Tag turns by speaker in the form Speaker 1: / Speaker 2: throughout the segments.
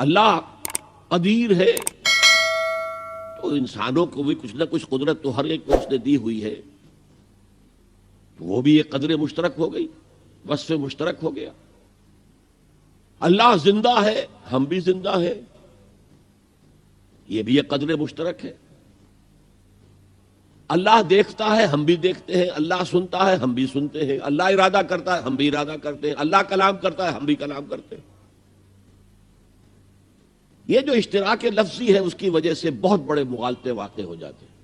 Speaker 1: اللہ قدیر ہے تو انسانوں کو بھی کچھ نہ کچھ قدرت تو ہر ایک کو اس نے دی ہوئی ہے، وہ بھی ایک قدر مشترک ہو گئی، وصف مشترک ہو گیا۔ اللہ زندہ ہے، ہم بھی زندہ ہیں، یہ بھی ایک قدر مشترک ہے۔ اللہ دیکھتا ہے، ہم بھی دیکھتے ہیں، اللہ سنتا ہے، ہم بھی سنتے ہیں، اللہ ارادہ کرتا ہے، ہم بھی ارادہ کرتے ہیں، اللہ کلام کرتا ہے، ہم بھی کلام کرتے ہیں۔ یہ جو اشتراک لفظی ہے اس کی وجہ سے بہت بڑے مغالطے واقع ہو جاتے ہیں۔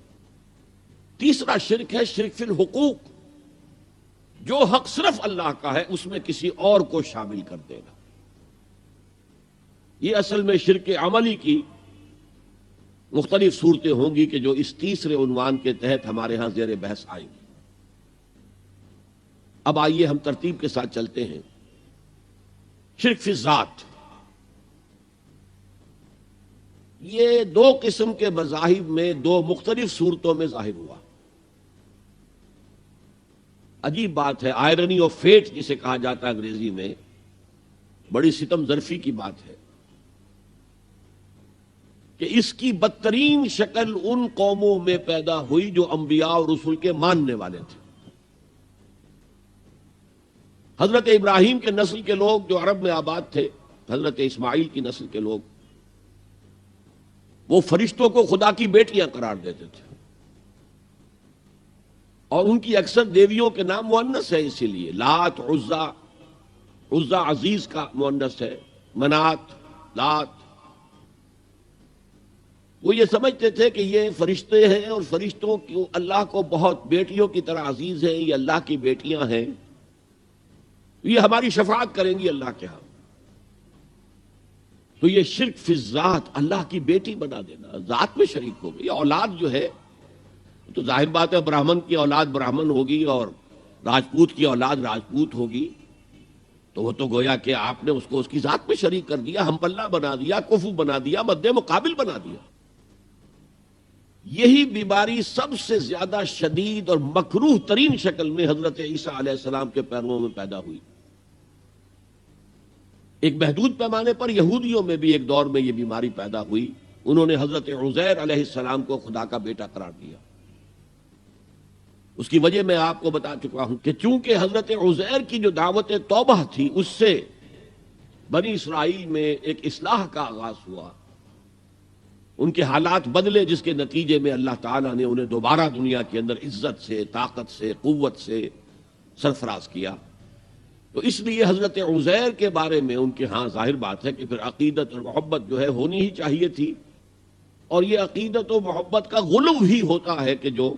Speaker 1: تیسرا شرک ہے شرک فی الحقوق، جو حق صرف اللہ کا ہے اس میں کسی اور کو شامل کر دینا۔ یہ اصل میں شرک عملی کی مختلف صورتیں ہوں گی کہ جو اس تیسرے عنوان کے تحت ہمارے ہاں زیر بحث آئیں گی۔ اب آئیے ہم ترتیب کے ساتھ چلتے ہیں۔ شرک فی الذات، یہ دو قسم کے مذاہب میں دو مختلف صورتوں میں ظاہر ہوا۔ عجیب بات ہے، آئرنی آف فیٹ جسے کہا جاتا ہے انگریزی میں، بڑی ستم ظرفی کی بات ہے کہ اس کی بدترین شکل ان قوموں میں پیدا ہوئی جو انبیاء اور رسول کے ماننے والے تھے۔ حضرت ابراہیم کے نسل کے لوگ جو عرب میں آباد تھے، حضرت اسماعیل کی نسل کے لوگ، وہ فرشتوں کو خدا کی بیٹیاں قرار دیتے تھے، اور ان کی اکثر دیویوں کے نام مؤنث ہے، اسی لیے لات، عزا، عزا عزیز کا مؤنث ہے، منات، لات۔ وہ یہ سمجھتے تھے کہ یہ فرشتے ہیں اور فرشتوں کی اللہ کو بہت بیٹیوں کی طرح عزیز ہیں، یہ اللہ کی بیٹیاں ہیں، یہ ہماری شفاعت کریں گی اللہ کے ہاں۔ تو یہ شرک فی الذات، اللہ کی بیٹی بنا دینا، ذات میں شریک ہو گئی۔ اولاد جو ہے تو ظاہر بات ہے براہمن کی اولاد براہمن ہوگی اور راجپوت کی اولاد راجپوت ہوگی، تو وہ تو گویا کہ آپ نے اس کو اس کی ذات میں شریک کر دیا، ہم پلہ بنا دیا، کفو بنا دیا، مد مقابل بنا دیا۔ یہی بیماری سب سے زیادہ شدید اور مکروہ ترین شکل میں حضرت عیسیٰ علیہ السلام کے پیرووں میں پیدا ہوئی۔ ایک محدود پیمانے پر یہودیوں میں بھی ایک دور میں یہ بیماری پیدا ہوئی، انہوں نے حضرت عزیر علیہ السلام کو خدا کا بیٹا قرار دیا۔ اس کی وجہ میں آپ کو بتا چکا ہوں کہ چونکہ حضرت عزیر کی جو دعوت توبہ تھی اس سے بنی اسرائیل میں ایک اصلاح کا آغاز ہوا، ان کے حالات بدلے، جس کے نتیجے میں اللہ تعالیٰ نے انہیں دوبارہ دنیا کے اندر عزت سے، طاقت سے، قوت سے سرفراز کیا۔ تو اس لیے حضرت عزیر کے بارے میں ان کے ہاں ظاہر بات ہے کہ پھر عقیدت اور محبت جو ہے ہونی ہی چاہیے تھی، اور یہ عقیدت و محبت کا غلو ہی ہوتا ہے کہ جو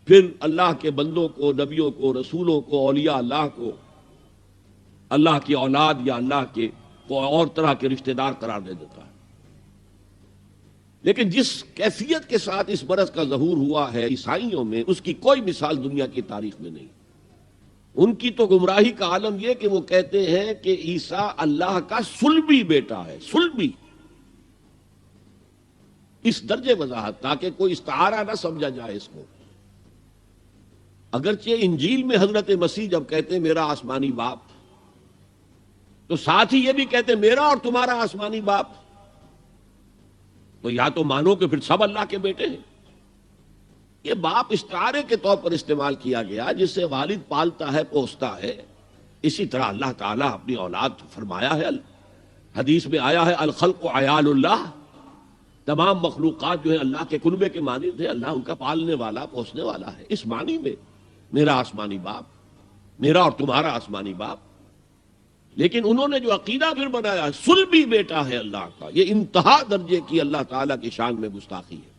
Speaker 1: پھر اللہ کے بندوں کو، نبیوں کو، رسولوں کو، اولیاء اللہ کو اللہ کی اولاد یا اللہ کے کو اور طرح کے رشتہ دار قرار دے دیتا ہے۔ لیکن جس کیفیت کے ساتھ اس مرض کا ظہور ہوا ہے عیسائیوں میں، اس کی کوئی مثال دنیا کی تاریخ میں نہیں۔ ان کی تو گمراہی کا عالم یہ کہ وہ کہتے ہیں کہ عیسیٰ اللہ کا صلبی بیٹا ہے، صلبی، اس درجے وضاحت تاکہ کوئی استعارہ نہ سمجھا جائے اس کو۔ اگرچہ انجیل میں حضرت مسیح جب کہتے ہیں میرا آسمانی باپ، تو ساتھ ہی یہ بھی کہتے ہیں میرا اور تمہارا آسمانی باپ، تو یا تو مانو کہ پھر سب اللہ کے بیٹے ہیں۔ یہ باپ استعارے کے طور پر استعمال کیا گیا، جس سے والد پالتا ہے، پوستا ہے، اسی طرح اللہ تعالیٰ اپنی اولاد فرمایا ہے، حدیث میں آیا ہے الخلق عیال اللہ، تمام مخلوقات جو ہیں اللہ کے کنبے کے مانند ہیں، اللہ ان کا پالنے والا، پوسنے والا ہے۔ اس معنی میں میرا آسمانی باپ، میرا اور تمہارا آسمانی باپ۔ لیکن انہوں نے جو عقیدہ پھر بنایا صلبی بیٹا ہے اللہ کا، یہ انتہا درجے کی اللہ تعالیٰ کی شان میں گستاخی ہے۔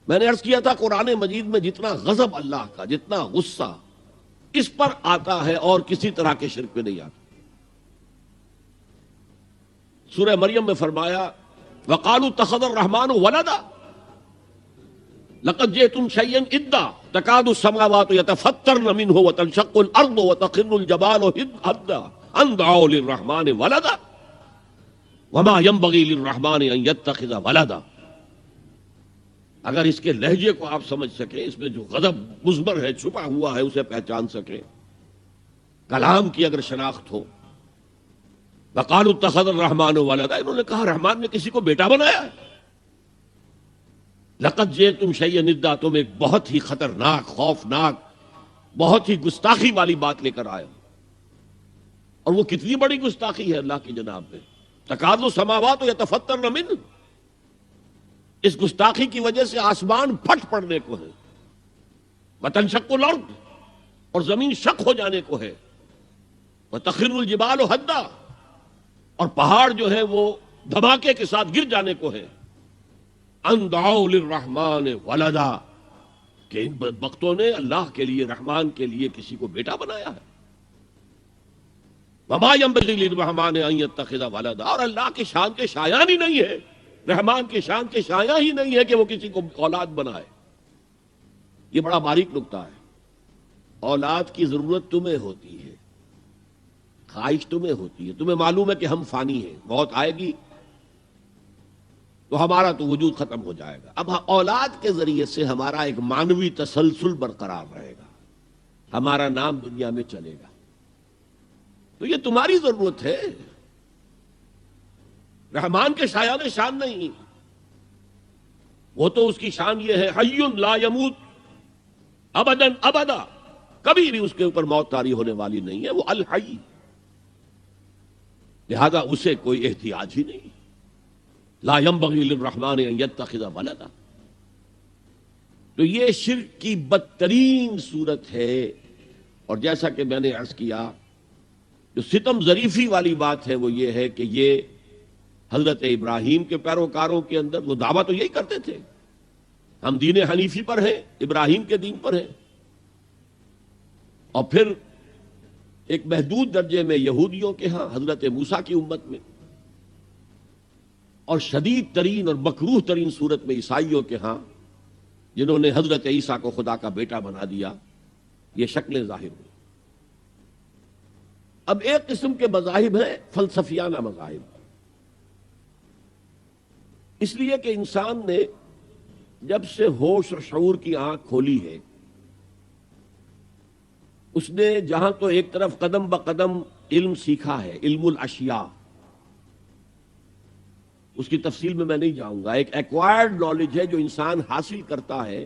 Speaker 1: میں نے عرض کیا تھا قرآن مجید میں جتنا غضب اللہ کا، جتنا غصہ اس پر آتا ہے اور کسی طرح کے شرک پہ نہیں آتا۔ سورہ مریم میں فرمایا وَقَالُوا اتَّخَذَ الرَّحْمَنُ وَلَدًا لَقَدْ جِئْتُمْ شَيْئًا إِدًّا تَكَادُ السَّمَاوَاتُ يَتَفَطَّرْنَ مِنْهُ وَتَنشَقُّ الْأَرْضُ وَتَخِرُّ الْجِبَالُ هَدًّا أَن دَعَوْا لِلرَّحْمَنِ وَلَدًا وَمَا يَنبَغِي لِلرَّحْمَنِ أَن يَتَّخِذَ وَلَدًا۔ اگر اس کے لہجے کو آپ سمجھ سکیں، اس میں جو غضب مضمر ہے، چھپا ہوا ہے، اسے پہچان سکیں، کلام کی اگر شناخت ہو، وقالوا اتخذ الرحمن ولدا، انہوں نے کہا رحمان نے کسی کو بیٹا بنایا ہے۔ لقد جئتم شیئا ادا، تم ایک بہت ہی خطرناک، خوفناک، بہت ہی گستاخی والی بات لے کر آئے ہو۔ اور وہ کتنی بڑی گستاخی ہے اللہ کی جناب میں، تکاد السماوات یتفطرن منہ، اس گستاخی کی وجہ سے آسمان پھٹ پڑنے کو ہے، وتنشق الارض، اور زمین شق ہو جانے کو ہے، وتخر الجبال ہدا، اور پہاڑ جو ہے وہ دھماکے کے ساتھ گر جانے کو ہے، ان دعوا للرحمن ولدا، کہ ان بدبختوں نے اللہ کے لیے، رحمان کے لیے کسی کو بیٹا بنایا ہے۔ وما ينبغي للرحمن ان يتخذ ولدا، اور اللہ کی شان کے شایان ہی نہیں ہے، رحمان کی شان کے شایان ہی نہیں ہے کہ وہ کسی کو اولاد بنائے۔ یہ بڑا باریک نکتہ ہے۔ اولاد کی ضرورت تمہیں ہوتی ہے، خواہش تمہیں ہوتی ہے، تمہیں معلوم ہے کہ ہم فانی ہیں، موت آئے گی تو ہمارا تو وجود ختم ہو جائے گا۔ اب اولاد کے ذریعے سے ہمارا ایک مانوی تسلسل برقرار رہے گا، ہمارا نام دنیا میں چلے گا، تو یہ تمہاری ضرورت ہے، رحمان کے شایان شان نہیں۔ وہ تو اس کی شان یہ ہے حی لا یموت ابدا ابدا، کبھی بھی اس کے اوپر موت طاری ہونے والی نہیں ہے، وہ الحی، لہذا اسے کوئی احتیاج ہی نہیں۔ لا ينبغي للرحمن ان يتخذ ولدا، تو یہ شرک کی بدترین صورت ہے۔ اور جیسا کہ میں نے عرض کیا، جو ستم ظریفی والی بات ہے وہ یہ ہے کہ یہ حضرت ابراہیم کے پیروکاروں کے اندر وہ دعویٰ تو یہی کرتے تھے، ہم دین حنیفی پر ہیں، ابراہیم کے دین پر ہیں، اور پھر ایک محدود درجے میں یہودیوں کے ہاں، حضرت موسیٰ کی امت میں، اور شدید ترین اور مکروہ ترین صورت میں عیسائیوں کے ہاں، جنہوں نے حضرت عیسیٰ کو خدا کا بیٹا بنا دیا۔ یہ شکلیں ظاہر ہوئی۔ اب ایک قسم کے مذاہب ہیں فلسفیانہ مذاہب، اس لیے کہ انسان نے جب سے ہوش اور شعور کی آنکھ کھولی ہے، اس نے جہاں تو ایک طرف قدم بقدم علم سیکھا ہے، علم الاشیاء، اس کی تفصیل میں نہیں جاؤں گا، ایک ایکوائرڈ نالج ہے جو انسان حاصل کرتا ہے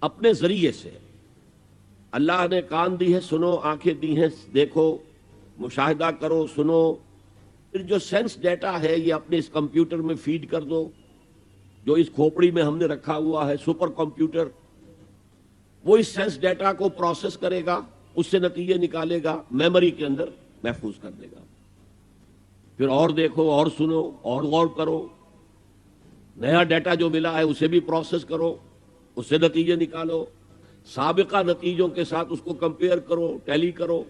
Speaker 1: اپنے ذریعے سے۔ اللہ نے کان دی ہے سنو، آنکھیں دی ہیں دیکھو، مشاہدہ کرو، سنو، پھر جو سینس ڈیٹا ہے یہ اپنے اس کمپیوٹر میں فیڈ کر دو، جو اس کھوپڑی میں ہم نے رکھا ہوا ہے سپر کمپیوٹر، وہ اس سینس ڈیٹا کو پروسیس کرے گا، اس سے نتیجے نکالے گا، میموری کے اندر محفوظ کر دے گا۔ پھر اور دیکھو، اور سنو، اور غور کرو، نیا ڈیٹا جو ملا ہے اسے بھی پروسیس کرو، اس سے نتیجے نکالو، سابقہ نتیجوں کے ساتھ اس کو کمپیئر کرو، ٹیلی کرو،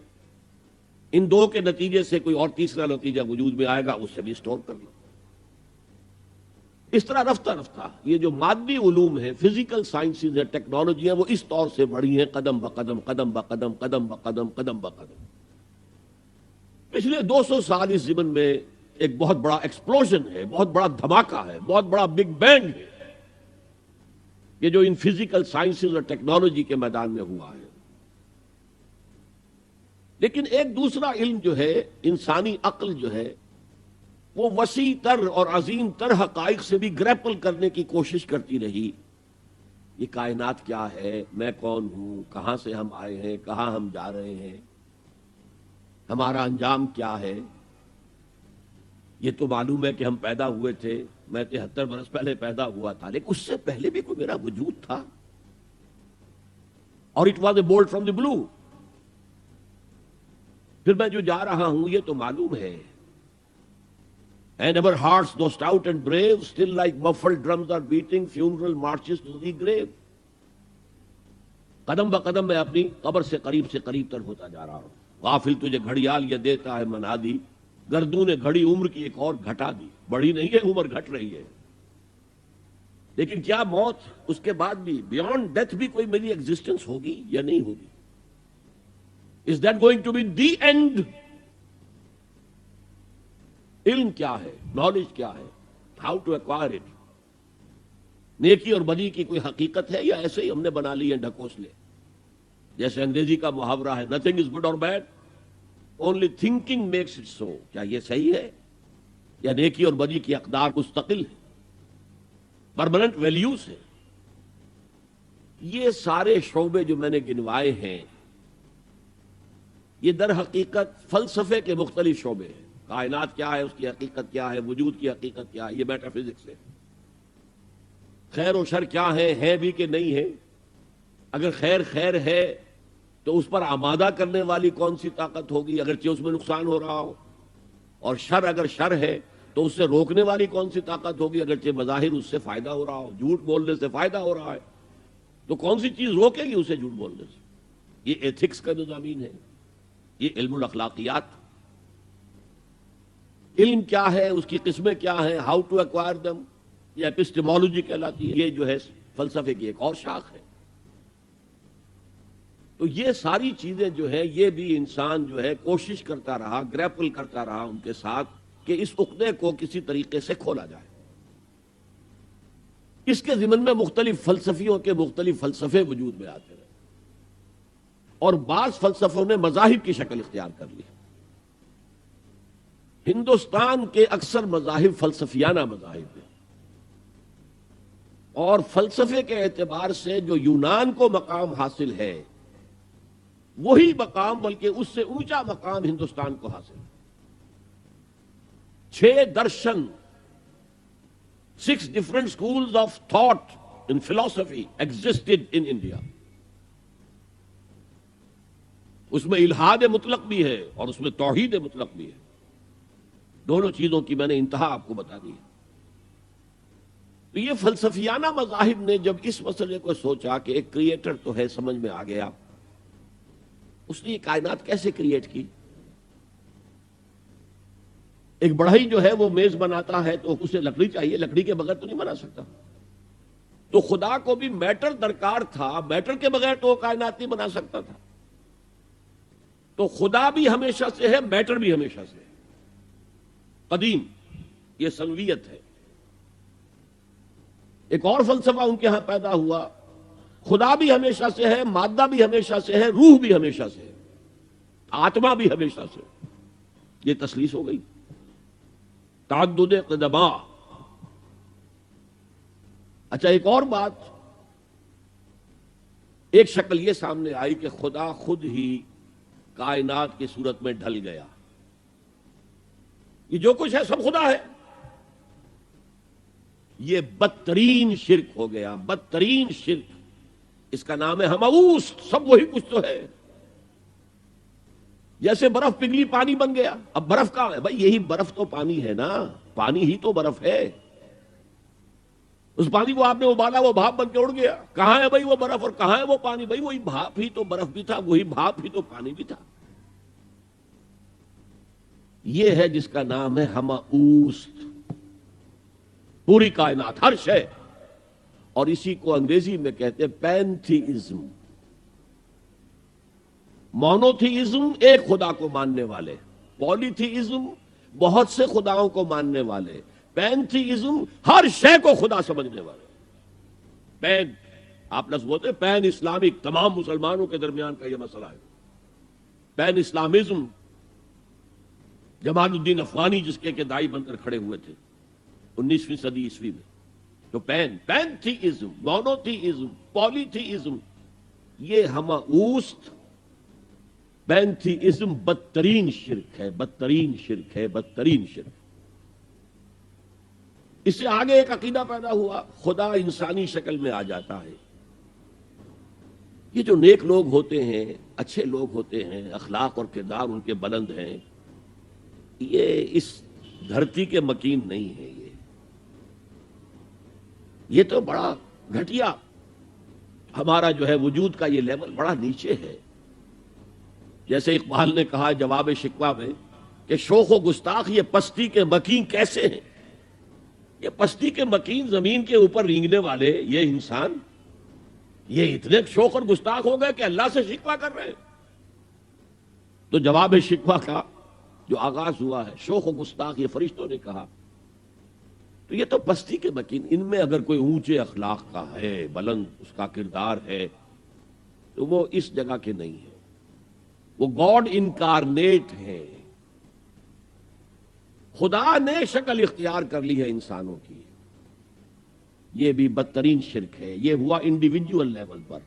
Speaker 1: ان دو کے نتیجے سے کوئی اور تیسرا نتیجہ وجود میں آئے گا، اس سے بھی اسٹور کر لو۔ اس طرح رفتہ رفتہ یہ جو مادی علوم ہیں، فزیکل سائنسز ہیں، ٹیکنالوجی ہیں، وہ اس طور سے بڑھی ہیں قدم بقدم قدم بقدم قدم بقدم قدم بقدم۔ پچھلے 200 سال اس زمن میں ایک بہت بڑا ایکسپلوژن ہے، بہت بڑا دھماکہ ہے، بہت بڑا بگ بینگ ہے کہ جو ان فزیکل سائنسز اور ٹیکنالوجی کے میدان میں ہوا ہے۔ لیکن ایک دوسرا علم جو ہے، انسانی عقل جو ہے، وہ وسیع تر اور عظیم تر حقائق سے بھی گریپل کرنے کی کوشش کرتی رہی۔ یہ کائنات کیا ہے، میں کون ہوں، کہاں سے ہم آئے ہیں، کہاں ہم جا رہے ہیں، ہمارا انجام کیا ہے۔ یہ تو معلوم ہے کہ ہم پیدا ہوئے تھے، میں 73 برس پہلے پیدا ہوا تھا، لیکن اس سے پہلے بھی کوئی میرا وجود تھا، اور it was a bolt from the blue. پھر میں جو جا رہا ہوں یہ تو معلوم ہے۔ And our hearts, though stout and brave, still like muffled drums are beating funeral marches to the grave۔ قدم بقدم میں اپنی قبر سے قریب تر ہوتا جا رہا ہوں۔ غافل تجھے گھڑیال یہ دیتا ہے منادی، گردوں نے گھڑی عمر کی ایک اور گھٹا دی۔ بڑھی نہیں ہے عمر، گھٹ رہی ہے، لیکن کیا موت اس کے بعد بھی، بیونڈ ڈیتھ بھی کوئی میری ایگزسٹنس ہوگی یا نہیں ہوگی؟ Is that going to be the end؟ علم کیا ہے، نالج کیا ہے، ہاؤ ٹو ایکوائر اٹ۔ نیکی اور بدی کی کوئی حقیقت ہے یا ایسے ہی ہم نے بنا لی ہے ڈھکوسلے؟ جیسے انگریزی کا محاورہ ہے، نتھنگ از گڈ اور bed only thinking makes it so. کیا یہ صحیح ہے؟ یا نیکی اور بدی کی اقدار مستقل ہے، پرماننٹ ویلیوز ہیں؟ یہ سارے شعبے جو میں نے گنوائے ہیں یہ در حقیقت فلسفے کے مختلف شعبے ہیں. کائنات کیا ہے، اس کی حقیقت کیا ہے، وجود کی حقیقت کیا ہے، یہ میٹا فزکس ہے. خیر و شر کیا ہے بھی کہ نہیں ہے؟ اگر خیر خیر ہے تو اس پر آمادہ کرنے والی کون سی طاقت ہوگی اگرچہ اس میں نقصان ہو رہا ہو؟ اور شر اگر شر ہے تو اس سے روکنے والی کون سی طاقت ہوگی اگرچہ بظاہر اس سے فائدہ ہو رہا ہو؟ جھوٹ بولنے سے فائدہ ہو رہا ہے تو کون سی چیز روکے گی اسے جھوٹ بولنے سے؟ یہ ایتھکس کا مضامین ہے، یہ علم الاخلاقیات. علم کیا ہے، اس کی قسمیں کیا ہیں، ہاؤ ٹو ایکوائر دم، یہ ایپسٹیمولوجی کہلاتی ہے. یہ جو ہے فلسفے کی ایک اور شاخ ہے. تو یہ ساری چیزیں جو ہے یہ بھی انسان جو ہے کوشش کرتا رہا، گریپل کرتا رہا ان کے ساتھ کہ اس عقدے کو کسی طریقے سے کھولا جائے. اس کے ضمن میں مختلف فلسفیوں کے مختلف فلسفے وجود میں آتے رہے اور بعض فلسفوں نے مذاہب کی شکل اختیار کر لی. ہندوستان کے اکثر مذاہب فلسفیانہ مذاہب ہیں اور فلسفے کے اعتبار سے جو یونان کو مقام حاصل ہے وہی مقام بلکہ اس سے اونچا مقام ہندوستان کو حاصل ہے. 6 درشن، 6 different schools of thought in philosophy existed in India. اس میں الحاد مطلق بھی ہے اور اس میں توحید مطلق بھی ہے. دونوں چیزوں کی میں نے انتہا آپ کو بتا دی ہے. تو یہ فلسفیانہ مذاہب نے جب اس مسئلے کو سوچا کہ ایک کریٹر تو ہے، سمجھ میں آ گیا، اس نے یہ کائنات کیسے کریٹ کی؟ ایک بڑھئی جو ہے وہ میز بناتا ہے تو اسے لکڑی چاہیے، لکڑی کے بغیر تو نہیں بنا سکتا. تو خدا کو بھی میٹر درکار تھا، میٹر کے بغیر تو وہ کائنات نہیں بنا سکتا تھا. تو خدا بھی ہمیشہ سے ہے، میٹر بھی ہمیشہ سے ہے. قدیم یہ سنویت ہے. ایک اور فلسفہ ان کے ہاں پیدا ہوا، خدا بھی ہمیشہ سے ہے، مادہ بھی ہمیشہ سے ہے، روح بھی ہمیشہ سے ہے، آتما بھی ہمیشہ سے. یہ تسلیس ہو گئی. تعدد قدما. اچھا ایک اور بات، ایک شکل یہ سامنے آئی کہ خدا خود ہی کائنات کی صورت میں ڈھل گیا. یہ جو کچھ ہے سب خدا ہے. یہ بدترین شرک ہو گیا، بدترین شرک. اس کا نام ہے ہمعوس. سب وہی کچھ تو ہے. جیسے برف پگھلی پانی بن گیا. اب برف کہاں ہے؟ بھائی یہی برف تو پانی ہے نا، پانی ہی تو برف ہے. اس پانی کو آپ نے ابالا، وہ بھاپ بن کے اڑ گیا. کہاں ہے بھائی وہ برف اور کہاں ہے وہ پانی؟ بھائی وہی بھاپ ہی تو برف بھی تھا، وہی بھاپ ہی تو پانی بھی تھا. یہ ہے جس کا نام ہے ہمعوس. پوری کائنات، ہر شے. اور اسی کو انگریزی میں کہتے ہیں پینتھیزم. مونوتھیزم ایک خدا کو ماننے والے، پولیتھیزم بہت سے خداؤں کو ماننے والے، پینتھیزم ہر شے کو خدا سمجھنے والے. پین آپ لفظ بولتے ہیں پین اسلامک، تمام مسلمانوں کے درمیان کا یہ مسئلہ ہے. پین اسلامزم جمال الدین افغانی جس کے دائی بن کر کھڑے ہوئے تھے 19ویں صدی عیسوی میں. تو پینتھیزم، مونوتھیزم، پولیتھیزم، یہ ہمعوس. پینتھیزم بدترین شرک ہے، بدترین شرک ہے، بدترین شرک. اس سے آگے ایک عقیدہ پیدا ہوا، خدا انسانی شکل میں آ جاتا ہے. یہ جو نیک لوگ ہوتے ہیں، اچھے لوگ ہوتے ہیں، اخلاق اور کردار ان کے بلند ہیں، یہ اس دھرتی کے مکین نہیں ہے. یہ تو بڑا گھٹیا. ہمارا جو ہے وجود کا یہ لیول بڑا نیچے ہے. جیسے اقبال نے کہا جواب شکوہ میں کہ شوخ و گستاخ یہ پستی کے مکین کیسے ہیں. یہ پستی کے مکین، زمین کے اوپر رینگنے والے یہ انسان، یہ اتنے شوخ اور گستاخ ہو گئے کہ اللہ سے شکوہ کر رہے ہیں. تو جواب شکوہ کا جو آغاز ہوا ہے، شوخ و گستاخ یہ فرشتوں نے کہا. تو یہ تو پستی کے مکین. ان میں اگر کوئی اونچے اخلاق کا ہے، بلند اس کا کردار ہے، تو وہ اس جگہ کے نہیں ہے. وہ گاڈ انکارنیٹ ہے. خدا نے شکل اختیار کر لی ہے انسانوں کی. یہ بھی بدترین شرک ہے. یہ ہوا انڈیویجول لیول پر.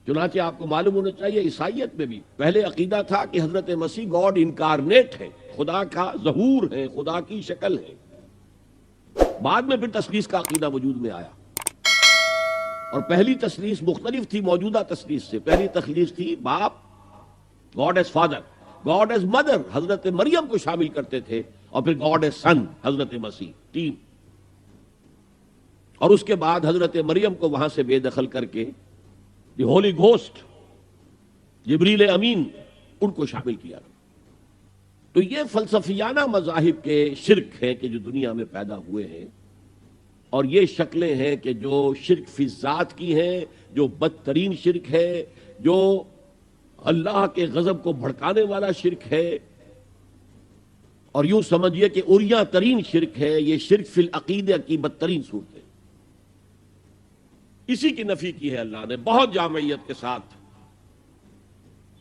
Speaker 1: چنانچہ آپ کو معلوم ہونا چاہیے عیسائیت میں بھی پہلے عقیدہ تھا کہ حضرت مسیح گاڈ انکارنیٹ ہے، خدا کا ظہور ہے، خدا کی شکل ہے. بعد میں پھر تثلیث کا عقیدہ وجود میں آیا، اور پہلی تثلیث مختلف تھی موجودہ تثلیث سے. پہلی تثلیث تھی باپ، God as father, God as mother, حضرت مریم کو شامل کرتے تھے، اور پھر گاڈ ایز سن، حضرت مسیح. تین. اور اس کے بعد حضرت مریم کو وہاں سے بے دخل کر کے دی ہولی گھوسٹ، جبریل امین، ان کو شامل کیا. تو یہ فلسفیانہ مذاہب کے شرک ہیں کہ جو دنیا میں پیدا ہوئے ہیں، اور یہ شکلیں ہیں کہ جو شرک فی ذات کی ہیں، جو بدترین شرک ہے، جو اللہ کے غضب کو بھڑکانے والا شرک ہے، اور یوں سمجھیے کہ اریاں ترین شرک ہے. یہ شرک فی العقیدہ کی بدترین صورت ہے. اسی کی نفی کی ہے اللہ نے بہت جامعیت کے ساتھ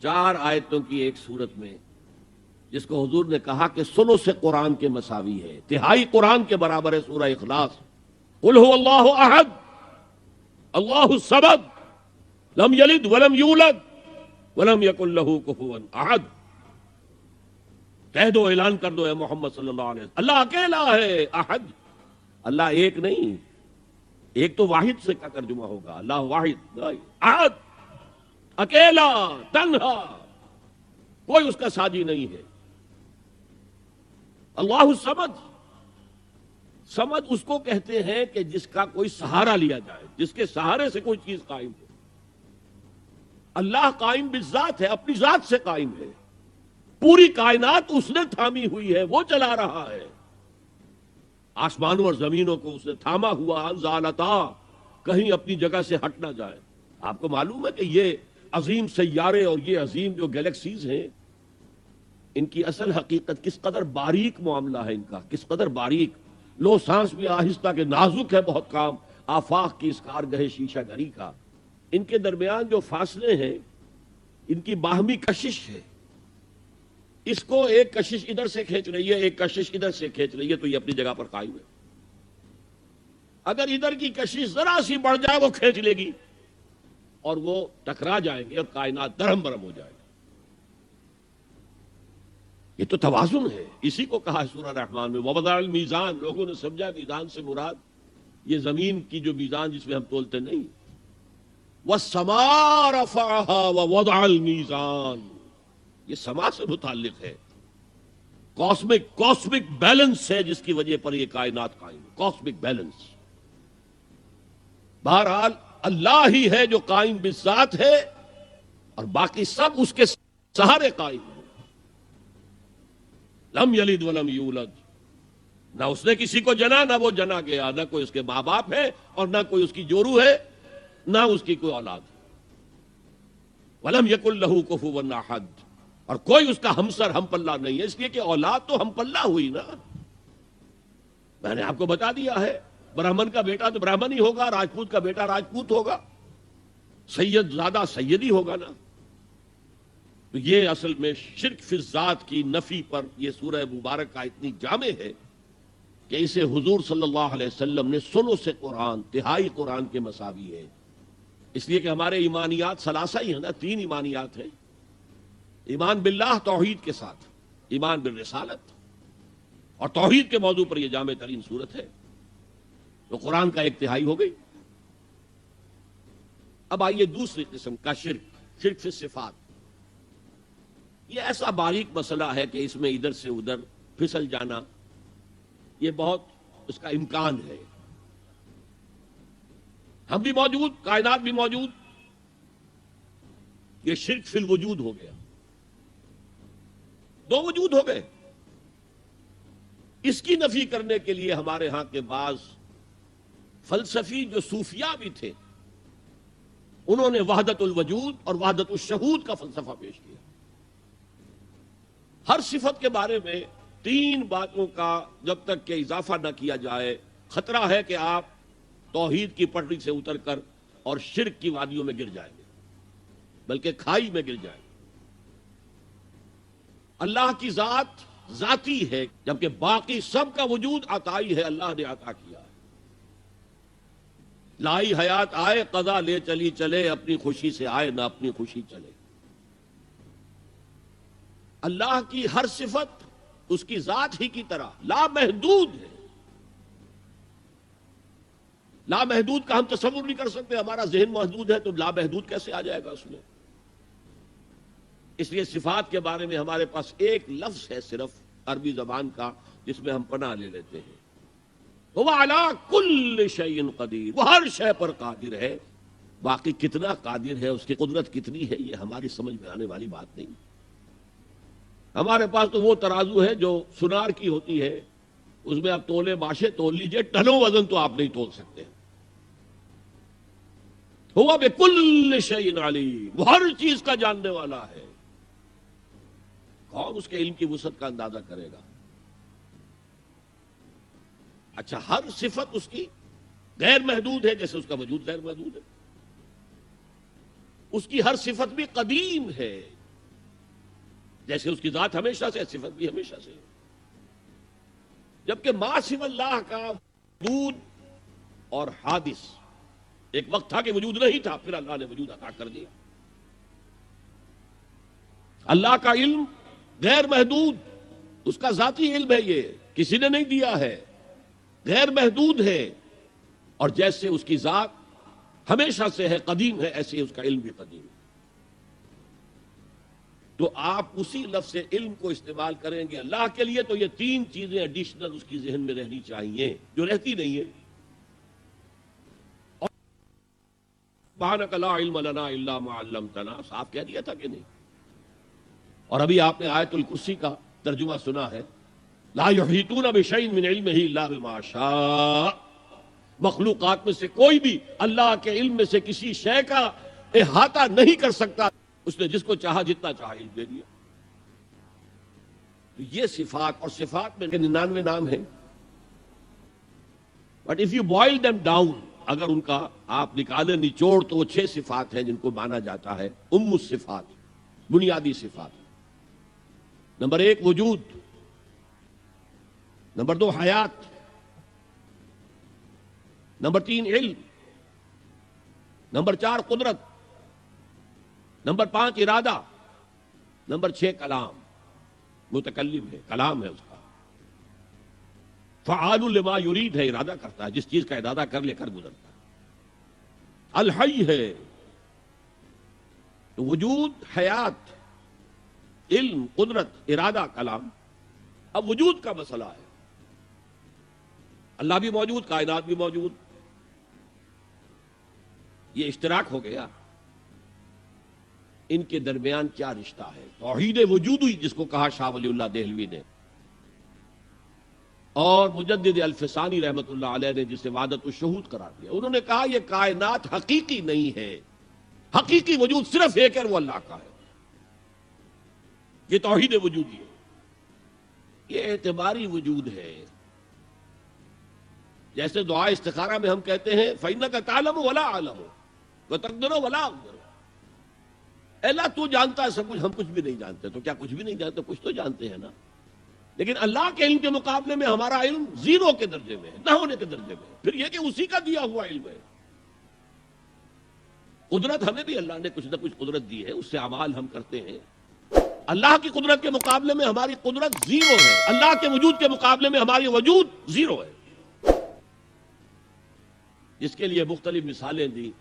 Speaker 1: 4 آیتوں کی ایک صورت میں، جس کو حضور نے کہا کہ سنو سے قرآن کے مساوی ہے، تہائی قرآن کے برابر ہے. سورہ اخلاص، قل هو اللہ احد اللہ الصمد لم یلد ولم یولد ولم یکن له کفوا احد. کہہ دو، اعلان کر دو اے محمد صلی اللہ علیہ وسلم، اللہ اکیلا ہے. احد، اللہ ایک نہیں، ایک تو واحد سے کا ترجمہ ہوگا، اللہ واحد. احد، اکیلا، تنہا، کوئی اس کا ساجی نہیں ہے. اللہ الصمد، سمد اس کو کہتے ہیں کہ جس کا کوئی سہارا لیا جائے، جس کے سہارے سے کوئی چیز قائم ہو. اللہ قائم بالذات ہے، اپنی ذات سے قائم ہے. پوری کائنات اس نے تھامی ہوئی ہے، وہ چلا رہا ہے. آسمانوں اور زمینوں کو اس نے تھاما ہوا، زالتا، کہیں اپنی جگہ سے ہٹ نہ جائے. آپ کو معلوم ہے کہ یہ عظیم سیارے اور یہ عظیم جو گیلیکسیز ہیں، ان کی اصل حقیقت کس قدر باریک معاملہ ہے ان کا، کس قدر باریک. لو سانس بھی آہستہ کہ نازک ہے بہت کام، آفاق کی اس کارگہ شیشہ گری کا. ان کے درمیان جو فاصلے ہیں، ان کی باہمی کشش ہے. اس کو ایک کشش ادھر سے کھینچ رہی ہے، ایک کشش ادھر سے کھینچ رہی ہے، تو یہ اپنی جگہ پر قائم ہے. اگر ادھر کی کشش ذرا سی بڑھ جائے وہ کھینچ لے گی، اور وہ ٹکرا جائیں گے اور کائنات درہم برہم ہو جائے گی. یہ تو توازن ہے. اسی کو کہا ہے سورہ رحمان میں وَوَضَعَ الْمِيزَانَ. لوگوں نے سمجھا میزان سے مراد یہ زمین کی جو میزان جس میں ہم تولتے نہیں. وَالسَّمَاءَ رَفَعَهَا وَوَضَعَ الْمِيزَانَ، یہ سما سے متعلق ہے. کاسمک بیلنس ہے جس کی وجہ پر یہ کائنات قائم ہے. Cosmic balance. بہرحال اللہ ہی ہے جو قائم بالذات ہے، اور باقی سب اس کے سہارے قائم ہیں. لم یلد ولم یولد، نہ اس نے کسی کو جنا نہ وہ جنا گیا، نہ کوئی اس کے ماں باپ ہے اور نہ کوئی اس کی جورو ہے، نہ اس کی کوئی اولاد ہے. ولم یکن لہ کفوا احد، اور کوئی اس کا ہمسر ہم پلہ نہیں ہے. اس لیے کہ اولاد تو ہم پلہ ہوئی نا. میں نے آپ کو بتا دیا ہے، برہمن کا بیٹا تو برہمن ہی ہوگا، راجپوت کا بیٹا راجپوت ہوگا، سید زادہ سیدی ہوگا نا. تو یہ اصل میں شرک فی الذات کی نفی پر یہ سورہ مبارکہ اتنی جامع ہے کہ اسے حضور صلی اللہ علیہ وسلم نے سنو سے قرآن، تہائی قرآن کے مساوی ہے. اس لیے کہ ہمارے ایمانیات ثلاثہ ہی ہیں نا، 3 ایمانیات ہیں. ایمان باللہ توحید کے ساتھ، ایمان بالرسالت، اور توحید کے موضوع پر یہ جامع ترین صورت ہے. تو قرآن کا 1 تہائی ہو گئی. اب آئیے دوسری قسم کا شرک، شرک فی صفات. یہ ایسا باریک مسئلہ ہے کہ اس میں ادھر سے ادھر پھسل جانا یہ بہت اس کا امکان ہے. ہم بھی موجود، کائنات بھی موجود. یہ شرک فی الوجود ہو گیا. 2 وجود ہو گئے. اس کی نفی کرنے کے لیے ہمارے ہاں کے بعض فلسفی جو صوفیاء بھی تھے، انہوں نے وحدت الوجود اور وحدت الشہود کا فلسفہ پیش کیا. ہر صفت کے بارے میں 3 باتوں کا جب تک کہ اضافہ نہ کیا جائے، خطرہ ہے کہ آپ توحید کی پٹڑی سے اتر کر اور شرک کی وادیوں میں گر جائیں گے. بلکہ کھائی میں گر جائیں۔ اللہ کی ذات ذاتی ہے، جبکہ باقی سب کا وجود عطائی ہے، اللہ نے عطا کیا ہے۔ لائی حیات آئے قضا لے چلی چلے، اپنی خوشی سے آئے نہ اپنی خوشی چلے۔ اللہ کی ہر صفت اس کی ذات ہی کی طرح لامحدود ہے۔ لامحدود کا ہم تصور نہیں کر سکتے، ہمارا ذہن محدود ہے تو لامحدود کیسے آ جائے گا اس میں؟ اس لیے صفات کے بارے میں ہمارے پاس ایک لفظ ہے صرف عربی زبان کا جس میں ہم پناہ لے لیتے ہیں، وہ علی کل شیء قدیر، وہ ہر شے پر قادر ہے۔ باقی کتنا قادر ہے، اس کی قدرت کتنی ہے، یہ ہماری سمجھ میں آنے والی بات نہیں۔ ہمارے پاس تو وہ ترازو ہے جو سنار کی ہوتی ہے، اس میں آپ تولے ماشے تول لیجئے، ٹنوں وزن تو آپ نہیں تول سکتے۔ ہوا بکل شیء علیم، وہ ہر چیز کا جاننے والا ہے۔ کون اس کے علم کی وسعت کا اندازہ کرے گا؟ اچھا، ہر صفت اس کی غیر محدود ہے، جیسے اس کا وجود غیر محدود ہے۔ اس کی ہر صفت بھی قدیم ہے، جیسے اس کی ذات ہمیشہ سے، صفت بھی ہمیشہ سے۔ جبکہ ما سوی اللہ کا وجود اور حادث، ایک وقت تھا کہ وجود نہیں تھا، پھر اللہ نے وجود عطا کر دیا۔ اللہ کا علم غیر محدود، اس کا ذاتی علم ہے، یہ کسی نے نہیں دیا ہے، غیر محدود ہے، اور جیسے اس کی ذات ہمیشہ سے ہے، قدیم ہے، ایسے ہی اس کا علم بھی قدیم ہے۔ تو آپ اسی لفظ علم کو استعمال کریں گے اللہ کے لیے تو یہ تین چیزیں ایڈیشنل اس کی ذہن میں رہنی چاہیے، جو رہتی نہیں ہے۔ سبحانک لا علم لنا الا ما علمتنا، صاف کہہ دیا تھا کہ نہیں؟ اور ابھی آپ نے آیت الکرسی کا ترجمہ سنا ہے، لا یحیطون بشیء من علمہ الا بما شاء۔ مخلوقات میں سے کوئی بھی اللہ کے علم میں سے کسی شے کا احاطہ نہیں کر سکتا، اس نے جس کو چاہا جتنا چاہا علم دے دیا۔ تو یہ صفات، اور صفات میں 99 نام ہیں، but if you boil them down, اگر ان کا آپ نکالے نچوڑ تو وہ 6 صفات ہیں جن کو مانا جاتا ہے ام الصفات، بنیادی صفات۔ نمبر 1 وجود، نمبر 2 حیات، نمبر 3 علم، نمبر 4 قدرت، نمبر 5 ارادہ، نمبر 6 کلام، متکلم ہے، کلام ہے اس کا، فعال لما یرید ہے، ارادہ کرتا ہے، جس چیز کا ارادہ کر لے کر گزرتا ہے۔ الحی ہے، تو وجود، حیات، علم، قدرت، ارادہ، کلام۔ اب وجود کا مسئلہ ہے، اللہ بھی موجود، کائنات بھی موجود، یہ اشتراک ہو گیا، ان کے درمیان کیا رشتہ ہے؟ توحید وجودی جس کو کہا شاہ ولی اللہ دہلوی نے، اور مجدد الفسانی رحمت اللہ علیہ نے جسے وحدت الشہود قرار دیا۔ انہوں نے کہا یہ کائنات حقیقی نہیں ہے، حقیقی وجود صرف ایک ہے، وہ اللہ کا ہے۔ یہ توحید وجودی ہے، یہ اعتباری وجود ہے۔ جیسے دعا استخارہ میں ہم کہتے ہیں فَإِنَّكَ تَعْلَمُ وَلَا أَعْلَمُ وَتَقْدِرُ وَلَا أَقْدِرُ، اے اللہ تو جانتا ہے سب کچھ، ہم کچھ بھی نہیں جانتے۔ تو کیا کچھ بھی نہیں جانتے؟ کچھ تو جانتے ہیں نا۔ لیکن اللہ کے علم کے مقابلے میں ہمارا علم 0 کے درجے میں ہے، نہ ہونے کے درجے میں ہے۔ پھر یہ کہ اسی کا دیا ہوا علم ہے۔ قدرت ہمیں بھی اللہ نے کچھ نہ کچھ قدرت دی ہے، اس سے اعمال ہم کرتے ہیں۔ اللہ کی قدرت کے مقابلے میں ہماری قدرت 0 ہے، اللہ کے وجود کے مقابلے میں ہماری وجود 0 ہے۔ جس کے لیے مختلف مثالیں دی۔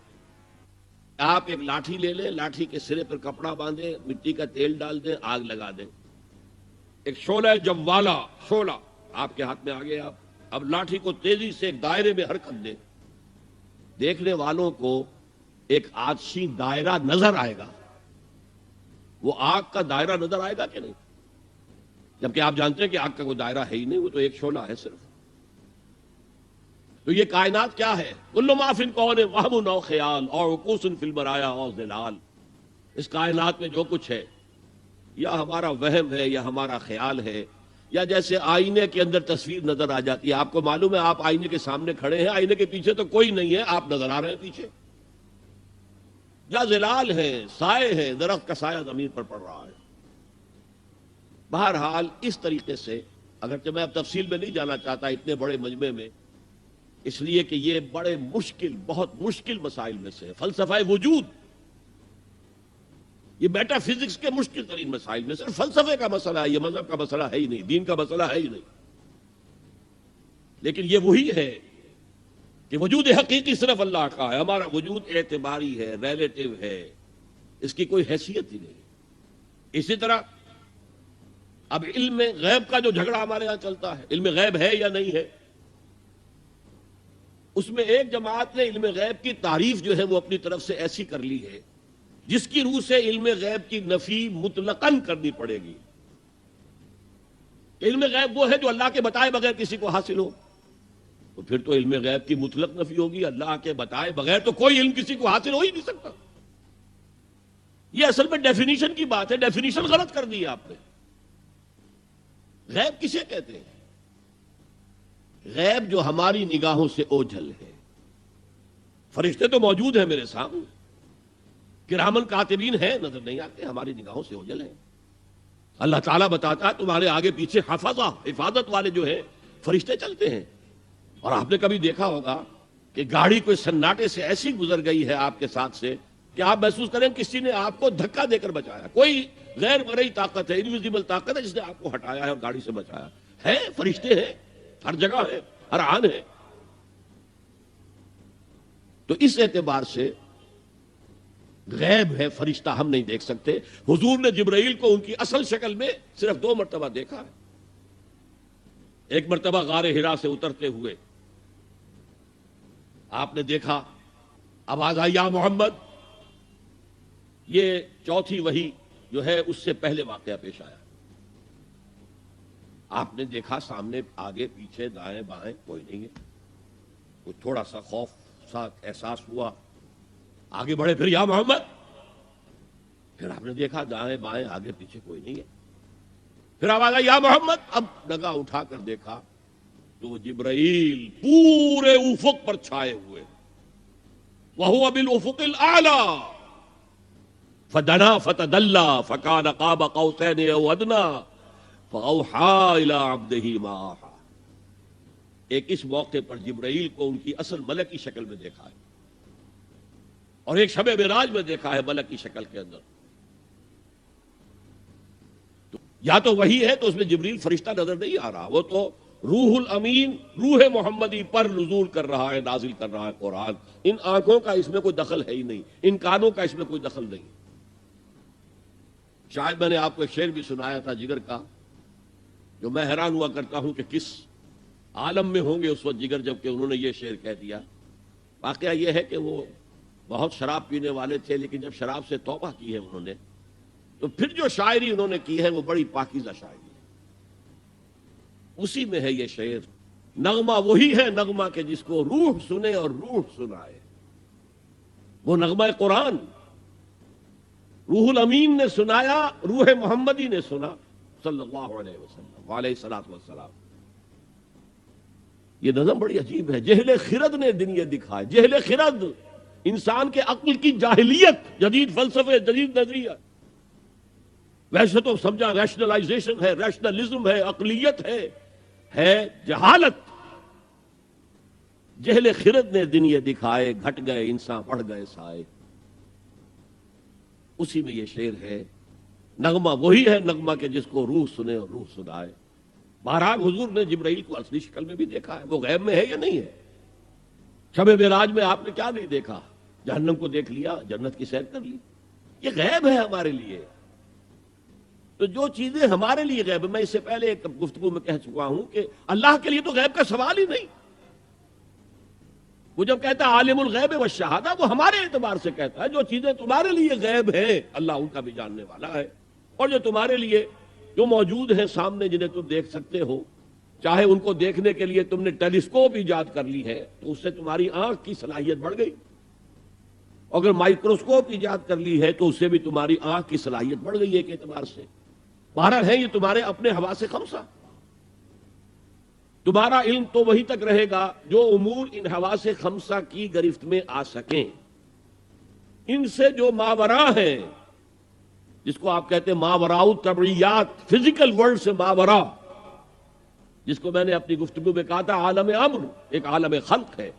Speaker 1: آپ ایک لاٹھی لے لیں، لاٹھی کے سرے پر کپڑا باندھیں، مٹی کا تیل ڈال دیں، آگ لگا دیں، ایک شعلہ جوالا، شعلہ آپ کے ہاتھ میں آ گیا۔ اب لاٹھی کو تیزی سے ایک دائرے میں حرکت دیں، دیکھنے والوں کو ایک آتشی دائرہ نظر آئے گا، وہ آگ کا دائرہ نظر آئے گا کہ نہیں؟ جبکہ آپ جانتے ہیں کہ آگ کا کوئی دائرہ ہے ہی نہیں، وہ تو ایک شعلہ ہے صرف۔ تو یہ کائنات کیا ہے؟ کل ما فی الکون وہم او خیال اور وقوس فی البرایا اور ظلال۔ اس کائنات میں جو کچھ ہے یا ہمارا وہم ہے یا ہمارا خیال ہے، یا جیسے آئینے کے اندر تصویر نظر آ جاتی ہے۔ آپ کو معلوم ہے آپ آئینے کے سامنے کھڑے ہیں، آئینے کے پیچھے تو کوئی نہیں ہے، آپ نظر آ رہے ہیں پیچھے۔ یا ظلال ہیں، سائے ہیں، درخت کا سایہ زمین پر پڑ رہا ہے۔ بہرحال اس طریقے سے، اگرچہ میں اب تفصیل میں نہیں جانا چاہتا اتنے بڑے مجمع میں، اس لیے کہ یہ بڑے مشکل، بہت مشکل مسائل میں سے ہے۔ فلسفہ وجود، یہ میٹا فزکس کے مشکل ترین مسائل میں سے، فلسفے کا مسئلہ ہے، یہ مذہب کا مسئلہ ہے ہی نہیں، دین کا مسئلہ ہے ہی نہیں۔ لیکن یہ وہی ہے کہ وجود حقیقی صرف اللہ کا ہے، ہمارا وجود اعتباری ہے، ریلیٹو ہے، اس کی کوئی حیثیت ہی نہیں۔ اسی طرح اب علم غیب کا جو جھگڑا ہمارے ہاں چلتا ہے، علم غیب ہے یا نہیں ہے، اس میں ایک جماعت نے علم غیب کی تعریف جو ہے وہ اپنی طرف سے ایسی کر لی ہے جس کی روح سے علم غیب کی نفی مطلقاً کرنی پڑے گی۔ علم غیب وہ ہے جو اللہ کے بتائے بغیر کسی کو حاصل ہو، تو پھر تو علم غیب کی مطلق نفی ہوگی، اللہ کے بتائے بغیر تو کوئی علم کسی کو حاصل ہو ہی نہیں سکتا۔ یہ اصل میں ڈیفینیشن کی بات ہے، ڈیفینیشن غلط کر دی ہے آپ نے۔ غیب کسے کہتے ہیں؟ غیب جو ہماری نگاہوں سے اوجھل ہے۔ فرشتے تو موجود ہیں میرے سامنے، کرامن کاتبین ہیں، نظر نہیں آتے، ہماری نگاہوں سے اوجھل ہیں۔ اللہ تعالیٰ بتاتا ہے تمہارے آگے پیچھے حفاظت والے جو ہیں فرشتے چلتے ہیں۔ اور آپ نے کبھی دیکھا ہوگا کہ گاڑی کوئی سناٹے سے ایسی گزر گئی ہے آپ کے ساتھ سے کہ آپ محسوس کریں کسی نے آپ کو دھکا دے کر بچایا، کوئی غیر مرئی طاقت ہے، انویزیبل طاقت ہے جس نے آپ کو ہٹایا ہے اور گاڑی سے بچایا ہے۔ فرشتے ہیں، ہر جگہ ہے، ہر آن ہے۔ تو اس اعتبار سے غیب ہے، فرشتہ ہم نہیں دیکھ سکتے۔ حضور نے جبرائیل کو ان کی اصل شکل میں صرف 2 مرتبہ دیکھا ہے۔ ایک مرتبہ غار حرا سے اترتے ہوئے آپ نے دیکھا، آواز آئی یا محمد۔ یہ چوتھی وحی جو ہے اس سے پہلے واقعہ پیش آیا۔ آپ نے دیکھا سامنے، آگے پیچھے، دائیں بائیں کوئی نہیں ہے، کچھ تھوڑا سا خوف سا احساس ہوا، آگے بڑھے، پھر یا محمد، پھر آپ نے دیکھا دائیں بائیں آگے پیچھے کوئی نہیں ہے، پھر آواز آئی یا محمد۔ اب نگاہ اٹھا کر دیکھا تو جبرائیل پورے افق پر چھائے ہوئے، وَهُوَ بِالْأُفُقِ الْأَعْلَى فَدَنَا فَتَدَلَّى فَكَانَ قَابَ قَوْسَيْنِ أَوْ أَدْنَىٰ فَأَوْحَىٰ إِلَىٰ عَبْدِهِ مَا أَوْحَىٰ۔ ایک اس موقع پر جبرائیل کو ان کی اصل ملک کی شکل میں دیکھا ہے، اور ایک شب معراج میں دیکھا ہے ملک کی شکل کے اندر۔ تو یا تو وہی ہے تو اس میں جبریل فرشتہ نظر نہیں آ رہا، وہ تو روح الامین، روح محمدی پر نزول کر رہا ہے، نازل کر رہا ہے قرآن۔ ان آنکھوں کا اس میں کوئی دخل ہے ہی نہیں، ان کانوں کا اس میں کوئی دخل نہیں۔ شاید میں نے آپ کو ایک شعر بھی سنایا تھا جگر کا، جو میں حیران ہوا کرتا ہوں کہ کس عالم میں ہوں گے اس وقت جگر جب کہ انہوں نے یہ شعر کہہ دیا۔ واقعہ یہ ہے کہ وہ بہت شراب پینے والے تھے، لیکن جب شراب سے توبہ کی ہے انہوں نے، تو پھر جو شاعری انہوں نے کی ہے وہ بڑی پاکیزہ شاعری ہے۔ اسی میں ہے یہ شعر، نغمہ وہی ہے نغمہ کہ جس کو روح سنے اور روح سنائے۔ وہ نغمہ قرآن روح الامین نے سنایا، روح محمدی نے سنا صلی اللہ علیہ وسلم علیہ الصلوۃ والسلام۔ یہ نظم بڑی عجیب ہے۔ جہل خرد نے دن یہ دکھائے، جہل خرد انسان کے عقل کی جاہلیت، جدید فلسفے، جدید نظریہ۔ ویسے تو سمجھا ریشنلائزیشن ہے، ریشنلزم ہے، عقلیت ہے جہالت۔ جہل خرد نے دن یہ دکھائے، گھٹ گئے انسان پڑھ گئے سائے۔ اسی میں یہ شعر ہے، نغمہ وہی ہے نغمہ کہ جس کو روح سنے اور روح سنائے۔ بہرحال حضور نے جبرائیل کو اصلی شکل میں بھی دیکھا ہے، وہ غیب میں ہے یا نہیں ہے؟ شب معراج میں آپ نے کیا نہیں دیکھا؟ جہنم کو دیکھ لیا، جنت کی سیر کر لی۔ یہ غیب ہے ہمارے لیے۔ تو جو چیزیں ہمارے لیے غیب، میں اس سے پہلے ایک گفتگو میں کہہ چکا ہوں کہ اللہ کے لیے تو غیب کا سوال ہی نہیں۔ وہ جب کہتا ہے عالم الغیب والشہادہ، وہ ہمارے اعتبار سے کہتا ہے جو چیزیں تمہارے لیے غیب ہیں اللہ ان کا بھی جاننے والا ہے، اور جو تمہارے لیے جو موجود ہیں سامنے جنہیں تم دیکھ سکتے ہو، چاہے ان کو دیکھنے کے لیے تم نے ٹیلیسکوپ ایجاد کر لی ہے تو اس سے تمہاری آنکھ کی صلاحیت بڑھ گئی، اگر مائکروسکوپ ایجاد کر لی ہے تو اس سے بھی تمہاری آنکھ کی صلاحیت بڑھ گئی ایک اعتبار سے۔ بہرحال ہے یہ تمہارے اپنے حواس خمسہ۔ تمہارا علم تو وہی تک رہے گا جو امور ان حواس خمسہ کی گرفت میں آ سکیں۔ ان سے جو ماورا ہے، جس کو آپ کہتے ہیں ماوراء الطبعیات، فزیکل ورلڈ سے ماورا، جس کو میں نے اپنی گفتگو میں کہا تھا عالم امر، ایک عالم خلق ہے.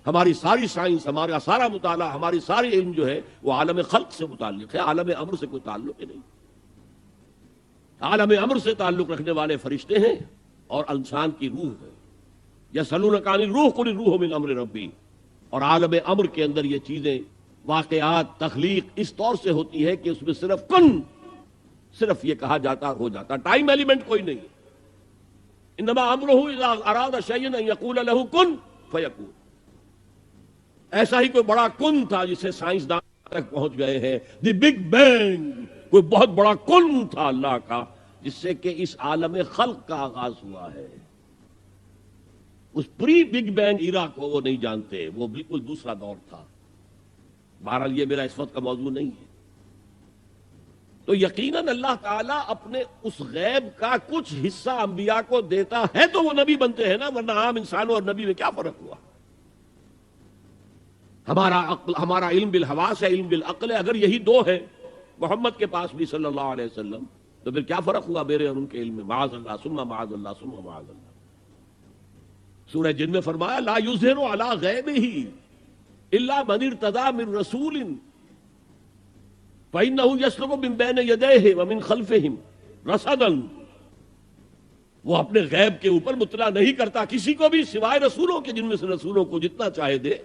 Speaker 1: ہماری ساری سائنس، ہمارا سارا مطالعہ، ہماری ساری علم جو ہے وہ عالم خلق سے متعلق ہے، عالم امر سے کوئی تعلق ہی نہیں. عالم امر سے تعلق رکھنے والے فرشتے ہیں اور انسان کی روح ہے. یسألونک عن الروح قل الروح من امر ربی. اور عالم امر کے اندر یہ چیزیں، واقعات، تخلیق اس طور سے ہوتی ہے کہ اس میں صرف کن، صرف یہ کہا جاتا ہو جاتا، ٹائم ایلیمنٹ کوئی نہیں. انما امرہ اذا اراد شیئا ان یقول له کن فیکون. ایسا ہی کوئی بڑا کن تھا جسے سائنسدان تک پہنچ گئے ہیں، دی بگ بینگ. کوئی بہت بڑا کن تھا اللہ کا جس سے کہ اس عالم خلق کا آغاز ہوا ہے. اس پری بگ بینگ ایرا کو وہ نہیں جانتے، وہ بالکل دوسرا دور تھا. بہرحال یہ میرا اس وقت کا موضوع نہیں ہے. تو یقیناً اللہ تعالیٰ اپنے اس غیب کا کچھ حصہ انبیاء کو دیتا ہے تو وہ نبی بنتے ہیں نا، ورنہ عام انسانوں اور نبی میں کیا فرق ہوا؟ ہمارا علم بالحواس ہے، علم بالعقل ہے. اگر یہی دو ہے محمد کے پاس بھی صلی اللہ علیہ وسلم، تو پھر کیا فرق ہوا میرے اور ان کے علم میں؟ معاذ اللہ ثم معاذ اللہ ثم معاذ اللہ. سورہ جن میں فرمایا لا یظہر علی غیبہ الا من ارتضی من رسول فإنہ یسلک من بین یدیہ ومن خلفہم رصدا. وہ اپنے غیب کے اوپر مطلع نہیں کرتا کسی کو بھی سوائے رسولوں کے، جن میں سے رسولوں کو جتنا چاہے دے.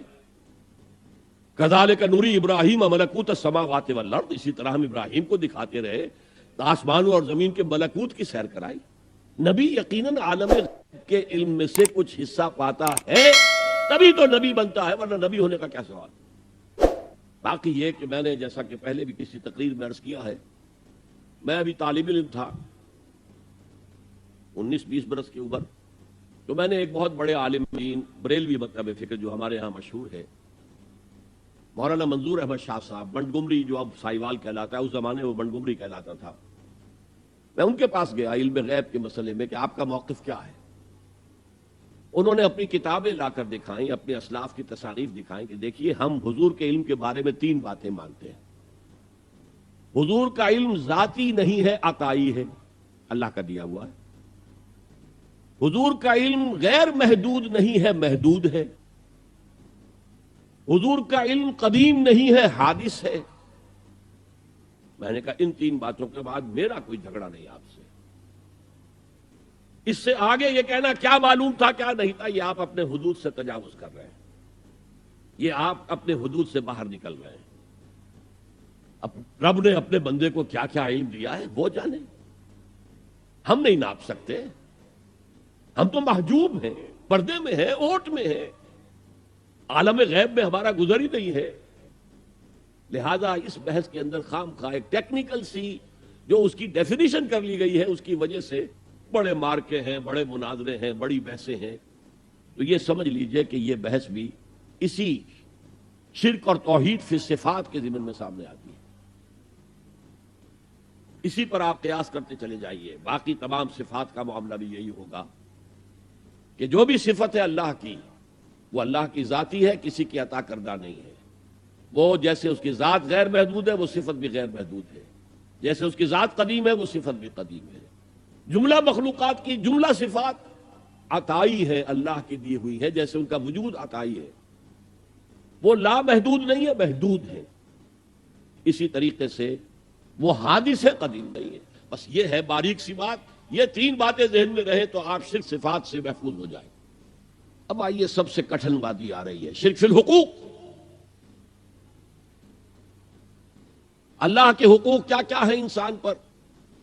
Speaker 1: کذالک نری ابراہیم ملکوت السماوات والارض. اسی طرح ہم ابراہیم کو دکھاتے رہے، آسمانوں اور زمین کے ملکوت کی سیر کرائی. نبی یقیناً عالم کے علم میں سے کچھ حصہ پاتا ہے تبھی تو نبی بنتا ہے، ورنہ نبی ہونے کا کیا سوال. باقی یہ کہ میں نے جیسا کہ پہلے بھی کسی تقریر میں عرض کیا ہے، میں ابھی طالب علم تھا 19-20 برس کی عمر. تو میں نے ایک بہت بڑے عالم دین بریلوی مکتب فکر جو ہمارے یہاں مشہور ہے، مولانا منظور احمد شاہ صاحب، بنڈگمری جو اب سائیوال کہلاتا ہے، اس زمانے میں وہ بنڈگمری کہلاتا تھا. میں ان کے پاس گیا علم غیب کے مسئلے میں کہ آپ کا موقف کیا ہے. انہوں نے اپنی کتابیں لا کر دکھائیں، اپنے اسلاف کی تصانیف دکھائیں کہ دیکھیے ہم حضور کے علم کے بارے میں 3 باتیں مانتے ہیں. حضور کا علم ذاتی نہیں ہے، عطائی ہے، اللہ کا دیا ہوا ہے. حضور کا علم غیر محدود نہیں ہے، محدود ہے. حضور کا علم قدیم نہیں ہے، حادث ہے. میں نے کہا ان 3 باتوں کے بعد میرا کوئی جھگڑا نہیں آپ سے. اس سے آگے یہ کہنا کیا معلوم تھا کیا نہیں تھا، یہ آپ اپنے حدود سے تجاوز کر رہے ہیں، یہ آپ اپنے حدود سے باہر نکل رہے ہیں. اب رب نے اپنے بندے کو کیا کیا علم دیا ہے وہ جانے، ہم نہیں ناپ سکتے. ہم تو محجوب ہیں، پردے میں ہیں، اوٹ میں ہیں، عالم غیب میں ہمارا گزر ہی نہیں ہے. لہذا اس بحث کے اندر خام خواہ ایک ٹیکنیکل سی جو اس کی ڈیفینیشن کر لی گئی ہے، اس کی وجہ سے بڑے مارکے ہیں، بڑے مناظرے ہیں، بڑی بحثیں ہیں. تو یہ سمجھ لیجئے کہ یہ بحث بھی اسی شرک اور توحید فی صفات کے ضمن میں سامنے آتی ہے. اسی پر آپ قیاس کرتے چلے جائیے. باقی تمام صفات کا معاملہ بھی یہی ہوگا کہ جو بھی صفت ہے اللہ کی، وہ اللہ کی ذاتی ہے، کسی کی عطا کردہ نہیں ہے. وہ جیسے اس کی ذات غیر محدود ہے، وہ صفت بھی غیر محدود ہے. جیسے اس کی ذات قدیم ہے، وہ صفت بھی قدیم ہے. جملہ مخلوقات کی جملہ صفات عطائی ہے، اللہ کی دی ہوئی ہے، جیسے ان کا وجود عطائی ہے. وہ لا محدود نہیں ہے، محدود ہے. اسی طریقے سے وہ حادث ہے، قدیم نہیں ہے. بس یہ ہے باریک سی بات. یہ 3 باتیں ذہن میں رہے تو آپ شرک صفات سے محفوظ ہو جائیں. اب آئیے سب سے کٹھن بات آ رہی ہے، شرک فی الحقوق. اللہ کے حقوق کیا کیا ہیں انسان پر،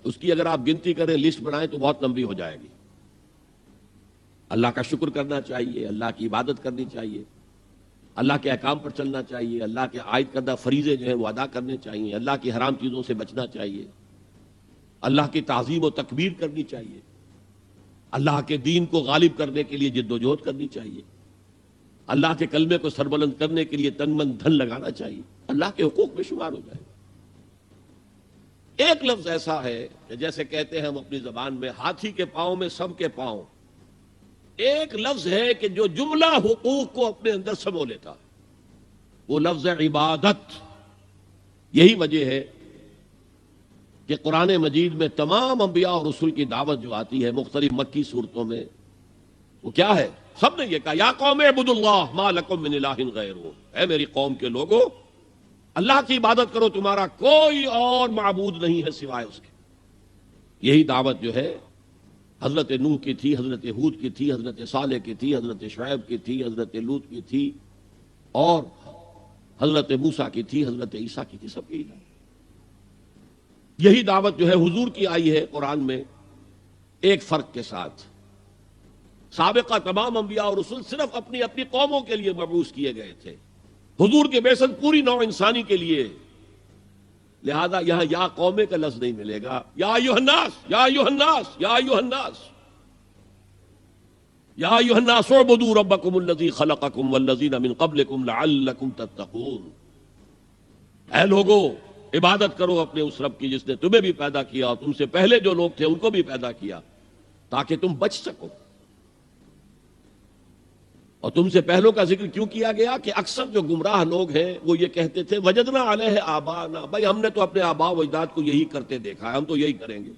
Speaker 1: اس کی اگر آپ گنتی کریں، لسٹ بنائیں تو بہت لمبی ہو جائے گی. اللہ کا شکر کرنا چاہیے، اللہ کی عبادت کرنی چاہیے، اللہ کے احکام پر چلنا چاہیے، اللہ کے عائد کردہ فریضے جو ہیں وہ ادا کرنے چاہیے، اللہ کی حرام چیزوں سے بچنا چاہیے، اللہ کی تعظیم و تکبیر کرنی چاہیے، اللہ کے دین کو غالب کرنے کے لیے جد و جہد کرنی چاہیے، اللہ کے کلمے کو سربلند کرنے کے لیے تن من دھن لگانا چاہیے. اللہ کے حقوق میں شمار ہو جائے گا. ایک لفظ ایسا ہے کہ جیسے کہتے ہیں ہم اپنی زبان میں ہاتھی کے پاؤں میں سب کے پاؤں. ایک لفظ ہے کہ جو جملہ حقوق کو اپنے اندر سمو لیتا ہے، وہ لفظ عبادت. یہی وجہ ہے کہ قرآن مجید میں تمام انبیاء اور رسول کی دعوت جو آتی ہے مختلف مکی صورتوں میں، وہ کیا ہے؟ سب نے یہ کہا یا قوم اعبدوا اللہ ما لکم من الہ غیرہ، اے میری قوم کے لوگوں اللہ کی عبادت کرو، تمہارا کوئی اور معبود نہیں ہے سوائے اس کے۔ یہی دعوت جو ہے حضرت نوح کی تھی، حضرت ہود کی تھی، حضرت صالح کی تھی، حضرت شعیب کی تھی، حضرت لوط کی تھی، اور حضرت موسیٰ کی تھی، حضرت عیسیٰ کی تھی، سب کی دعوت۔ یہی دعوت جو ہے حضور کی آئی ہے قرآن میں، ایک فرق کے ساتھ۔ سابقہ تمام انبیاء اور رسول صرف اپنی اپنی قوموں کے لیے مبعوث کیے گئے تھے، حضور کے بعثت پوری نوع انسانی کے لیے، لہذا یہاں یا قوم کا لفظ نہیں ملے گا، یا ایھا الناس، یا ایھا الناس، یا ایھا الناس، یا ایھا الناس اعبدوا ربکم الذی خلقکم والذین من قبلکم لعلکم تتقون۔ اے لوگو عبادت کرو اپنے اس رب کی جس نے تمہیں بھی پیدا کیا اور تم سے پہلے جو لوگ تھے ان کو بھی پیدا کیا تاکہ تم بچ سکو۔ اور تم سے پہلوں کا ذکر کیوں کیا گیا کہ اکثر جو گمراہ لوگ ہیں وہ یہ کہتے تھے وجدنا علیہ آباءنا، بھائی ہم نے تو اپنے آباء و اجداد کو یہی کرتے دیکھا ہے، ہم تو یہی کریں گے۔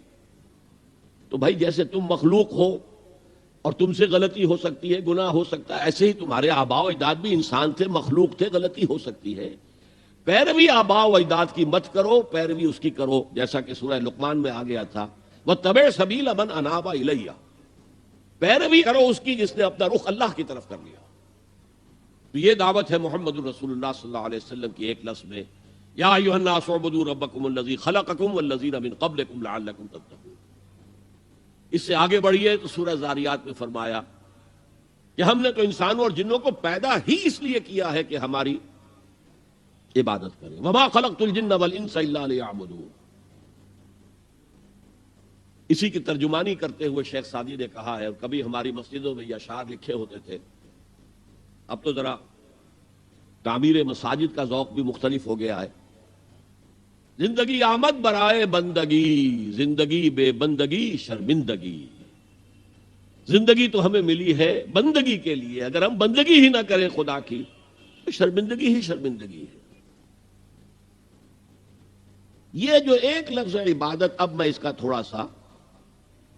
Speaker 1: تو بھائی جیسے تم مخلوق ہو اور تم سے غلطی ہو سکتی ہے، گناہ ہو سکتا ہے، ایسے ہی تمہارے آباء و اجداد بھی انسان تھے، مخلوق تھے، غلطی ہو سکتی ہے۔ پیروی آباء و اجداد کی مت کرو، پیروی اس کی کرو جیسا کہ سورہ لقمان میں آ گیا تھا واتبع سبیل من اناب الی، پیروی کرو اس کی جس نے اپنا رخ اللہ کی طرف کر لیا۔ تو یہ دعوت ہے محمد رسول اللہ صلی اللہ علیہ وسلم کی ایک لفظ میں، یا ایھا الناس اعبدوا ربکم الذی خلقکم والذین من قبلکم لعلکم تتقون۔ اس سے آگے بڑھیے تو سورہ ذاریات میں فرمایا کہ ہم نے تو انسانوں اور جنوں کو پیدا ہی اس لیے کیا ہے کہ ہماری عبادت کریں، وما خلقت الجن والانس الا لیعبدون۔ اسی کی ترجمانی کرتے ہوئے شیخ سعدی نے کہا ہے، اور کبھی ہماری مسجدوں میں یہ اشعار لکھے ہوتے تھے، اب تو ذرا تعمیر مساجد کا ذوق بھی مختلف ہو گیا ہے۔ زندگی آمد برائے بندگی، زندگی بے بندگی شرمندگی۔ زندگی تو ہمیں ملی ہے بندگی کے لیے، اگر ہم بندگی ہی نہ کریں خدا کی تو شرمندگی ہی شرمندگی ہے۔ یہ جو ایک لفظ ہے عبادت، اب میں اس کا تھوڑا سا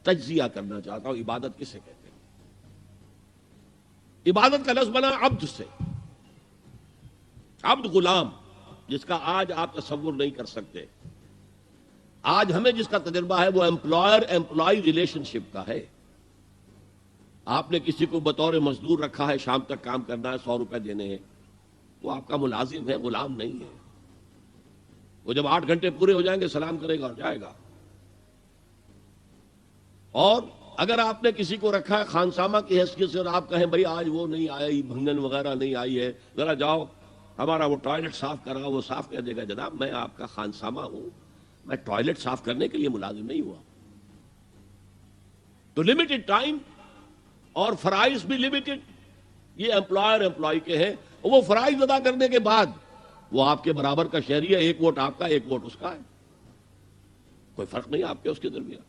Speaker 1: تجزیہ کرنا چاہتا ہوں، عبادت کسے کہتے ہیں؟ عبادت کا لفظ بنا عبد سے، عبد غلام، جس کا آج آپ تصور نہیں کر سکتے۔ آج ہمیں جس کا تجربہ ہے وہ امپلائر امپلائی ریلیشن شپ کا ہے۔ آپ نے کسی کو بطور مزدور رکھا ہے، شام تک کام کرنا ہے، 100 روپے دینے ہیں، وہ آپ کا ملازم ہے، غلام نہیں ہے۔ وہ جب 8 گھنٹے پورے ہو جائیں گے سلام کرے گا اور جائے گا۔ اور اگر آپ نے کسی کو رکھا ہے خانسامہ کی حیثیت سے اور آپ کہیں بھائی آج وہ نہیں آئی، بھنگن وغیرہ نہیں آئی ہے، ذرا جاؤ ہمارا وہ ٹوائلٹ صاف کراؤ، وہ صاف کر دے گا، جناب میں آپ کا خانسامہ ہوں، میں ٹوائلٹ صاف کرنے کے لیے ملازم نہیں ہوا۔ تو لمیٹڈ ٹائم اور فرائض بھی لمیٹڈ، یہ امپلائر امپلائی کے ہیں، اور وہ فرائض ادا کرنے کے بعد وہ آپ کے برابر کا شہری ہے، 1 ووٹ آپ کا 1 ووٹ اس کا ہے، کوئی فرق نہیں آپ کے اس کے درمیان۔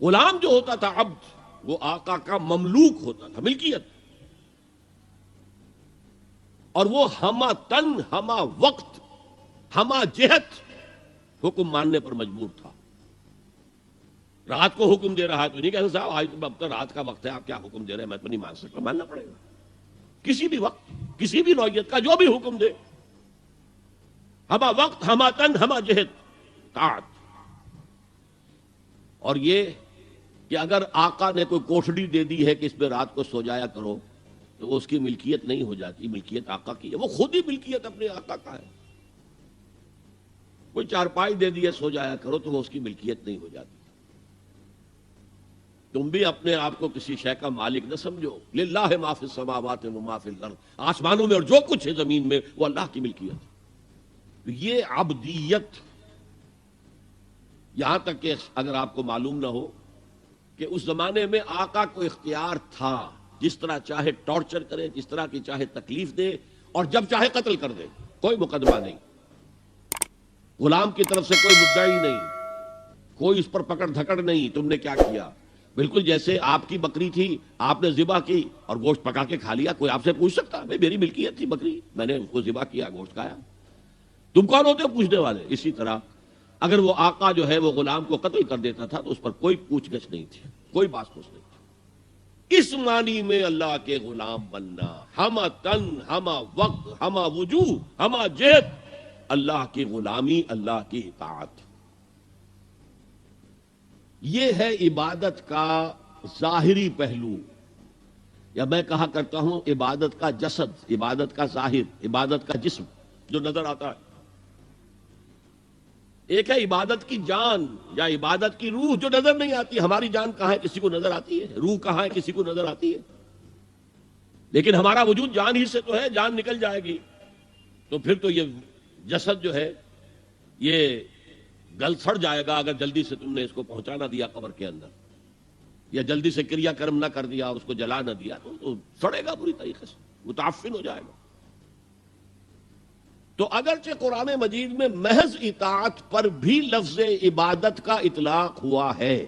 Speaker 1: غلام جو ہوتا تھا عبد، وہ آقا کا مملوک ہوتا تھا، ملکیت، اور وہ ہمہ تن ہمہ وقت ہمہ جہت حکم ماننے پر مجبور تھا۔ رات کو حکم دے رہا ہے تو نہیں کہتے صاحب آج اب تو رات کا وقت ہے، آپ کیا حکم دے رہے ہیں، میں تو نہیں مان سکتا، ماننا پڑے گا۔ کسی بھی وقت کسی بھی نوعیت کا جو بھی حکم دے، ہمہ وقت ہمہ تن ہمہ جہت طاعت۔ اور یہ کہ اگر آقا نے کوئی کوٹھڑی دے دی ہے کہ اس میں رات کو سو جایا کرو تو وہ اس کی ملکیت نہیں ہو جاتی، ملکیت آقا کی ہے، وہ خود ہی ملکیت اپنے آقا کا ہے۔ کوئی چارپائی دے دی ہے سو جایا کرو تو وہ اس کی ملکیت نہیں ہو جاتی۔ تم بھی اپنے آپ کو کسی شے کا مالک نہ سمجھو، للہ ما فی السماوات و ما فی الارض، آسمانوں میں اور جو کچھ ہے زمین میں وہ اللہ کی ملکیت ہے۔ یہ عبدیت، یہاں تک کہ اگر آپ کو معلوم نہ ہو کہ اس زمانے میں آقا کو اختیار تھا، جس طرح چاہے ٹارچر کرے، جس طرح کی چاہے تکلیف دے، اور جب چاہے قتل کر دے، کوئی مقدمہ نہیں، غلام کی طرف سے کوئی مدعی نہیں، کوئی اس پر پکڑ دھکڑ نہیں، تم نے کیا کیا۔ بالکل جیسے آپ کی بکری تھی، آپ نے ذبح کی اور گوشت پکا کے کھا لیا، کوئی آپ سے پوچھ سکتا ہے؟ بھائی میری ملکیت تھی بکری، میں نے اس کو ذبح کیا، گوشت کھایا۔ تم کون ہوتے ہو پوچھنے والے؟ اسی طرح اگر وہ آقا جو ہے وہ غلام کو قتل کر دیتا تھا تو اس پر کوئی پوچھ گچھ نہیں تھی، کوئی بات پوچھ نہیں تھی۔ اس معنی میں اللہ کے غلام بننا، ہمہ تن، ہمہ وقت، ہمہ وجوہ، ہمہ جہت، اللہ کی غلامی، اللہ کی اطاعت، یہ ہے عبادت کا ظاہری پہلو، یا میں کہا کرتا ہوں عبادت کا جسد، عبادت کا ظاہر، عبادت کا جسم جو نظر آتا ہے۔ ایک ہے عبادت کی جان یا عبادت کی روح جو نظر نہیں آتی۔ ہماری جان کہاں ہے؟ کسی کو نظر آتی ہے؟ روح کہاں ہے؟ کسی کو نظر آتی ہے؟ لیکن ہمارا وجود جان ہی سے تو ہے، جان نکل جائے گی تو پھر تو یہ جسد جو ہے یہ گل سڑ جائے گا اگر جلدی سے تم نے اس کو پہنچا نہ دیا قبر کے اندر، یا جلدی سے کریا کرم نہ کر دیا اور اس کو جلا نہ دیا تو سڑے گا پوری طریقے سے، متعفن ہو جائے گا۔ تو اگرچہ قرآن مجید میں محض اطاعت پر بھی لفظ عبادت کا اطلاق ہوا ہے،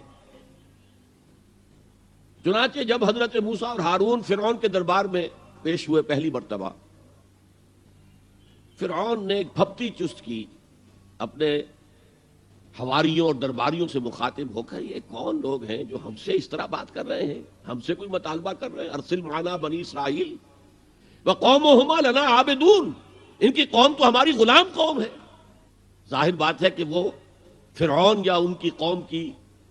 Speaker 1: چنانچہ جب حضرت موسیٰ اور ہارون فرعون کے دربار میں پیش ہوئے پہلی مرتبہ، فرعون نے ایک پھپتی چست کی اپنے حواریوں اور درباریوں سے مخاطب ہو کر، یہ کون لوگ ہیں جو ہم سے اس طرح بات کر رہے ہیں، ہم سے کوئی مطالبہ کر رہے ہیں؟ ارسل معنا بنی اسرائیل وقومہما لنا عابدون، ان کی قوم تو ہماری غلام قوم ہے۔ ظاہر بات ہے کہ وہ فرعون یا ان کی قوم کی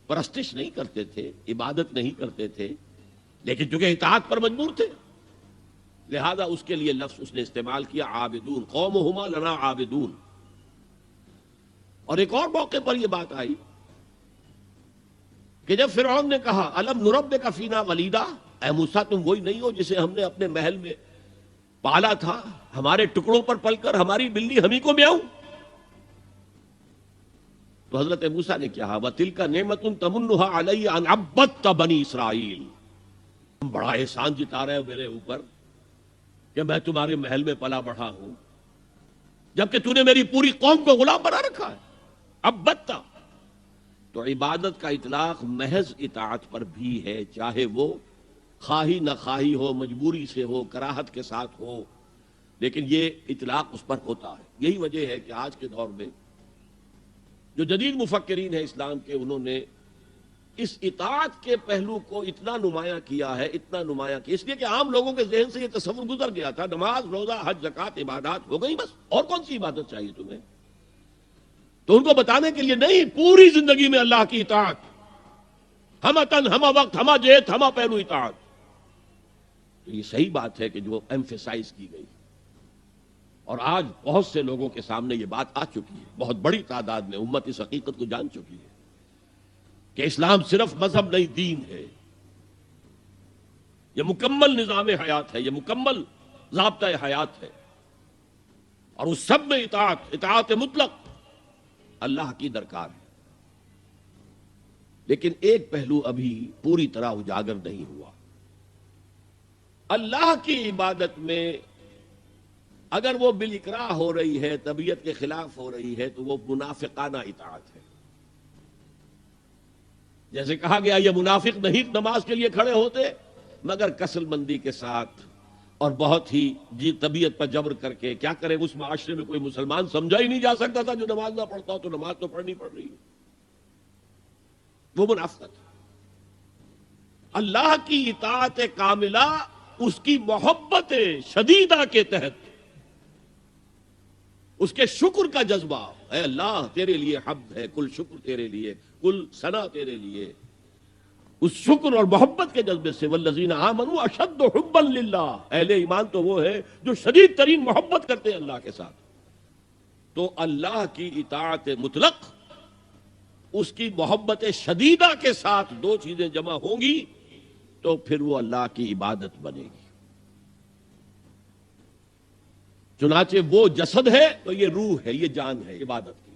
Speaker 1: پرستش نہیں کرتے تھے، عبادت نہیں کرتے تھے، لیکن چونکہ اطاعت پر مجبور تھے لہذا اس کے لیے لفظ اس نے استعمال کیا عابدون، قومہما لنا عابدون۔ اور ایک اور موقع پر یہ بات آئی کہ جب فرعون نے کہا الم نربک فینا ولیدا، اے موسیٰ تم وہی نہیں ہو جسے ہم نے اپنے محل میں پالا تھا، ہمارے ٹکڑوں پر پل کر ہماری بلی ہمیں کو میاؤں؟ تو حضرت موسیٰ نے کہا وَتِلْكَ نِعْمَةٌ تَمُنُّهَا عَلَيَّ أَنْ عَبَّدْتَ بَنِي اسرائیل، تم بڑا احسان جتا رہے ہو میرے اوپر کہ میں تمہارے محل میں پلا بڑھا ہوں، جبکہ تو نے میری پوری قوم کو غلام بنا رکھا ہے۔ عبدتا، تو عبادت کا اطلاق محض اطاعت پر بھی ہے، چاہے وہ خواہی نہ خواہی ہو، مجبوری سے ہو، کراہت کے ساتھ ہو، لیکن یہ اطلاق اس پر ہوتا ہے۔ یہی وجہ ہے کہ آج کے دور میں جو جدید مفکرین ہیں اسلام کے، انہوں نے اس اطاعت کے پہلو کو اتنا نمایاں کیا ہے، اتنا نمایاں کیا، اس لیے کہ عام لوگوں کے ذہن سے یہ تصور گزر گیا تھا نماز، روزہ، حج، زکوٰۃ، عبادات ہو گئی بس، اور کون سی عبادت چاہیے تمہیں؟ تو ان کو بتانے کے لیے نہیں، پوری زندگی میں اللہ کی اطاعت، ہمہ تن، ہمہ وقت، ہمہ جہت، ہمہ پہلو اطاعت۔ تو یہ صحیح بات ہے کہ جو ایمفیسائز کی گئی، اور آج بہت سے لوگوں کے سامنے یہ بات آ چکی ہے، بہت بڑی تعداد میں امت اس حقیقت کو جان چکی ہے کہ اسلام صرف مذہب نہیں، دین ہے، یہ مکمل نظام حیات ہے، یہ مکمل ضابطۂ حیات ہے، اور اس سب میں اطاعت مطلق اللہ کی درکار ہے۔ لیکن ایک پہلو ابھی پوری طرح اجاگر نہیں ہوا۔ اللہ کی عبادت میں اگر وہ بالاکراہ ہو رہی ہے، طبیعت کے خلاف ہو رہی ہے، تو وہ منافقانہ اطاعت ہے۔ جیسے کہا گیا یہ منافق نہیں نماز کے لیے کھڑے ہوتے مگر کسل مندی کے ساتھ اور بہت ہی طبیعت پر جبر کر کے، کیا کرے اس معاشرے میں کوئی مسلمان سمجھا ہی نہیں جا سکتا تھا جو نماز نہ پڑھتا ہو، تو نماز تو پڑھنی پڑ رہی ہے، وہ منافقت۔ اللہ کی اطاعت کاملہ اس کی محبت شدیدہ کے تحت، اس کے شکر کا جذبہ، اے اللہ تیرے لیے حمد ہے، کل شکر تیرے لیے، کل ثنا تیرے لیے، اس شکر اور محبت کے جذبے سے والذین آمنوا اشد حبا للہ، اہل ایمان تو وہ ہے جو شدید ترین محبت کرتے ہیں اللہ کے ساتھ۔ تو اللہ کی اطاعت مطلق، اس کی محبت شدیدہ کے ساتھ دو چیزیں جمع ہوں گی تو پھر وہ اللہ کی عبادت بنے گی۔ چنانچہ وہ جسد ہے تو یہ روح ہے، یہ جان ہے عبادت کی۔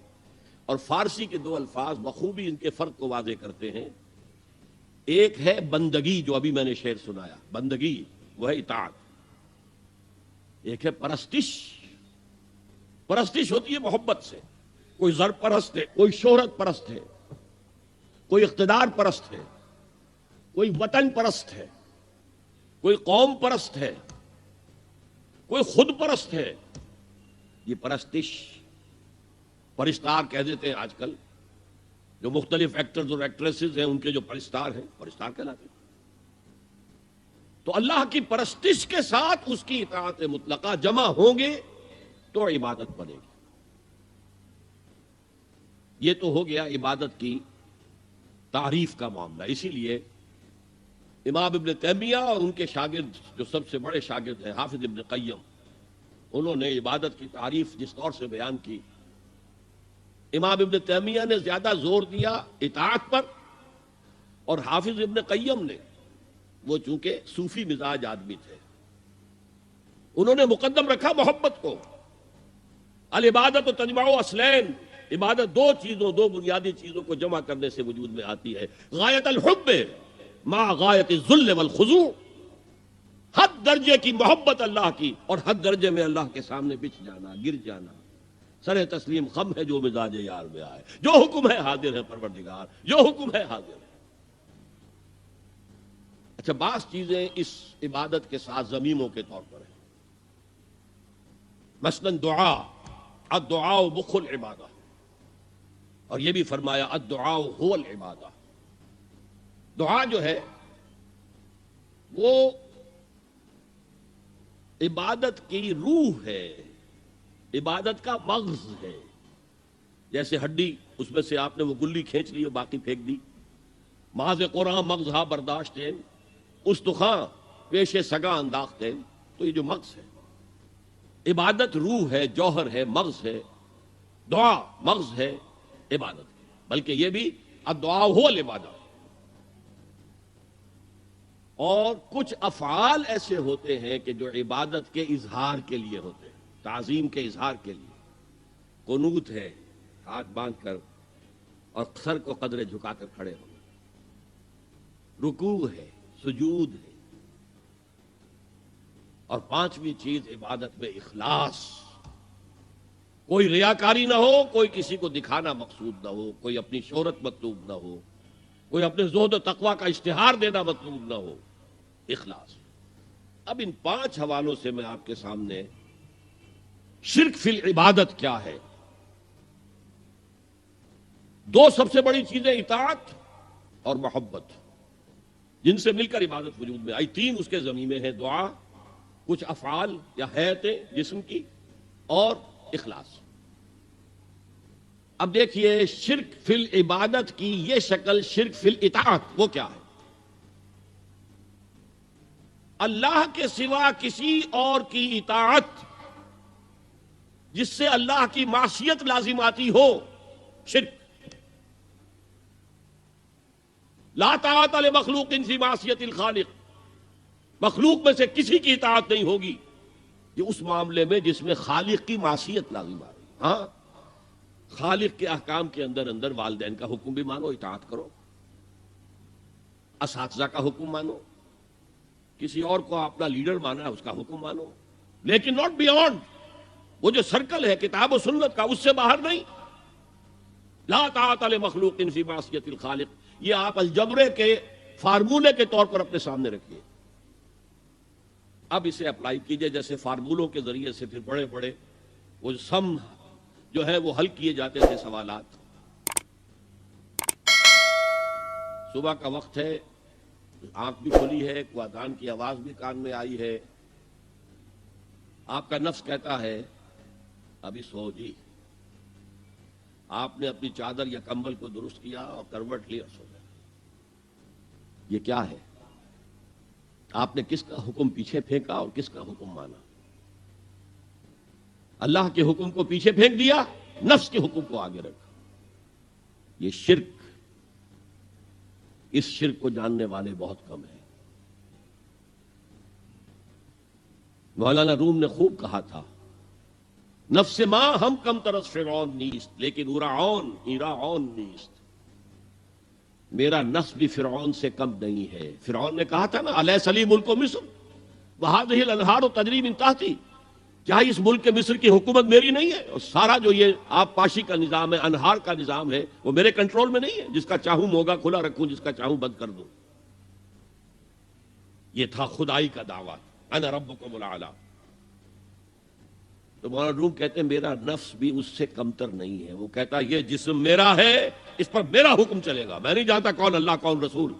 Speaker 1: اور فارسی کے دو الفاظ بخوبی ان کے فرق کو واضح کرتے ہیں۔ ایک ہے بندگی، جو ابھی میں نے شعر سنایا، بندگی وہ ہے اطاعت۔ ایک ہے پرستش، پرستش ہوتی ہے محبت سے، کوئی زر پرست ہے، کوئی شہرت پرست ہے، کوئی اقتدار پرست ہے، کوئی وطن پرست ہے، کوئی قوم پرست ہے، کوئی خود پرست ہے، یہ پرستش پرستار کہہ دیتے ہیں آج کل، جو مختلف ایکٹرز اور ایکٹریسز ہیں ان کے جو پرستار ہیں، پرستار کہلاتے ہیں۔ تو اللہ کی پرستش کے ساتھ اس کی اطاعت مطلقہ جمع ہوں گے تو عبادت بنے گی۔ یہ تو ہو گیا عبادت کی تعریف کا معاملہ۔ اسی لیے امام ابن تیمیہ اور ان کے شاگرد جو سب سے بڑے شاگرد ہیں حافظ ابن قیم، انہوں نے عبادت کی تعریف جس طور سے بیان کی، امام ابن تیمیہ نے زیادہ زور دیا اطاعت پر، اور حافظ ابن قیم نے، وہ چونکہ صوفی مزاج آدمی تھے، انہوں نے مقدم رکھا محبت کو۔ العبادت و تجمع اصلین، عبادت دو چیزوں، دو بنیادی چیزوں کو جمع کرنے سے وجود میں آتی ہے، غایت الحب مع غایت الذل والخضوع، حد درجے کی محبت اللہ کی اور حد درجے میں اللہ کے سامنے بچھ جانا، گر جانا، سر تسلیم خم ہے جو مزاج یار میں آئے، جو حکم ہے حاضر ہے پروردگار، جو حکم ہے حاضر ہے۔ اچھا، بعض چیزیں اس عبادت کے ساتھ ضمیموں کے طور پر ہیں، مثلا دعا، الدعاء مخ العبادہ، اور یہ بھی فرمایا الدعاء هو العبادہ۔ دعا جو ہے وہ عبادت کی روح ہے، عبادت کا مغز ہے۔ جیسے ہڈی، اس میں سے آپ نے وہ گلی کھینچ لی اور باقی پھینک دی، ماذ قرآن مغز ہا برداشتیں استخاں پیش سگاں انداختیں، تو یہ جو مغز ہے، عبادت روح ہے، جوہر ہے، مغز ہے، دعا مغز ہے عبادت ہے، بلکہ یہ بھی الدعاء هو العبادہ۔ اور کچھ افعال ایسے ہوتے ہیں کہ جو عبادت کے اظہار کے لیے ہوتے ہیں، تعظیم کے اظہار کے لیے۔ قنوت ہے، ہاتھ باندھ کر اور سر کو قدرے جھکا کر کھڑے ہونا، رکوع ہے، سجود ہے، اور پانچویں چیز عبادت میں اخلاص، کوئی ریاکاری نہ ہو، کوئی کسی کو دکھانا مقصود نہ ہو، کوئی اپنی شہرت مطلوب نہ ہو، کوئی اپنے زہد و تقوی کا اشتہار دینا مطلوب نہ ہو، اخلاص۔ اب ان پانچ حوالوں سے میں آپ کے سامنے شرک فی العبادت کیا ہے، دو سب سے بڑی چیزیں اطاعت اور محبت، جن سے مل کر عبادت وجود میں آئی۔ تین اس کے ضمیمے ہیں، دعا، کچھ افعال یا حیتیں جسم کی، اور اخلاص۔ اب دیکھیے شرک فی العبادت کی یہ شکل، شرک فی الاطاعت، وہ کیا ہے؟ اللہ کے سوا کسی اور کی اطاعت جس سے اللہ کی معصیت لازم آتی ہو، شرک۔ لا طاعت لمخلوق فی معصیت الخالق، مخلوق میں سے کسی کی اطاعت نہیں ہوگی یہ اس معاملے میں جس میں خالق کی معصیت لازم آ رہی۔ ہاں، خالق کے احکام کے اندر اندر والدین کا حکم بھی مانو، اطاعت کرو، اساتذہ کا حکم مانو، کسی اور کو اپنا لیڈر مانا ہے اس کا حکم مانو، لیکن ناٹ بیونڈ، وہ جو سرکل ہے کتاب و سنت کا، اس سے باہر نہیں۔ لا طاعت لمخلوق فی معصیت الخالق، یہ آپ الجبرے کے فارمولے کے طور پر اپنے سامنے رکھیے۔ اب اسے اپلائی کیجئے، جیسے فارمولوں کے ذریعے سے پھر بڑے بڑے وہ سم جو ہے وہ حل کیے جاتے تھے سوالات۔ صبح کا وقت ہے، آنکھ بھی کھلی ہے، کوئی اذان کی آواز بھی کان میں آئی ہے، آپ کا نفس کہتا ہے ابھی سو جی، آپ نے اپنی چادر یا کمبل کو درست کیا اور کروٹ لی اور سو گئے۔ یہ کیا ہے؟ آپ نے کس کا حکم پیچھے پھینکا اور کس کا حکم مانا؟ اللہ کے حکم کو پیچھے پھینک دیا، نفس کے حکم کو آگے رکھا۔ یہ شرک، اس شرک کو جاننے والے بہت کم ہیں۔ مولانا روم نے خوب کہا تھا، نفس ماں ہم کم ترس فرعون نیست لیکن ایراعون نیست، میرا نفس بھی فرعون سے کم نہیں ہے۔ فرعون نے کہا تھا نا، الیس لی ملک مصر وہذہ الانہار تجری من تحتی، کیا اس ملک کے مصر کی حکومت میری نہیں ہے؟ اور سارا جو یہ آب پاشی کا نظام ہے، انہار کا نظام ہے، وہ میرے کنٹرول میں نہیں ہے؟ جس کا چاہوں موگا کھلا رکھوں، جس کا چاہوں بند کر دوں۔ یہ تھا خدائی کا دعویٰ، انا ربکم الاعلی۔ تو مولانا روم کہتے ہیں میرا نفس بھی اس سے کمتر نہیں ہے. وہ کہتا ہے یہ جسم میرا ہے، اس پر میرا حکم چلے گا، میں نہیں جانتا کون اللہ کون رسول،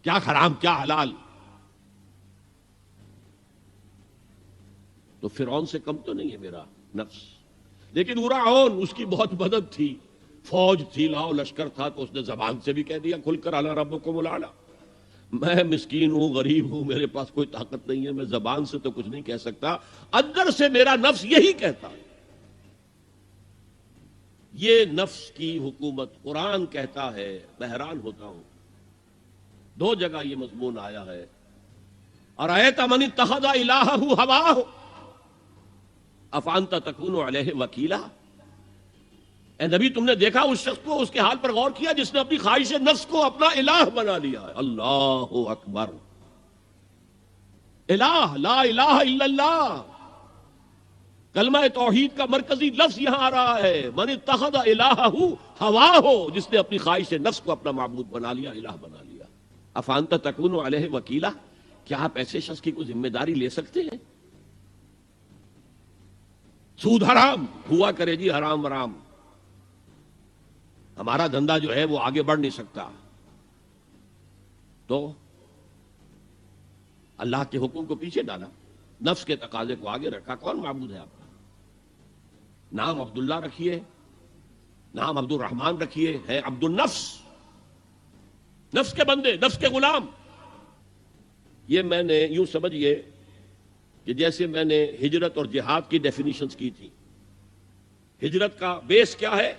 Speaker 1: کیا حرام کیا حلال. تو فرعون سے کم تو نہیں ہے میرا نفس. لیکن فرعون اس کی بہت مدد تھی، فوج تھی، لاؤ لشکر تھا، تو اس نے زبان سے بھی کہہ دیا کھل کر الا ربکم الاعلی. میں مسکین ہوں، غریب ہوں، میرے پاس کوئی طاقت نہیں ہے، میں زبان سے تو کچھ نہیں کہہ سکتا، اندر سے میرا نفس یہی کہتا ہے. یہ نفس کی حکومت قرآن کہتا ہے. میں حیران ہوتا ہوں، 2 جگہ یہ مضمون آیا ہے. ارأیت من اتخذ الہہ ہواہ افانت تکون علیہ وکیلا. اے نبی تم نے دیکھا اس شخص کو، اس کے حال پر غور کیا جس نے اپنی خواہش نفس کو اپنا الہ بنا لیا ہے. اللہ اکبر. الہ، لا الہ الا اللہ، کلمہ توحید کا مرکزی لفظ یہاں آ رہا ہے. من اتخذ الہہ ہواہ، جس نے اپنی خواہش نفس کو اپنا معبود بنا لیا، الہ بنا لیا. افانت تکون علیہ وکیلا، کیا آپ ایسے شخص کی کوئی ذمہ داری لے سکتے ہیں؟ سود حرام ہوا کرے جی، حرام حرام، ہمارا دھندا جو ہے وہ آگے بڑھ نہیں سکتا. تو اللہ کے حکم کو پیچھے ڈالا، نفس کے تقاضے کو آگے رکھا. کون معبود ہے آپ کا؟ نام عبداللہ رکھیے، نام عبد الرحمن رکھیے، ہے عبد النفس، نفس کے بندے، نفس کے غلام. یہ میں نے یوں سمجھئے کہ جیسے میں نے ہجرت اور جہاد کی ڈیفینیشنز کی تھی. ہجرت کا بیس کیا ہے؟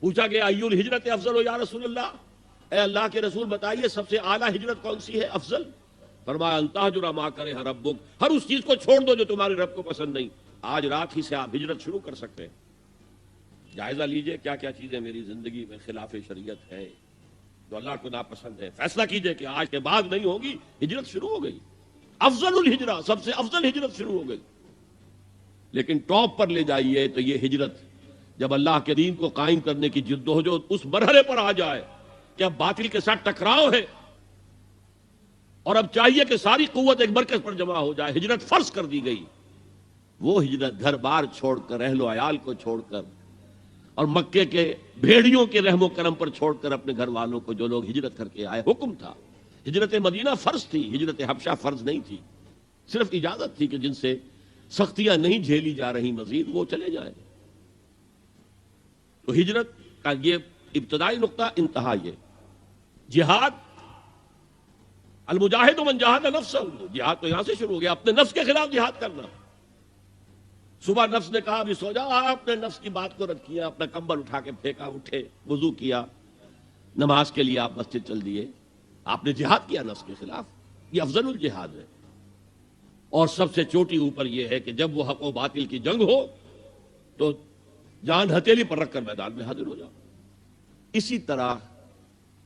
Speaker 1: پوچھا گیا ایو الہجرت افضل یا رسول اللہ، اے اللہ کے رسول بتائیے سب سے اعلیٰ ہجرت کون سی ہے، افضل؟ فرمایا ان تہجر ما کرہ ربک، ہر اس چیز کو چھوڑ دو جو تمہارے رب کو پسند نہیں. آج رات ہی سے آپ ہجرت شروع کر سکتے ہیں. جائزہ لیجئے کیا کیا چیزیں میری زندگی میں خلاف شریعت ہے، جو اللہ کو ناپسند ہے. فیصلہ کیجئے کہ آج کے بعد نہیں ہوگی. ہجرت شروع ہو گئی، افضل الہجرہ، سب سے افضل ہجرت شروع ہو گئی. لیکن ٹاپ پر لے جائیے تو یہ ہجرت جب اللہ کے دین کو قائم کرنے کی جدوجہد اس مرحلے پر آ جائے کہ اب باطل کے ساتھ ٹکراؤ ہے اور اب چاہیے کہ ساری قوت ایک مرکز پر جمع ہو جائے، ہجرت فرض کر دی گئی. وہ ہجرت گھر بار چھوڑ کر، اہل و عیال کو چھوڑ کر، اور مکے کے بھیڑیوں کے رحم و کرم پر چھوڑ کر اپنے گھر والوں کو، جو لوگ ہجرت کر کے آئے. حکم تھا، ہجرت مدینہ فرض تھی، ہجرت حبشہ فرض نہیں تھی، صرف اجازت تھی کہ جن سے سختیاں نہیں جھیلی جا رہی مزید وہ چلے جائیں. تو ہجرت کا یہ ابتدائی نقطہ، انتہا یہ. جہاد، المجاہد من جاہد نفسہ، جہاد تو یہاں سے شروع ہو گیا، اپنے نفس کے خلاف جہاد کرنا. صبح نفس نے کہا ابھی سو جا، آپ نے نفس کی بات کو رد کیا، اپنا کمبل اٹھا کے پھینکا، اٹھے، وضو کیا، نماز کے لیے آپ مسجد چل دیے. آپ نے جہاد کیا نفس کے خلاف. یہ افضل الجہاد ہے. اور سب سے چوٹی اوپر یہ ہے کہ جب وہ حق و باطل کی جنگ ہو تو جان ہتھیلی پر رکھ کر میدان میں حاضر ہو جاؤ. اسی طرح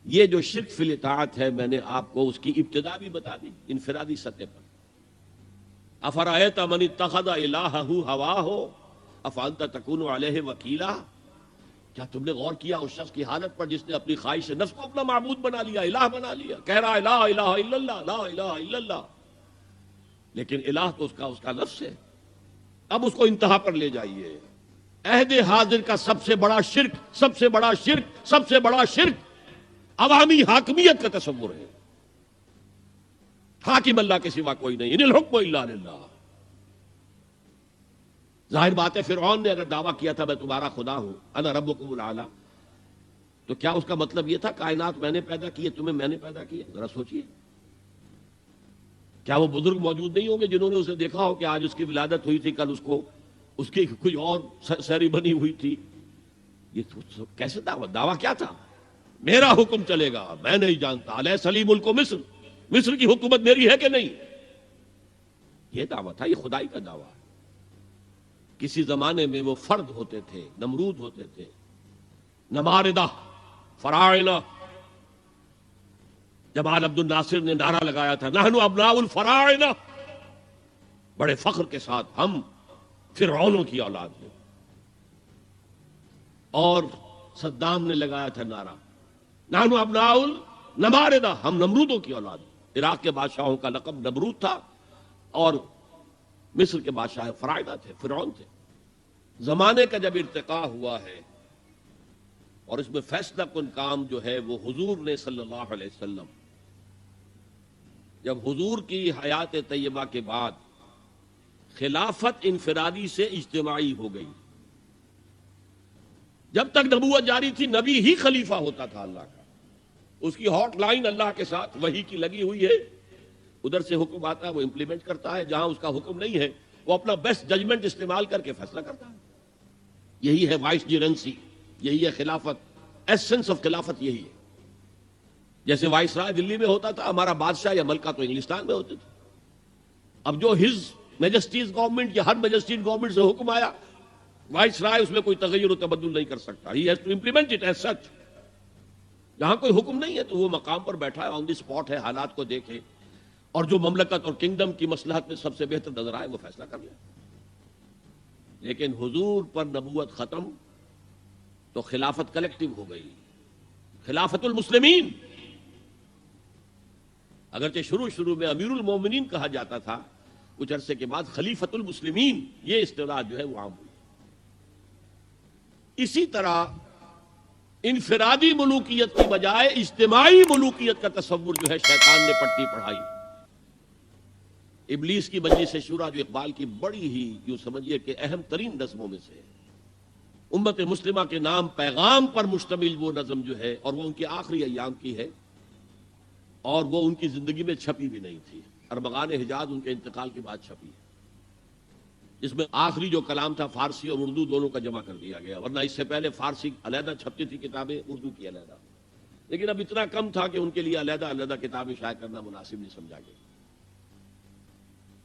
Speaker 1: یہ جو شرک فی الاطاعت ہے، میں نے آپ کو اس کی ابتدا بھی بتا دی انفرادی سطح پر. افرأیت من اتخذ الہہ ہواہ افانت تکون علیہ وکیلا. کیا تم نے غور کیا اس شخص کی حالت پر جس نے اپنی خواہش نفس کو اپنا معبود بنا لیا، الہ بنا لیا، کہہ رہا ہے لا الہ الا اللہ، لا الہ الا اللہ، لیکن الہ تو اس کا نفس ہے. اب اس کو انتہا پر لے جائیے. عہد حاضر کا سب سے بڑا شرک، سب سے بڑا شرک، سب سے بڑا شرک عوامی حاکمیت کا تصور ہے. حاکم اللہ کے سوا کوئی نہیں، ان الحکم الا للہ. ظاہر بات ہے فرعون نے اگر دعویٰ کیا تھا میں تمہارا خدا ہوں، انا ربکم الاعلی، تو کیا اس کا مطلب یہ تھا کائنات میں نے پیدا کی ہے، تمہیں میں نے پیدا کی ہے؟ ذرا سوچیے. کیا وہ بزرگ موجود نہیں ہوں گے جنہوں نے اسے دیکھا ہو کہ آج اس کی ولادت ہوئی تھی، کل اس کی کوئی اور سیری بنی ہوئی تھی؟ یہ کیسے دعویٰ کیا تھا؟ میرا حکم چلے گا، میں نہیں جانتا. الیس لی ملک مصر، مصر کی حکومت میری ہے کہ نہیں؟ یہ دعویٰ تھا، یہ خدائی کا دعویٰ. کسی زمانے میں وہ فرد ہوتے تھے، نمرود ہوتے تھے، نماردہ، فراعنہ. جمال عبد الناصر نے نعرہ لگایا تھا نحن ابناء الفراعنہ، بڑے فخر کے ساتھ ہم فرعونوں کی اولاد ہیں. اور صدام نے لگایا تھا نعرہ نحن ابناء النماردہ، ہم نمرودوں کی اولاد. عراق کے بادشاہوں کا لقب نمرود تھا، اور مصر کے بادشاہ فرعونہ تھے، فرعون تھے۔ زمانے کا جب ارتقا ہوا ہے اور اس میں فیصلہ کن کام جو ہے وہ حضور نے صلی اللہ علیہ وسلم، جب حضور کی حیات طیبہ کے بعد خلافت انفرادی سے اجتماعی ہو گئی، جب تک نبوت جاری تھی نبی ہی خلیفہ ہوتا تھا اللہ کا، اس کی ہاٹ لائن اللہ کے ساتھ وحی کی لگی ہوئی ہے، ادھر سے حکم آتا ہے وہ امپلیمنٹ کرتا ہے، جہاں اس کا حکم نہیں ہے وہ اپنا بیسٹ ججمنٹ استعمال کر کے فیصلہ کرتا ہے۔ یہی ہے وائس جیرنسی، یہی ہے خلافت، ایسنس آف خلافت یہی ہے۔ جیسے وائس رائے دلی میں ہوتا تھا، ہمارا بادشاہ یا ملکہ تو انگلستان میں ہوتے تھے۔ اب جو ہز میجسٹیز گورنمنٹ یا ہر میجسٹیز گورنمنٹ سے حکم آیا، وائس رائے اس میں کوئی تغیر و تبدل نہیں کر سکتا، he has to implement it as such. جہاں کوئی حکم نہیں ہے تو وہ مقام پر بیٹھا ہے، آن دی اسپاٹ ہے، حالات کو دیکھے اور جو مملکت اور کنگڈم کی مصلحت میں سب سے بہتر نظر آئے وہ فیصلہ کر لے۔ لیکن حضور پر نبوت ختم تو خلافت کلیکٹیو ہو گئی، خلافت المسلمین۔ اگرچہ شروع میں امیر المومنین کہا جاتا تھا، کچھ عرصے کے بعد خلیفت المسلمین یہ اصطلاح جو ہے وہ عام ہوئی۔ اسی طرح انفرادی ملوکیت کی بجائے اجتماعی ملوکیت کا تصور جو ہے شیطان نے پٹی پڑھائی۔ ابلیس کی مجلس شورا جو اقبال کی بڑی ہی یوں سمجھیے کہ اہم ترین نظموں میں سے ہے، امت مسلمہ کے نام پیغام پر مشتمل وہ نظم جو ہے، اور وہ ان کے آخری ایام کی ہے، اور وہ ان کی زندگی میں چھپی بھی نہیں تھی، ارمغان حجاز ان کے انتقال کے بعد چھپی ہے، جس میں آخری جو کلام تھا فارسی اور اردو دونوں کا جمع کر دیا گیا، ورنہ اس سے پہلے فارسی علیحدہ چھپتی تھی کتابیں، اردو کی علیحدہ، لیکن اب اتنا کم تھا کہ ان کے لیے علیحدہ کتابیں شائع کرنا مناسب نہیں سمجھا گیا۔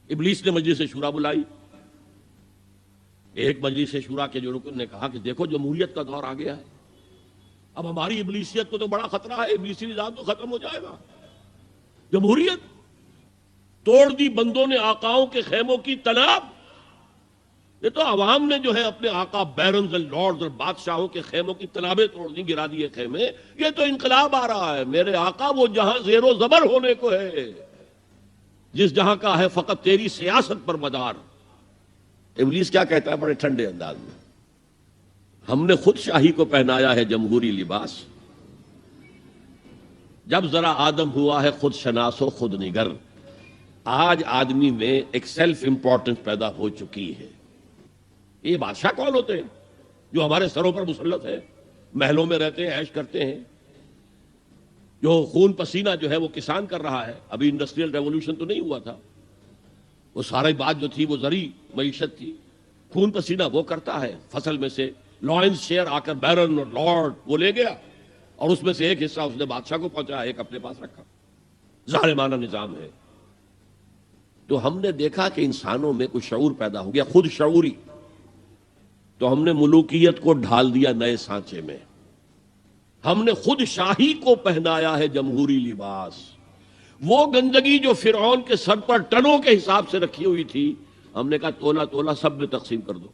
Speaker 1: ابلیس نے مجلس شورا بلائی، ایک مجلس شورا کے جو رکن نے کہا کہ دیکھو جمہوریت کا دور آ گیا ہے، اب ہماری ابلیسیت کو تو بڑا خطرہ ہے، ابلیسی نظام تو ختم ہو جائے گا، جمہوریت توڑ دی بندوں نے آقاؤں کے خیموں کی تناب، یہ تو عوام نے جو ہے اپنے آقا بیرنز اور لارڈز اور بادشاہوں کے خیموں کی تنابیں توڑ دی، گرا دیے خیمے، یہ تو انقلاب آ رہا ہے، میرے آقا وہ جہاں زیر و زبر ہونے کو ہے، جس جہاں کا ہے فقط تیری سیاست پر مدار۔ ابلیس کیا کہتا ہے بڑے ٹھنڈے انداز میں، ہم نے خود شاہی کو پہنایا ہے جمہوری لباس، جب ذرا آدم ہوا ہے خود شناس و خود نگر۔ آج آدمی میں ایک سیلف امپورٹنس پیدا ہو چکی ہے۔ یہ بادشاہ کون ہوتے ہیں جو ہمارے سروں پر مسلط ہے، محلوں میں رہتے ہیں، عیش کرتے ہیں، جو خون پسینہ جو ہے وہ کسان کر رہا ہے، ابھی انڈسٹریل ریولوشن تو نہیں ہوا تھا، وہ ساری بات جو تھی وہ زرعی معیشت تھی، خون پسینہ وہ کرتا ہے، فصل میں سے لارنس شیئر آ کر بیرن اور لارڈ وہ لے گیا، اور اس میں سے ایک حصہ اس نے بادشاہ کو پہنچا، ایک اپنے پاس رکھا، ظالمانہ نظام ہے۔ تو ہم نے دیکھا کہ انسانوں میں کچھ شعور پیدا ہو گیا، خود شعوری، تو ہم نے ملوکیت کو ڈھال دیا نئے سانچے میں، ہم نے خود شاہی کو پہنایا ہے جمہوری لباس۔ وہ گندگی جو فرعون کے سر پر ٹنوں کے حساب سے رکھی ہوئی تھی، ہم نے کہا تولا تولا سب میں تقسیم کر دو،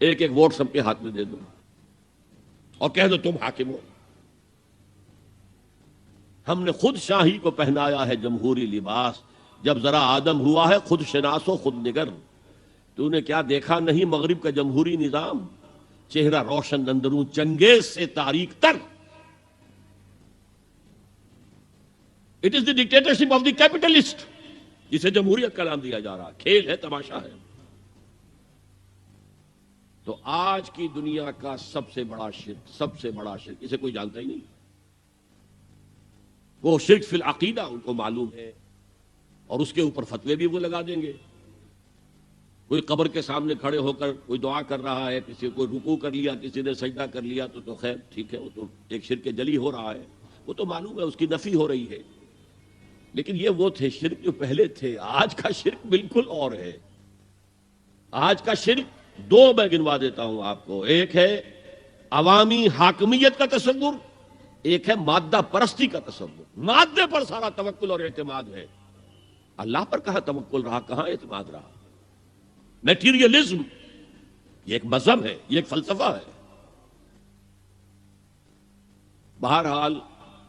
Speaker 1: ایک ایک ووٹ سب کے ہاتھ میں دے دو اور کہہ دو تم حاکم ہو۔ ہم نے خود شاہی کو پہنایا ہے جمہوری لباس، جب ذرا آدم ہوا ہے خود شناس و خود نگر۔ تو نے کیا دیکھا نہیں مغرب کا جمہوری نظام، چہرہ روشن اندروں چنگیز سے تاریک تر۔ It is the dictatorship of the capitalist, جسے جمہوریت کا نام دیا جا رہا، کھیل ہے، تماشا ہے۔ تو آج کی دنیا کا سب سے بڑا شرک اسے کوئی جانتا ہی نہیں، وہ شرک فی العقیدہ ان کو معلوم ہے، اور اس کے اوپر فتوے بھی وہ لگا دیں گے۔ کوئی قبر کے سامنے کھڑے ہو کر کوئی دعا کر رہا ہے، کسی کو رکوع کر لیا، کسی نے سجدہ کر لیا، تو خیر ٹھیک ہے، وہ تو ایک شرک جلی ہو رہا ہے، وہ تو معلوم ہے، اس کی نفی ہو رہی ہے۔ لیکن یہ وہ تھے شرک جو پہلے تھے، آج کا شرک بالکل اور ہے۔ آج کا شرک دو میں گنوا دیتا ہوں آپ کو، ایک ہے عوامی حاکمیت کا تصور، ایک ہے مادہ پرستی کا تصور۔ مادے پر سارا توکل اور اعتماد ہے، اللہ پر کہاں توکل رہا، کہاں اعتماد رہا۔ میٹیریلزم یہ ایک مذہب ہے، یہ ایک فلسفہ ہے۔ بہرحال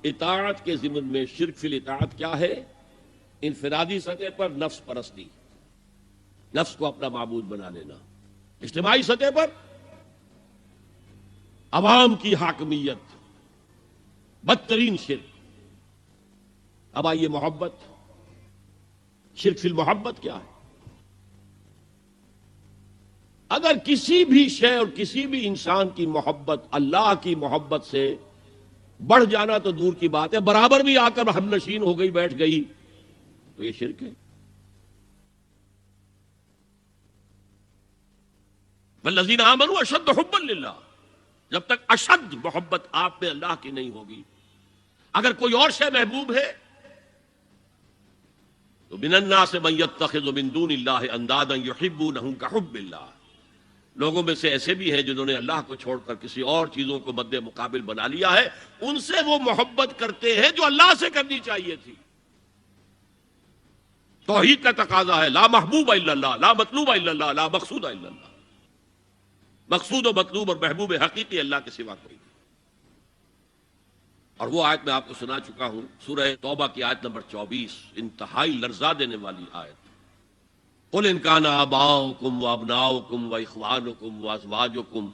Speaker 1: اطاعت کے ضمن میں شرک فی الاطاعت کیا ہے؟ انفرادی سطح پر نفس پرستی، نفس کو اپنا معبود بنا لینا. اجتماعی سطح پر عوام کی حاکمیت، بدترین شرک. اب آئیے محبت، شرک فی المحبت کیا ہے؟ اگر کسی بھی شے اور کسی بھی انسان کی محبت اللہ کی محبت سے بڑھ جانا تو دور کی بات ہے، برابر بھی آ کر ہم نشین ہو گئی، بیٹھ گئی، تو یہ شرک ہے. والذین آمنوا اشد حبا للہ، جب تک اشد محبت آپ میں اللہ کی نہیں ہوگی. اگر کوئی اور شے محبوب ہے تو من الناس من یتخذ من دون اللہ اندادا یحبونہم کحب اللہ، لوگوں میں سے ایسے بھی ہیں جنہوں نے اللہ کو چھوڑ کر کسی اور چیزوں کو مد مقابل بنا لیا ہے، ان سے وہ محبت کرتے ہیں جو اللہ سے کرنی چاہیے تھی. توحید کا تقاضا ہے لا محبوب الا اللہ، لا مطلوب الا اللہ، لا مقصود الا اللہ. مقصود و مطلوب اور محبوب حقیقی اللہ کے سوا کوئی نہیں. اور وہ آیت میں آپ کو سنا چکا ہوں، سورہ توبہ کی آیت نمبر 24، انتہائی لرزا دینے والی آیت. قل ان کان آباؤکم وابناؤکم واخوانکم وازواجکم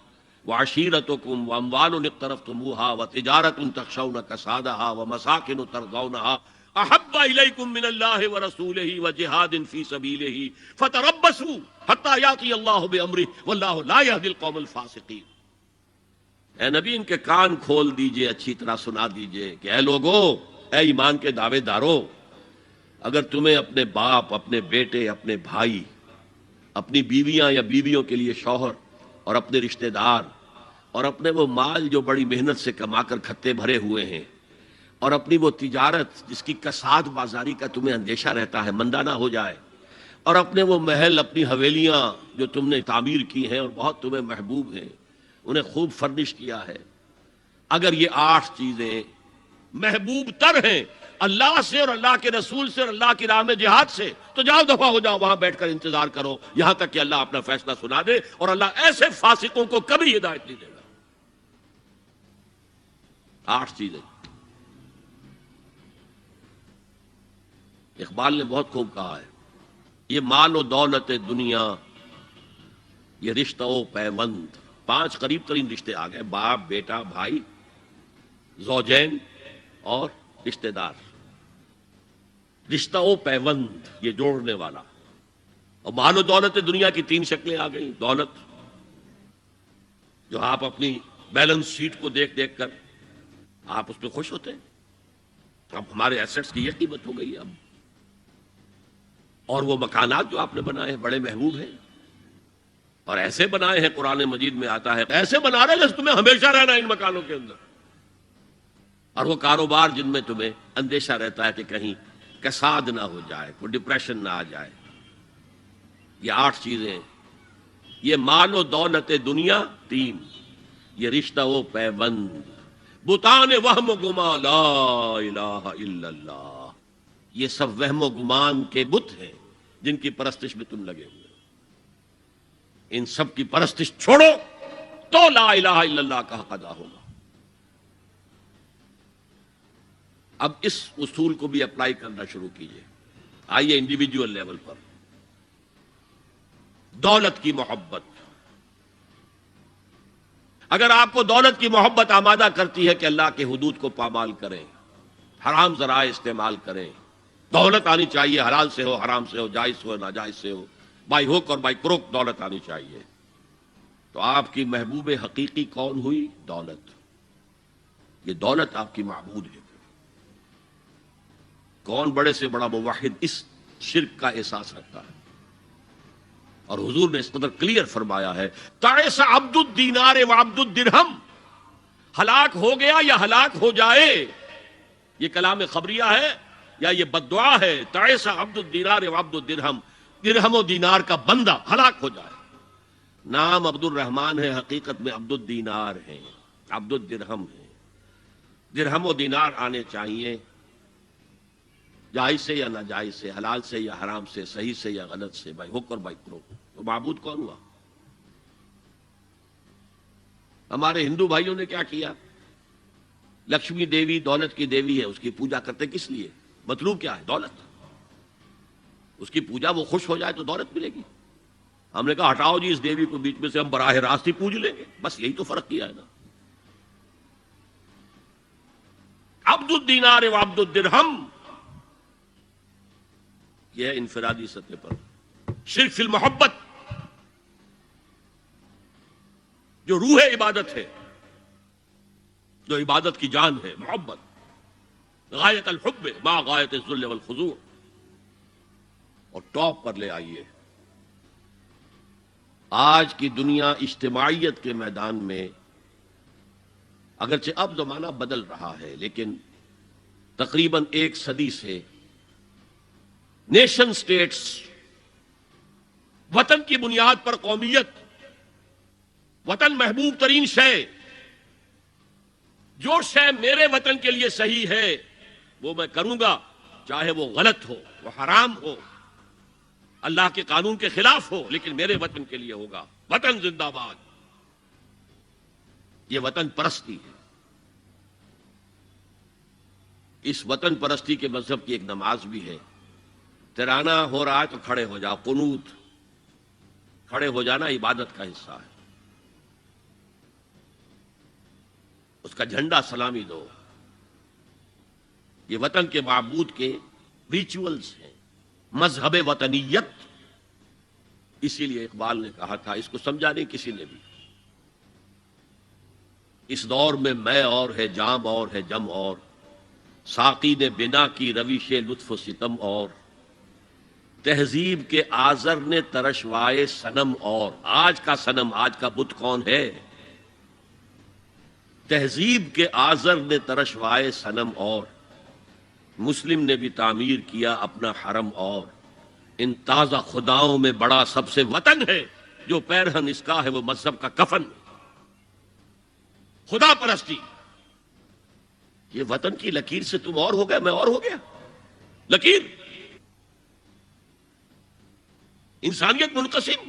Speaker 1: وعشیرتکم واموال اقترفتموها وتجارۃ تخشون کسادها ومساکن ترضونها احب الیکم من اللہ ورسولہ وجہاد فی سبیلہ فتربصوا حتی یاتی اللہ بامرہ واللہ لا یہدی القوم الفاسقین. اے نبی ان کے کان کھول دیجئے، اچھی طرح سنا دیجئے کہ اے لوگو، اے ایمان کے دعوے دارو، اگر تمہیں اپنے باپ، اپنے بیٹے، اپنے بھائی، اپنی بیویاں یا بیویوں کے لیے شوہر، اور اپنے رشتہ دار، اور اپنے وہ مال جو بڑی محنت سے کما کر کھتے بھرے ہوئے ہیں، اور اپنی وہ تجارت جس کی کساد بازاری کا تمہیں اندیشہ رہتا ہے مندہ نہ ہو جائے، اور اپنے وہ محل، اپنی حویلیاں جو تم نے تعمیر کی ہیں اور بہت تمہیں محبوب ہیں، انہیں خوب فرنش کیا ہے، اگر یہ 8 چیزیں محبوب تر ہیں اللہ سے اور اللہ کے رسول سے اور اللہ کی راہ میں جہاد سے، تو جاؤ دفعہ ہو جاؤ، وہاں بیٹھ کر انتظار کرو یہاں تک کہ اللہ اپنا فیصلہ سنا دے. اور اللہ ایسے فاسقوں کو کبھی ہدایت نہیں دے گا. 8 چیزیں. اقبال نے بہت خوب کہا ہے، یہ مال و دولت دنیا، یہ رشتہ و پیوند. 5 قریب ترین رشتے آ گئے، باپ، بیٹا، بھائی، زوجین اور رشتہ دار. رشتہ و پیوند، یہ جوڑنے والا. اور مال و دولت دنیا کی 3 شکلیں آ گئیں. دولت جو آپ اپنی بیلنس شیٹ کو دیکھ دیکھ کر آپ اس پہ خوش ہوتے ہیں، اب ہمارے ایسٹس کی یہ قیمت ہو گئی اب. اور وہ مکانات جو آپ نے بنائے ہیں بڑے محبوب ہیں، اور ایسے بنائے ہیں، قرآن مجید میں آتا ہے ایسے بنا رہے ہیں جیسے تمہیں ہمیشہ رہنا ہے ان مکانوں کے اندر. اور وہ کاروبار جن میں تمہیں اندیشہ رہتا ہے کہ کہیں کساد نہ ہو جائے، کوئی ڈپریشن نہ آ جائے. یہ 8 چیزیں، یہ مال و دولت دنیا 3، یہ رشتہ و پیوند. بتان وہم و گما لا الہ الا اللہ، یہ سب وہم و گمان کے بت ہیں جن کی پرستش میں تم لگے ہوئے. ان سب کی پرستش چھوڑو تو لا الہ الا اللہ کا حق ادا ہوگا. اب اس اصول کو بھی اپلائی کرنا شروع کیجئے. آئیے انڈیویجول لیول پر. دولت کی محبت، اگر آپ کو دولت کی محبت آمادہ کرتی ہے کہ اللہ کے حدود کو پامال کریں، حرام ذرائع استعمال کریں، دولت آنی چاہیے، حلال سے ہو، حرام سے ہو، جائز ہو، ناجائز سے ہو، بائی ہوک اور بائی کروک دولت آنی چاہیے، تو آپ کی محبوب حقیقی کون ہوئی؟ دولت. یہ دولت آپ کی معبود ہے. کون بڑے سے بڑا موحد اس شرک کا احساس رکھتا ہے؟ اور حضور نے اس قدر کلیئر فرمایا ہے، تعس عبد الدینار و عبد الدرہم، ہلاک ہو گیا یا ہلاک ہو جائے. یہ کلام خبریہ ہے یا یہ بد دعا ہے؟ تعس عبد الدینار و عبد الدرہم، درہم و دینار کا بندہ ہلاک ہو جائے. نام عبد الرحمن ہے، حقیقت میں عبد الدینار ہے، عبد الدرہم ہے. درہم و دینار آنے چاہیے، جائز سے یا ناجائز سے، حلال سے یا حرام سے، صحیح سے یا غلط سے، بائی حک اور بائی کرو. تو معبود کون ہوا؟ ہمارے ہندو بھائیوں نے کیا کیا؟ لکشمی دیوی دولت کی دیوی ہے، اس کی پوجا کرتے کس لیے؟ مطلوب کیا ہے؟ دولت. اس کی پوجا وہ خوش ہو جائے تو دولت ملے گی. ہم نے کہا ہٹاؤ جی اس دیوی کو بیچ میں سے، ہم براہ راست ہی پوج لیں گے، بس یہی تو فرق کیا ہے نا. عبد الدینار و عبد الدرہم، یہ ہے انفرادی سطح پر. شرک فی المحبت، جو روح عبادت ہے، جو عبادت کی جان ہے، محبت، غایت الحب ما غایت الذل والخضوع. اور ٹاپ پر لے آئیے، آج کی دنیا اجتماعیت کے میدان میں اگرچہ اب زمانہ بدل رہا ہے، لیکن تقریباً 1 صدی سے نیشن سٹیٹس، وطن کی بنیاد پر قومیت، وطن محبوب ترین شے، جو شے میرے وطن کے لیے صحیح ہے وہ میں کروں گا، چاہے وہ غلط ہو، وہ حرام ہو، اللہ کے قانون کے خلاف ہو، لیکن میرے وطن کے لیے ہوگا. وطن زندہ باد، یہ وطن پرستی ہے. اس وطن پرستی کے مذہب کی ایک نماز بھی ہے. ترانہ ہو رہا ہے تو کھڑے ہو جاؤ، قنوت، کھڑے ہو جانا عبادت کا حصہ ہے. اس کا جھنڈا سلامی دو. یہ وطن کے معبود کے ریچولز ہیں، مذہب وطنیت. اسی لیے اقبال نے کہا تھا، اس کو سمجھا نہیں کسی نے بھی، اس دور میں میں اور ہے جام اور ہے جم اور، ساقی نے بنا کی روش لطف و ستم اور، تہذیب کے آزر نے ترشوائے صنم اور. آج کا صنم، آج کا بت کون ہے؟ تہذیب کے آزر نے ترشوائے صنم اور، مسلم نے بھی تعمیر کیا اپنا حرم اور. ان تازہ خداؤں میں بڑا سب سے وطن ہے، جو پیرہن اس کا ہے وہ مذہب کا کفن. خدا پرستی، یہ وطن کی لکیر سے تم اور ہو گئے، میں اور ہو گیا. لکیر، انسانیت منقسم.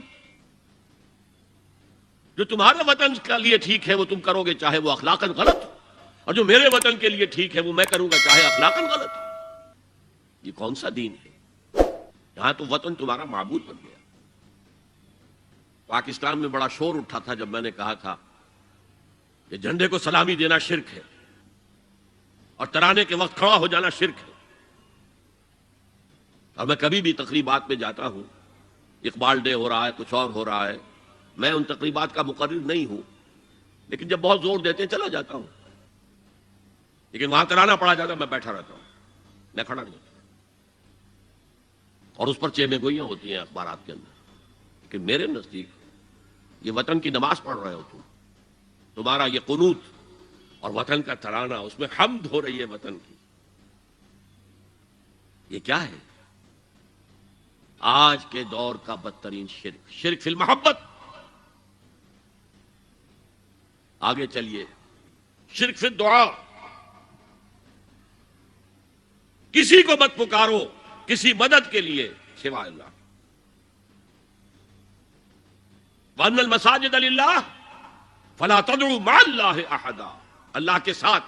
Speaker 1: جو تمہارے وطن کے لیے ٹھیک ہے وہ تم کرو گے چاہے وہ اخلاقاً غلط، اور جو میرے وطن کے لیے ٹھیک ہے وہ میں کروں گا چاہے اخلاقاً غلط. یہ کون سا دین ہے؟ یہاں تو وطن تمہارا معبود بن گیا. پاکستان میں بڑا شور اٹھا تھا جب میں نے کہا تھا کہ جھنڈے کو سلامی دینا شرک ہے اور ترانے کے وقت کھڑا ہو جانا شرک ہے. اور میں کبھی بھی تقریبات میں جاتا ہوں، اقبال ڈے ہو رہا ہے، کچھ اور ہو رہا ہے، میں ان تقریبات کا مقرر نہیں ہوں، لیکن جب بہت زور دیتے ہیں چلا جاتا ہوں. لیکن وہاں ترانہ پڑا جاتا میں بیٹھا رہتا ہوں، میں کھڑا نہیں ہوتا. اور اس پر چیمے گوئیاں ہوتی ہیں اخبارات کے اندر. لیکن میرے نزدیک یہ وطن کی نماز پڑھ رہے ہو تمہارا یہ قنوت اور وطن کا ترانہ، اس میں حمد ہو رہی ہے وطن کی. یہ کیا ہے؟ آج کے دور کا بدترین شرک، شرک فی المحبت. آگے چلیے، شرک فی الدعاء. کسی کو مت پکارو کسی مدد کے لیے سوائے اللہ. وَأَنَّ الْمَسَاجِدَ لِلَّهِ فَلَا تَدْعُوا مَعَ اللَّهِ أَحَدًا. اللہ کے ساتھ،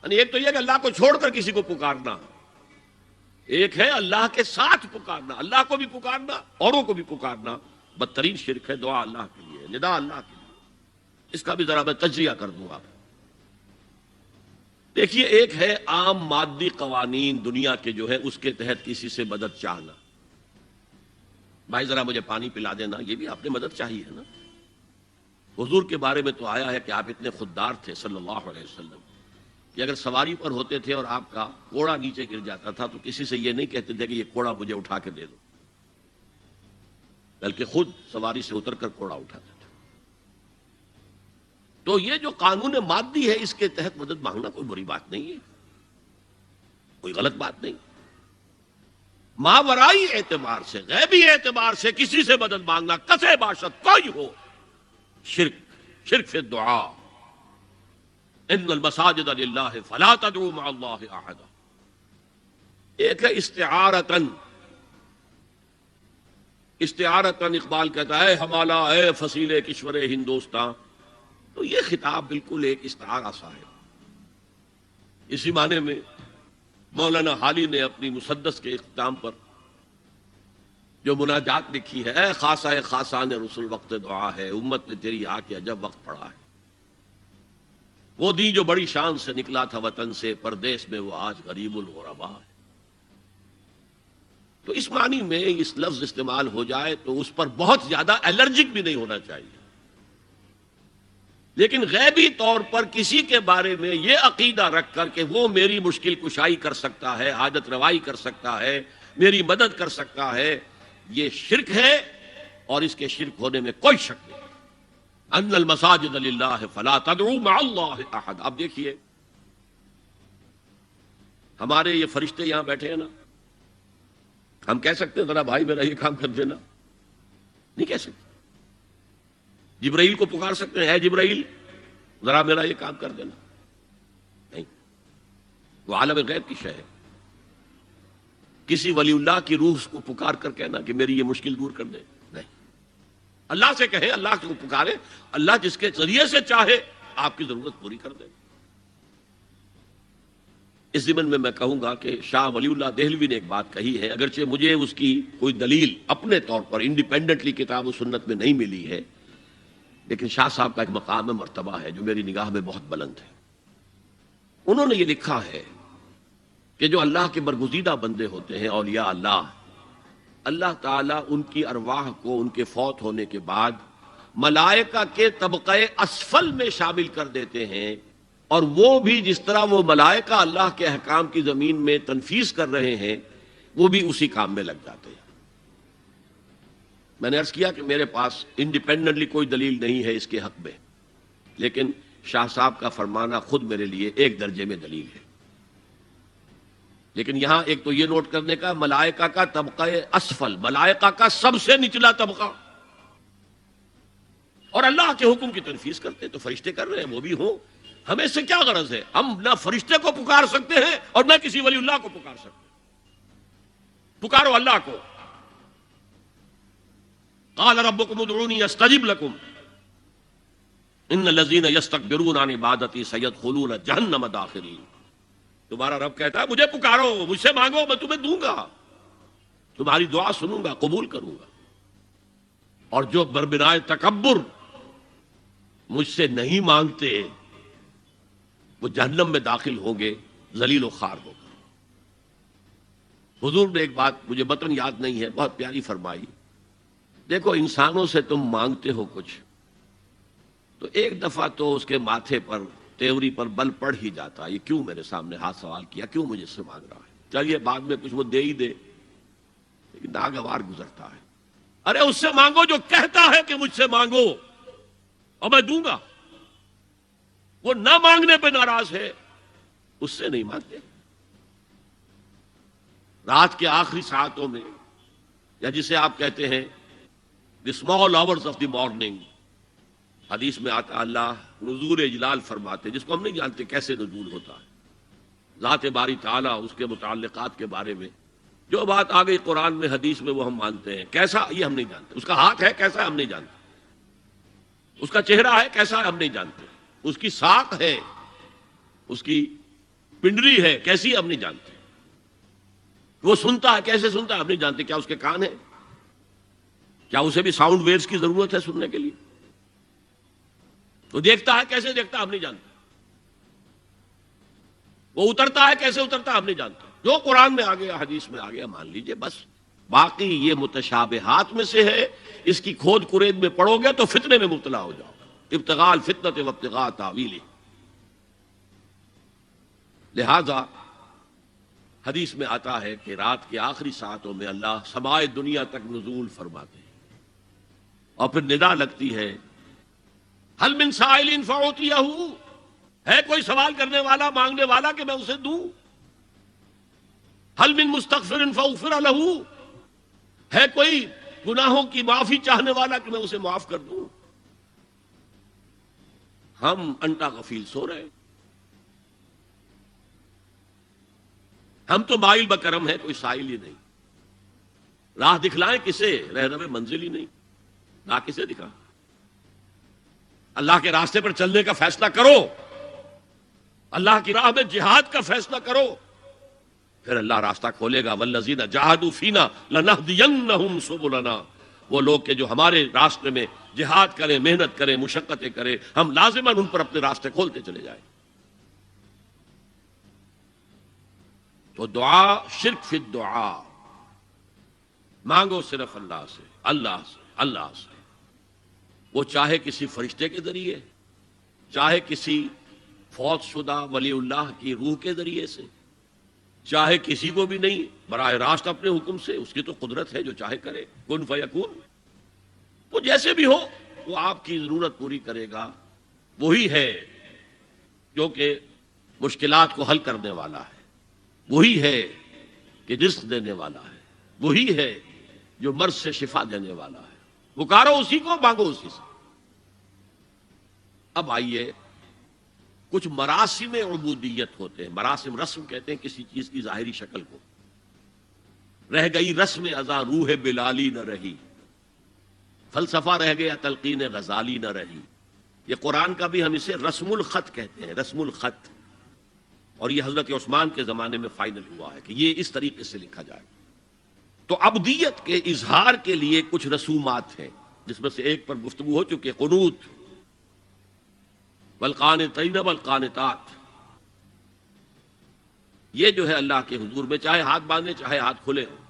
Speaker 1: یعنی ایک تو یہ کہ اللہ کو چھوڑ کر کسی کو پکارنا، ایک ہے اللہ کے ساتھ پکارنا، اللہ کو بھی پکارنا اوروں کو بھی پکارنا. بدترین شرک ہے دعا اللہ کے لیے، ندا اللہ کے لیے. اس کا بھی ذرا میں تجزیہ کر دوں آپ. دیکھیے، ایک ہے عام مادی قوانین دنیا کے جو ہے اس کے تحت کسی سے مدد چاہنا. بھائی ذرا مجھے پانی پلا دینا، یہ بھی آپ نے مدد چاہیے ہے نا. حضور کے بارے میں تو آیا ہے کہ آپ اتنے خوددار تھے صلی اللہ علیہ وسلم کہ اگر سواری پر ہوتے تھے اور آپ کا کوڑا نیچے گر جاتا تھا تو کسی سے یہ نہیں کہتے تھے کہ یہ کوڑا مجھے اٹھا کے دے دو، بلکہ خود سواری سے اتر کر کوڑا اٹھاتے تھے. تو یہ جو قانون مادی ہے اس کے تحت مدد مانگنا کوئی بری بات نہیں ہے، کوئی غلط بات نہیں. ماورائی اعتبار سے، غیبی اعتبار سے کسی سے مدد مانگنا، کسے باشد کوئی ہو، شرک، شرک فی الدعاء. ان المساجد للہ فلا تدعوا مع اللہ احدا. ایک ہے استعارتن. استعارتن اقبال کہتا ہے ہمالا اے فصیل کشور ہندوستان. تو یہ خطاب بالکل ایک استعارہ سا ہے. اسی معنی میں مولانا حالی نے اپنی مسدس کے اختتام پر جو مناجات لکھی ہے، اے خاصا اے خاصان رسول وقت دعا ہے، امت نے تیری آ کے عجب وقت پڑا ہے۔ وہ دی جو بڑی شان سے نکلا تھا وطن سے، پردیس میں وہ آج غریب الغربا ہے۔ تو اس معنی میں اس لفظ استعمال ہو جائے تو اس پر بہت زیادہ الرجک بھی نہیں ہونا چاہیے، لیکن غیبی طور پر کسی کے بارے میں یہ عقیدہ رکھ کر کہ وہ میری مشکل کشائی کر سکتا ہے، حاجت روائی کر سکتا ہے، میری مدد کر سکتا ہے، یہ شرک ہے، اور اس کے شرک ہونے میں کوئی شک نہیں۔ ان المساجد للہ فلا تدعوا مع اللہ احد۔ اب دیکھیے ہمارے یہ فرشتے یہاں بیٹھے ہیں نا، ہم کہہ سکتے ہیں ذرا بھائی میرا یہ کام کر دینا؟ نہیں کہہ سکتے۔ جبرائیل کو پکار سکتے ہیں، اے جبرائیل ذرا میرا یہ کام کر دینا؟ نہیں، وہ عالم غیب کی شے ہے۔ کسی ولی اللہ کی روح کو پکار کر کہنا کہ میری یہ مشکل دور کر دے؟ نہیں، اللہ سے کہے، اللہ کو پکارے، اللہ جس کے ذریعے سے چاہے آپ کی ضرورت پوری کر دے۔ اس ضمن میں کہوں گا کہ شاہ ولی اللہ دہلوی نے ایک بات کہی ہے، اگرچہ مجھے اس کی کوئی دلیل اپنے طور پر انڈیپینڈنٹلی کتاب و سنت میں نہیں ملی ہے، لیکن شاہ صاحب کا ایک مقام مرتبہ ہے جو میری نگاہ میں بہت بلند ہے۔ انہوں نے یہ لکھا ہے کہ جو اللہ کے برگزیدہ بندے ہوتے ہیں، اولیاء اللہ، اللہ تعالیٰ ان کی ارواح کو ان کے فوت ہونے کے بعد ملائکہ کے طبقہ اسفل میں شامل کر دیتے ہیں، اور وہ بھی جس طرح وہ ملائکہ اللہ کے احکام کی زمین میں تنفیذ کر رہے ہیں، وہ بھی اسی کام میں لگ جاتے ہیں۔ میں نے عرض کیا کہ میرے پاس انڈیپینڈنٹلی کوئی دلیل نہیں ہے اس کے حق میں، لیکن شاہ صاحب کا فرمانا خود میرے لیے ایک درجے میں دلیل ہے۔ لیکن یہاں ایک تو یہ نوٹ کرنے کا، ملائکہ کا طبقہ اسفل، ملائکہ کا سب سے نچلا طبقہ، اور اللہ کے حکم کی تنفیذ کرتے تو فرشتے کر رہے ہیں، وہ بھی ہوں، ہمیں اس سے کیا غرض ہے؟ ہم نہ فرشتے کو پکار سکتے ہیں اور نہ کسی ولی اللہ کو پکار سکتے۔ پکارو اللہ کو۔ قال ربکم ادعونی استجب لکم ان الذین یستکبرون عن عبادتی سیدخلون جہنم داخرین۔ تمہارا رب کہتا ہے مجھے پکارو، مجھ سے مانگو، میں تمہیں دوں گا، تمہاری دعا سنوں گا، قبول کروں گا، اور جو بربنائے تکبر مجھ سے نہیں مانگتے وہ جہنم میں داخل ہوں گے، ذلیل و خوار ہو کر۔ حضور نے ایک بات مجھے متن یاد نہیں ہے، بہت پیاری فرمائی، دیکھو انسانوں سے تم مانگتے ہو کچھ تو ایک دفعہ تو اس کے ماتھے پر، تیوری پر بل پڑ ہی جاتا، یہ کیوں میرے سامنے ہاتھ سوال کیا، کیوں مجھے سے مانگ رہا ہے، چلیے بعد میں کچھ وہ دے ہی دے، لیکن ناگوار گزرتا ہے۔ ارے اس سے مانگو جو کہتا ہے کہ مجھ سے مانگو اور میں دوں گا، وہ نہ مانگنے پہ ناراض ہے، اس سے نہیں مانگتے۔ رات کے آخری ساعتوں میں، یا جسے آپ کہتے ہیں the small hours of the morning, حدیث میں آتا اللہ نزول اجلال فرماتے، جس کو ہم نہیں جانتے کیسے نزول ہوتا ہے، ذات باری تعالیٰ، اس کے متعلقات کے بارے میں جو بات آ گئی قرآن میں حدیث میں وہ ہم مانتے ہیں، کیسا یہ ہم نہیں جانتے، اس کا ہاتھ ہے کیسا ہم نہیں جانتے، اس کا چہرہ ہے کیسا ہم نہیں جانتے، اس کی ساق ہے، اس کی پنڈری ہے کیسی ہم نہیں جانتے، وہ سنتا ہے کیسے سنتا ہے ہم نہیں جانتے، کیا اس کے کان ہیں، کیا اسے بھی ساؤنڈ ویوز کی ضرورت ہے سننے کے لیے، وہ دیکھتا ہے کیسے دیکھتا ہم نہیں جانتے، وہ اترتا ہے کیسے اترتا ہم نہیں جانتے، جو قرآن میں آ گیا حدیث میں آ گیا مان لیجئے بس، باقی یہ متشابہات میں سے ہے، اس کی کھود کرید میں پڑو گے تو فتنے میں مبتلا ہو جاؤ، ابتغاء الفتنة وابتغاء تاویلہ۔ لہذا حدیث میں آتا ہے کہ رات کے آخری ساعتوں میں اللہ سمائے دنیا تک نزول فرماتے ہیں، اور پھر ندا لگتی ہے هل من سائل فأعطیہ، ہے کوئی سوال کرنے والا، مانگنے والا کہ میں اسے دوں، هل من مستغفر فاغفر له، ہے کوئی گناہوں کی معافی چاہنے والا کہ میں اسے معاف کر دوں۔ ہم انٹا غفیل سو رہے ہیں، ہم تو مائل بکرم ہے، کوئی سائل ہی نہیں، راہ دکھلائیں کسے، رہنمے منزل ہی نہیں، راہ کسے دکھا، اللہ کے راستے پر چلنے کا فیصلہ کرو، اللہ کی راہ میں جہاد کا فیصلہ کرو، پھر اللہ راستہ کھولے گا، والذین جاہدوا فینا لنہدینہم سبلنا، وہ لوگ کہ جو ہمارے راستے میں جہاد کریں، محنت کریں، مشقتیں کریں، ہم لازماً ان پر اپنے راستے کھولتے چلے جائیں۔ تو دعا، شرک فی الدعا، مانگو صرف اللہ سے، اللہ سے، اللہ سے، وہ چاہے کسی فرشتے کے ذریعے، چاہے کسی فوت شدہ ولی اللہ کی روح کے ذریعے سے، چاہے کسی کو بھی نہیں، براہ راست اپنے حکم سے، اس کی تو قدرت ہے جو چاہے کرے، کن فیکون، وہ جیسے بھی ہو وہ آپ کی ضرورت پوری کرے گا۔ وہی ہے جو کہ مشکلات کو حل کرنے والا ہے، وہی ہے کہ رزق دینے والا ہے، وہی ہے جو مرض سے شفا دینے والا ہے۔ پکارو اسی کو، مانگو اسی سے۔ اب آئیے، کچھ مراسم عبودیت ہوتے ہیں، مراسم، رسم کہتے ہیں کسی چیز کی ظاہری شکل کو۔ رہ گئی رسم ازاں روح بلالی نہ رہی، فلسفہ رہ گیا تلقین غزالی نہ رہی۔ یہ قرآن کا بھی ہم اسے رسم الخط کہتے ہیں، رسم الخط، اور یہ حضرت عثمان کے زمانے میں فائنل ہوا ہے کہ یہ اس طریقے سے لکھا جائے۔ تو عبدیت کے اظہار کے لیے کچھ رسومات ہیں، جس میں سے ایک پر گفتگو ہو چکی، قنوت، والقانتین والقانتات۔ یہ جو ہے اللہ کے حضور میں چاہے ہاتھ باندھے چاہے ہاتھ کھلے ہوں،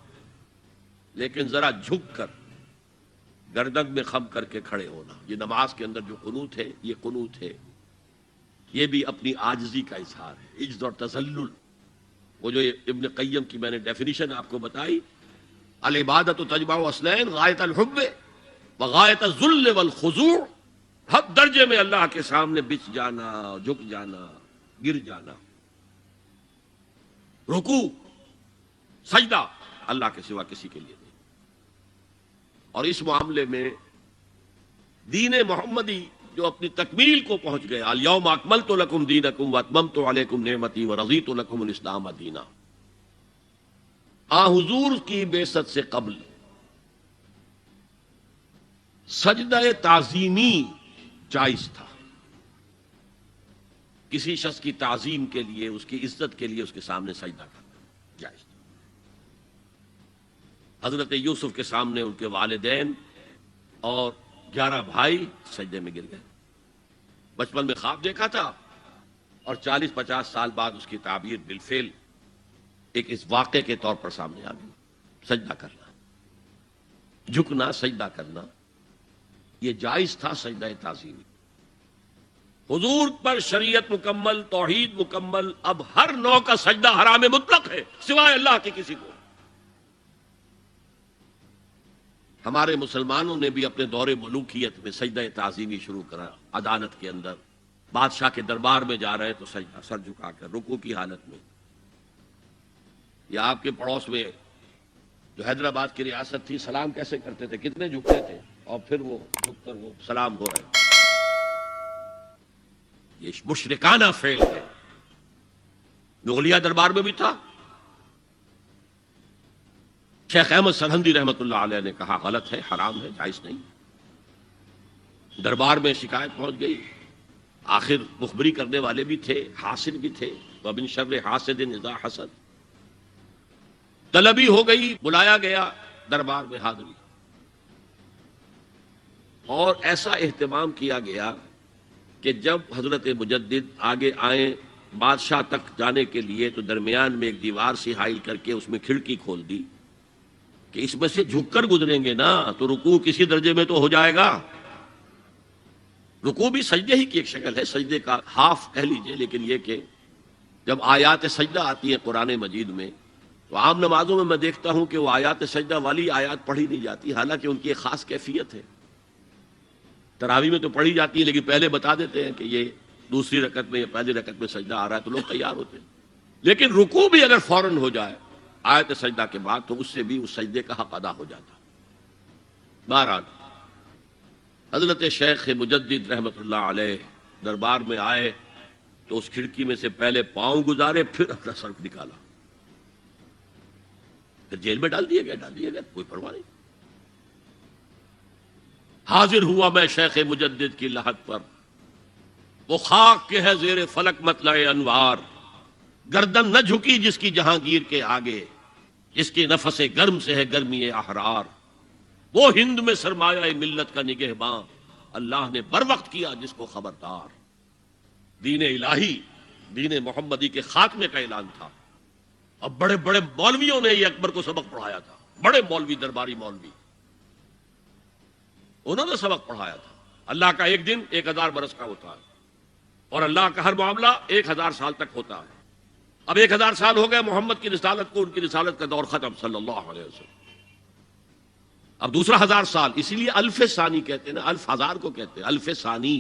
Speaker 1: لیکن ذرا جھک کر گردن میں خم کر کے کھڑے ہونا، یہ نماز کے اندر جو قنوت ہے یہ قنوت ہے۔ یہ بھی اپنی عاجزی کا اظہار ہے، عجز اور تذلل۔ وہ جو ابن قیم کی میں نے ڈیفینیشن آپ کو بتائی، العبادت تجمع اصلین، غایت الحب وغایت الذل والخضوع، حد درجے میں اللہ کے سامنے بچ جانا، جھک جانا، گر جانا، رکوع، سجدہ اللہ کے سوا کسی کے لیے نہیں۔ اور اس معاملے میں دین محمدی جو اپنی تکمیل کو پہنچ گیا، الیوم اکملت لکم دینکم واتممت علیکم نعمتی ورضیت لکم الاسلام دینا، حضور کی بعثت سے قبل سجدہ تعظیمی جائز تھا، کسی شخص کی تعظیم کے لیے، اس کی عزت کے لیے اس کے سامنے سجدہ کرنا جائز تھا۔ حضرت یوسف کے سامنے ان کے والدین اور 11 بھائی سجدے میں گر گئے۔ بچپن میں خواب دیکھا تھا اور 40-50 سال بعد اس کی تعبیر بالفعل ایک اس واقعے کے طور پر سامنے آ گئی۔ سجدہ کرنا، جھکنا، سجدہ کرنا، یہ جائز تھا سجدہ تعظیمی۔ حضور پر شریعت مکمل، توحید مکمل، اب ہر نوع کا سجدہ حرام مطلق ہے سوائے اللہ کے کسی کو۔ ہمارے مسلمانوں نے بھی اپنے دور ملوکیت میں سجدہ تعظیمی شروع کرا، عدالت کے اندر بادشاہ کے دربار میں جا رہے تو سجدہ، سر جھکا کر رکوع کی حالت میں۔ یا آپ کے پڑوس میں جو حیدرآباد کی ریاست تھی، سلام کیسے کرتے تھے، کتنے جھکتے تھے، اور پھر وہ جھک کر وہ سلام ہو رہے۔ یہ مشرکانہ فعل ہے، مغلیہ دربار میں بھی تھا۔ شیخ احمد سرہندی رحمۃ اللہ علیہ نے کہا غلط ہے، حرام ہے، جائز نہیں۔ دربار میں شکایت پہنچ گئی، آخر مخبری کرنے والے بھی تھے، حاسد بھی تھے، وَمِن شَرِّ حَاسِدٍ إِذَا حَسَدَ۔ طلبی ہو گئی، بلایا گیا دربار میں حاضری، اور ایسا اہتمام کیا گیا کہ جب حضرت مجدد آگے آئیں بادشاہ تک جانے کے لیے تو درمیان میں ایک دیوار سی حائل کر کے اس میں کھڑکی کھول دی کہ اس میں سے جھک کر گزریں گے نا تو رکوع کسی درجے میں تو ہو جائے گا۔ رکوع بھی سجدے ہی کی ایک شکل ہے، سجدے کا ہاف کہہ لیجئے، لیکن یہ کہ جب آیات سجدہ آتی ہیں قرآن مجید میں تو عام نمازوں میں دیکھتا ہوں کہ وہ آیات سجدہ والی آیات پڑھی نہیں جاتی، حالانکہ ان کی ایک خاص کیفیت ہے۔ تراویح میں تو پڑھی جاتی ہے لیکن پہلے بتا دیتے ہیں کہ یہ دوسری رکعت میں یا پہلی رکعت میں سجدہ آ رہا ہے تو لوگ تیار ہوتے ہیں، لیکن رکوع بھی اگر فوراً ہو جائے آیت سجدہ کے بعد تو اس سے بھی اس سجدے کا حق ادا ہو جاتا۔ بہرحال حضرت شیخ مجدد رحمۃ اللہ علیہ دربار میں آئے تو اس کھڑکی میں سے پہلے پاؤں گزارے، پھر اپنا سر نکالا، پھر جیل میں ڈال دیا گیا، کوئی پرواہ نہیں۔ حاضر ہوا میں شیخ مجدد کی لحد پر، وہ خاک کے ہے زیر فلک مطلع انوار، گردن نہ جھکی جس کی جہانگیر کے آگے، جس کے نفس گرم سے ہے گرمی احرار، وہ ہند میں سرمایہ ملت کا نگہباں، اللہ نے بر وقت کیا جس کو خبردار۔ دین الہی، دین محمدی کے خاتمے کا اعلان تھا۔ اب بڑے بڑے مولویوں نے یہ اکبر کو سبق پڑھایا تھا، بڑے مولوی، درباری مولوی، انہوں نے سبق پڑھایا تھا۔ اللہ کا ایک دن 1000 برس کا ہوتا ہے، اور اللہ کا ہر معاملہ 1000 سال تک ہوتا ہے۔ اب 1000 سال ہو گئے محمد کی رسالت کو، ان کی رسالت کا دور ختم صلی اللہ علیہ وسلم۔ اب دوسرا 1000 سال، اسی لیے الف ثانی کہتے ہیں نا، الف ہزار کو کہتے ہیں الف ثانی۔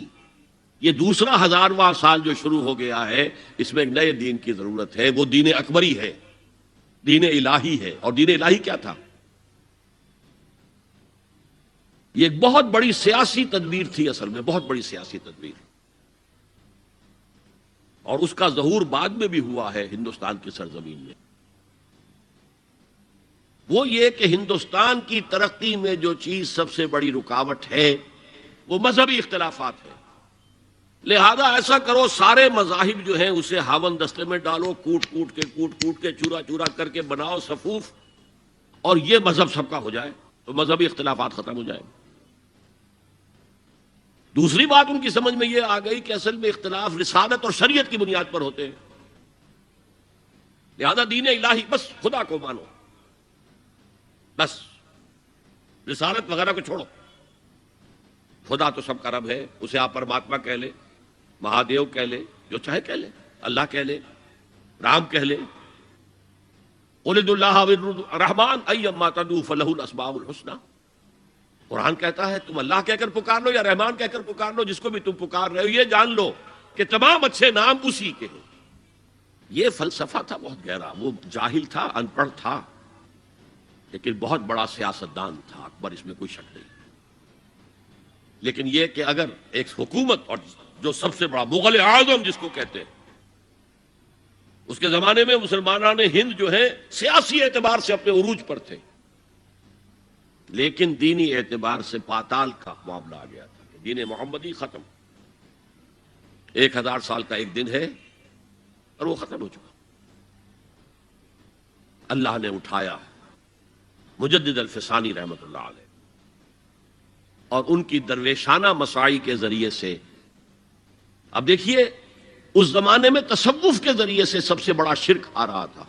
Speaker 1: یہ دوسرا 1000واں سال جو شروع ہو گیا ہے، اس میں ایک نئے دین کی ضرورت ہے، وہ دین اکبری ہے، دین الہی ہے۔ اور دین الہی کیا تھا؟ یہ ایک بہت بڑی سیاسی تدبیر تھی، اصل میں بہت بڑی سیاسی تدبیر، اور اس کا ظہور بعد میں بھی ہوا ہے ہندوستان کی سرزمین میں۔ وہ یہ کہ ہندوستان کی ترقی میں جو چیز سب سے بڑی رکاوٹ ہے وہ مذہبی اختلافات ہے۔ لہذا ایسا کرو، سارے مذاہب جو ہیں اسے ہاون دستے میں ڈالو، کوٹ کوٹ کے چورا چورا کر کے بناؤ صفوف، اور یہ مذہب سب کا ہو جائے تو مذہبی اختلافات ختم ہو جائیں۔ دوسری بات ان کی سمجھ میں یہ آ گئی کہ اصل میں اختلاف رسالت اور شریعت کی بنیاد پر ہوتے ہیں، لہذا دین الہی بس خدا کو مانو، بس رسالت وغیرہ کو چھوڑو۔ خدا تو سب کا رب ہے، اسے آپ پرماتما کہہ لے، مہادیو کہہ لے، جو چاہے کہہ لے، اللہ کہہ لے، رام کہہ لے، قل ادعوا اللہ والرحمن ایما تدعوا فلہ الاسماء الحسنی۔ قرآن کہتا ہے تم اللہ کہہ کر پکار لو یا رحمان کہہ کر پکار لو، جس کو بھی تم پکار رہے ہو یہ جان لو کہ تمام اچھے نام اسی کے ہیں۔ یہ فلسفہ تھا بہت گہرا، وہ جاہل تھا، ان پڑھ تھا، لیکن بہت بڑا سیاستدان تھا اکبر، اس میں کوئی شک نہیں۔ لیکن یہ کہ اگر ایک حکومت، اور جو سب سے بڑا مغل اعظم جس کو کہتے ہیں، اس کے زمانے میں مسلمانان ہند جو ہے سیاسی اعتبار سے اپنے عروج پر تھے، لیکن دینی اعتبار سے پاتال کا معاملہ آ گیا تھا کہ دین محمدی ختم۔ 1000 سال کا ایک دن ہے اور وہ ختم ہو چکا۔ اللہ نے اٹھایا مجدد الفسانی رحمت اللہ علیہ، اور ان کی درویشانہ مساعی کے ذریعے سے، اب دیکھیے اس زمانے میں تصوف کے ذریعے سے سب سے بڑا شرک آ رہا تھا،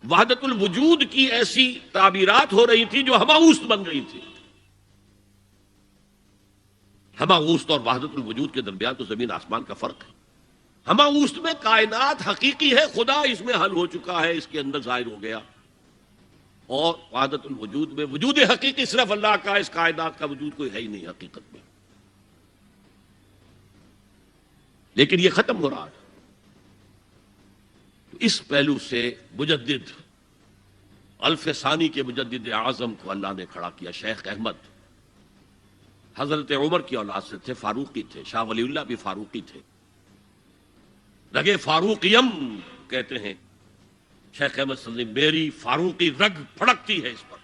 Speaker 1: وحدت الوجود کی ایسی تعبیرات ہو رہی تھی جو ہماوست بن گئی تھی۔ ہماوست اور وحدت الوجود کے درمیان تو زمین آسمان کا فرق ہے۔ ہماوست میں کائنات حقیقی ہے، خدا اس میں حل ہو چکا ہے، اس کے اندر ظاہر ہو گیا، اور وحدت الوجود میں وجود حقیقی صرف اللہ کا، اس کائنات کا وجود کوئی ہے ہی نہیں حقیقت میں، لیکن یہ ختم ہو رہا ہے۔ تو اس پہلو سے مجدد الف ثانی کے مجدد اعظم کو اللہ نے کھڑا کیا۔ شیخ احمد حضرت عمر کی اولاد سے تھے، فاروقی تھے، شاہ ولی اللہ بھی فاروقی تھے، رگے فاروقیم کہتے ہیں شیخ احمد صلی، میری فاروقی رگ پھڑکتی ہے اس پر۔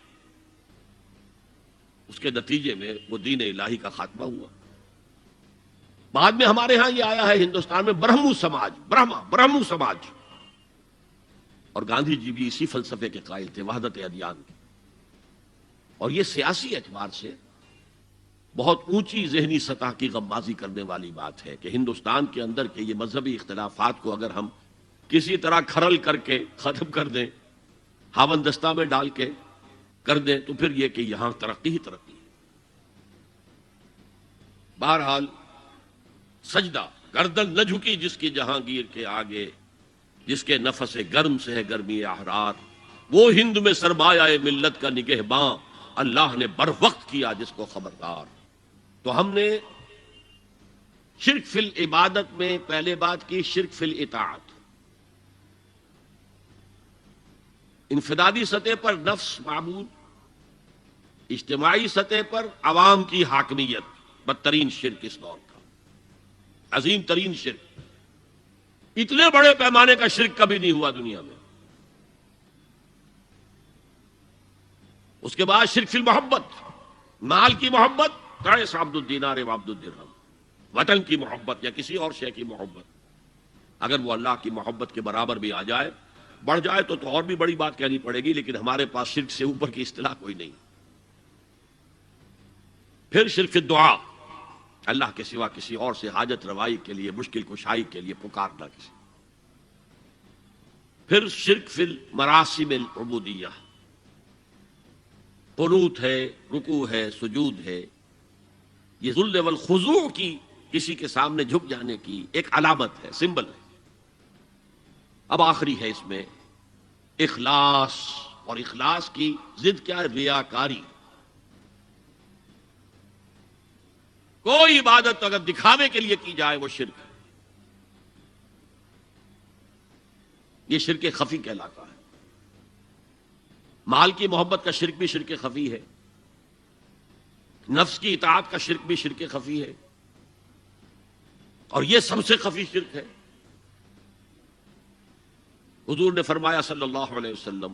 Speaker 1: اس کے نتیجے میں وہ دین الہی کا خاتمہ ہوا۔ بعد میں ہمارے ہاں یہ آیا ہے ہندوستان میں برہمو سماج، برہمو سماج، اور گاندھی جی بھی اسی فلسفے کے قائل تھے، وحدت ادیان کے۔ اور یہ سیاسی اعتبار سے بہت اونچی ذہنی سطح کی غمازی کرنے والی بات ہے کہ ہندوستان کے اندر کے یہ مذہبی اختلافات کو اگر ہم کسی طرح کھرل کر کے ختم کر دیں، ہاون دستہ میں ڈال کے کر دیں، تو پھر یہ کہ یہاں ترقی ہی ترقی ہے۔ بہرحال سجدہ، گردن نہ جھکی جس کی جہانگیر کے آگے، جس کے نفس گرم سے ہے گرمی احرار، وہ ہند میں سرمایہ ملت کا نگہباں، اللہ نے بر وقت کیا جس کو خبردار۔ تو ہم نے شرک فی العبادت میں پہلے بات کی، شرک فی الاطاعت، انفرادی سطح پر نفس معبود، اجتماعی سطح پر عوام کی حاکمیت، بدترین شرک اس دور کا، عظیم ترین شرک، اتنے بڑے پیمانے کا شرک کبھی نہیں ہوا دنیا میں۔ اس کے بعد شرک فی المحبت، مال کی محبت، تعس عبد الدینار و عبد الدرہم، وطن کی محبت یا کسی اور شے کی محبت، اگر وہ اللہ کی محبت کے برابر بھی آ جائے، بڑھ جائے تو اور بھی بڑی بات کہنی پڑے گی، لیکن ہمارے پاس شرک سے اوپر کی اصطلاح کوئی نہیں۔ پھر شرک فی الدعا، اللہ کے سوا کسی اور سے حاجت روائی کے لیے، مشکل کشائی کے لیے پکارنا کسی۔ پھر شرک فی المراسم العبودیہ، قنوت ہے، رکوع ہے، سجود ہے، یہ ذل والخضوع کی، کسی کے سامنے جھک جانے کی ایک علامت ہے، سمبل ہے۔ اب آخری ہے اس میں اخلاص، اور اخلاص کی ضد کیا ہے؟ ریاکاری۔ کوئی عبادت اگر دکھاوے کے لیے کی جائے وہ شرک ہے، یہ شرک خفی کہلاتا ہے۔ مال کی محبت کا شرک بھی شرک خفی ہے، نفس کی اطاعت کا شرک بھی شرک خفی ہے، اور یہ سب سے خفی شرک ہے۔ حضور نے فرمایا صلی اللہ علیہ وسلم،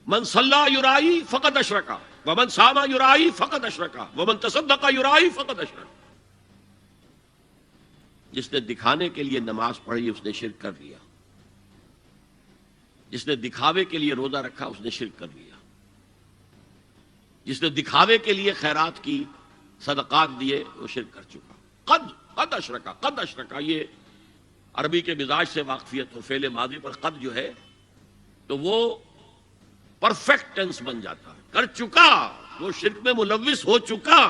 Speaker 1: من صلی یرائی فقد اشرکا ومن صام یرائی فقد اشرکا ومن تصدق یرائی فقد اشرکا۔ جس نے دکھانے کے لیے نماز پڑھی اس نے شرک کر لیا، جس نے دکھاوے کے لیے روزہ رکھا اس نے شرک کر لیا، جس نے دکھاوے کے لیے خیرات کی، صدقات دیے، وہ شرک کر چکا۔ قد اشرکا، قد اشرکا، یہ عربی کے مزاج سے واقفیت ہو، فعل ماضی پر قد جو ہے تو وہ پرفیکٹ ٹینس بن جاتا ہے، کر چکا، وہ شرک میں ملوث ہو چکا۔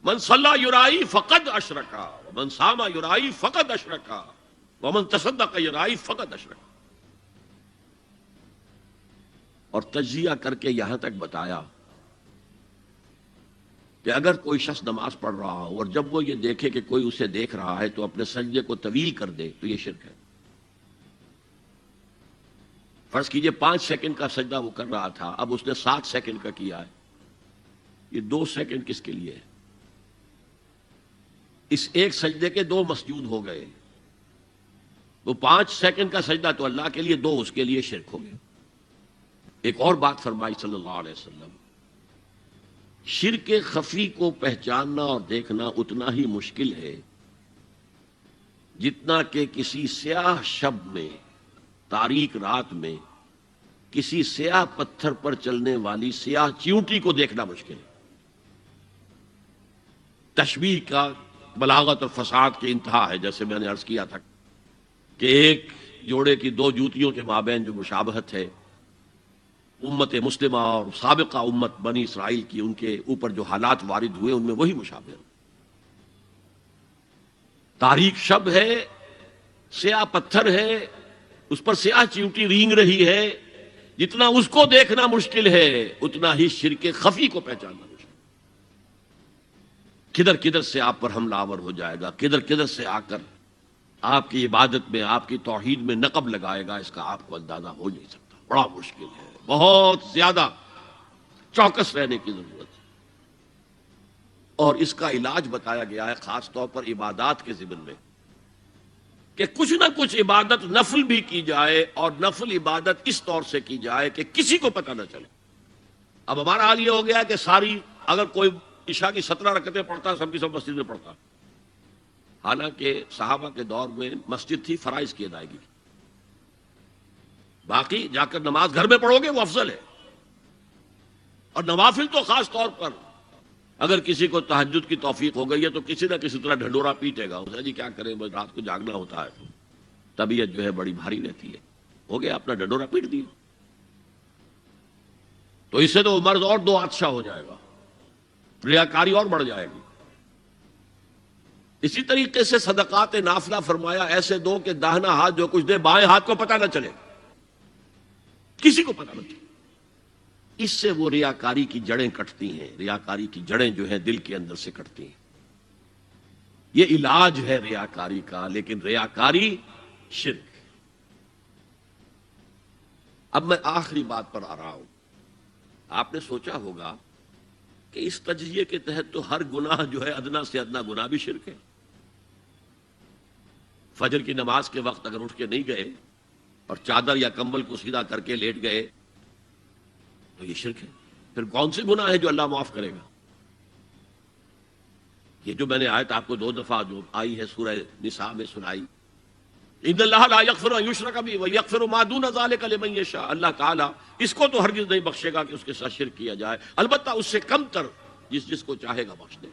Speaker 1: من صلی یرائی فقد اشرکا ومن صام یرائی فقد اشرکا ومن تصدق یرائی فقد اشرکا۔ اور تجزیہ کر کے یہاں تک بتایا کہ اگر کوئی شخص نماز پڑھ رہا ہو اور جب وہ یہ دیکھے کہ کوئی اسے دیکھ رہا ہے تو اپنے سجدے کو طویل کر دے تو یہ شرک ہے۔ فرض کیجئے 5 سیکنڈ کا سجدہ وہ کر رہا تھا، اب اس نے 7 سیکنڈ کا کیا ہے، یہ 2 سیکنڈ کس کے لیے ہے؟ اس ایک سجدے کے 2 مسجود ہو گئے، وہ 5 سیکنڈ کا سجدہ تو اللہ کے لیے، 2 اس کے لیے شرک ہو گئے۔ ایک اور بات فرمائی صلی اللہ علیہ وسلم، شرک خفی کو پہچاننا اور دیکھنا اتنا ہی مشکل ہے جتنا کہ کسی سیاہ شب میں، تاریک رات میں، کسی سیاہ پتھر پر چلنے والی سیاہ چیونٹی کو دیکھنا مشکل ہے۔ تشبیہ کا بلاغت اور فصاحت کی انتہا ہے، جیسے میں نے عرض کیا تھا کہ ایک جوڑے کی 2 جوتیوں کے مابین جو مشابہت ہے، امت مسلمہ اور سابقہ امت بنی اسرائیل کی، ان کے اوپر جو حالات وارد ہوئے ان میں وہی مشابہ۔ تاریک شب ہے، سیاہ پتھر ہے، اس پر سیاہ چیونٹی رینگ رہی ہے، جتنا اس کو دیکھنا مشکل ہے اتنا ہی شرک خفی کو پہچاننا مشکل۔ کدھر کدھر سے آپ پر حملہ آور ہو جائے گا، کدھر کدھر سے آ کر آپ کی عبادت میں، آپ کی توحید میں نقب لگائے گا، اس کا آپ کو اندازہ ہو نہیں سکتا۔ بڑا مشکل ہے، بہت زیادہ چوکس رہنے کی ضرورت ہے۔ اور اس کا علاج بتایا گیا ہے خاص طور پر عبادات کے ضمن میں، کہ کچھ نہ کچھ عبادت نفل بھی کی جائے، اور نفل عبادت اس طور سے کی جائے کہ کسی کو پتہ نہ چلے۔ اب ہمارا حال یہ ہو گیا کہ ساری، اگر کوئی عشاء کی 17 رکعتیں پڑھتا، سب کی سب مسجد میں پڑھتا، حالانکہ صحابہ کے دور میں مسجد تھی فرائض کی ادائیگی، باقی جا کر نماز گھر میں پڑھو گے وہ افضل ہے۔ اور نوافل تو خاص طور پر اگر کسی کو تہجد کی توفیق ہو گئی ہے تو کسی نہ کسی طرح ڈھنڈورا پیٹے گا، اسے جی کیا کریں، بس رات کو جاگنا ہوتا ہے، طبیعت جو ہے بڑی بھاری رہتی ہے، ہو گیا اپنا ڈھنڈورا پیٹ دیا، تو اس سے تو مرض اور 2 عطشہ ہو جائے گا، ریاکاری اور بڑھ جائے گی۔ اسی طریقے سے صدقات نافلہ فرمایا ایسے دو کہ داہنا ہاتھ جو کچھ دے بائیں ہاتھ کو پتہ نہ چلے، کسی کو پتہ نہ چلے۔ اس سے وہ ریاکاری کی جڑیں کٹتی ہیں، ریاکاری کی جڑیں جو ہیں دل کے اندر سے کٹتی ہیں۔ یہ علاج ہے ریاکاری کا، لیکن ریاکاری شرک۔ اب میں آخری بات پر آ رہا ہوں۔ آپ نے سوچا ہوگا کہ اس تجزیے کے تحت تو ہر گناہ جو ہے ادنا سے ادنا گناہ بھی شرک ہے۔ فجر کی نماز کے وقت اگر اٹھ کے نہیں گئے اور چادر یا کمبل کو سیدھا کر کے لیٹ گئے تو یہ شرک ہے۔ پھر کون سے گناہ ہے جو اللہ معاف کرے گا؟ یہ جو میں نے آیت آپ کو 2 دفعہ جو آئی ہے سورہ نساء میں سنائی ان اللہ لا یغفر ان یشرک بہ ویغفر ما دون ذلک لمن یشاء، اللہ تعالیٰ اس کو تو ہرگز نہیں بخشے گا کہ اس کے ساتھ شرک کیا جائے، البتہ اس سے کم تر جس کو چاہے گا بخش دے۔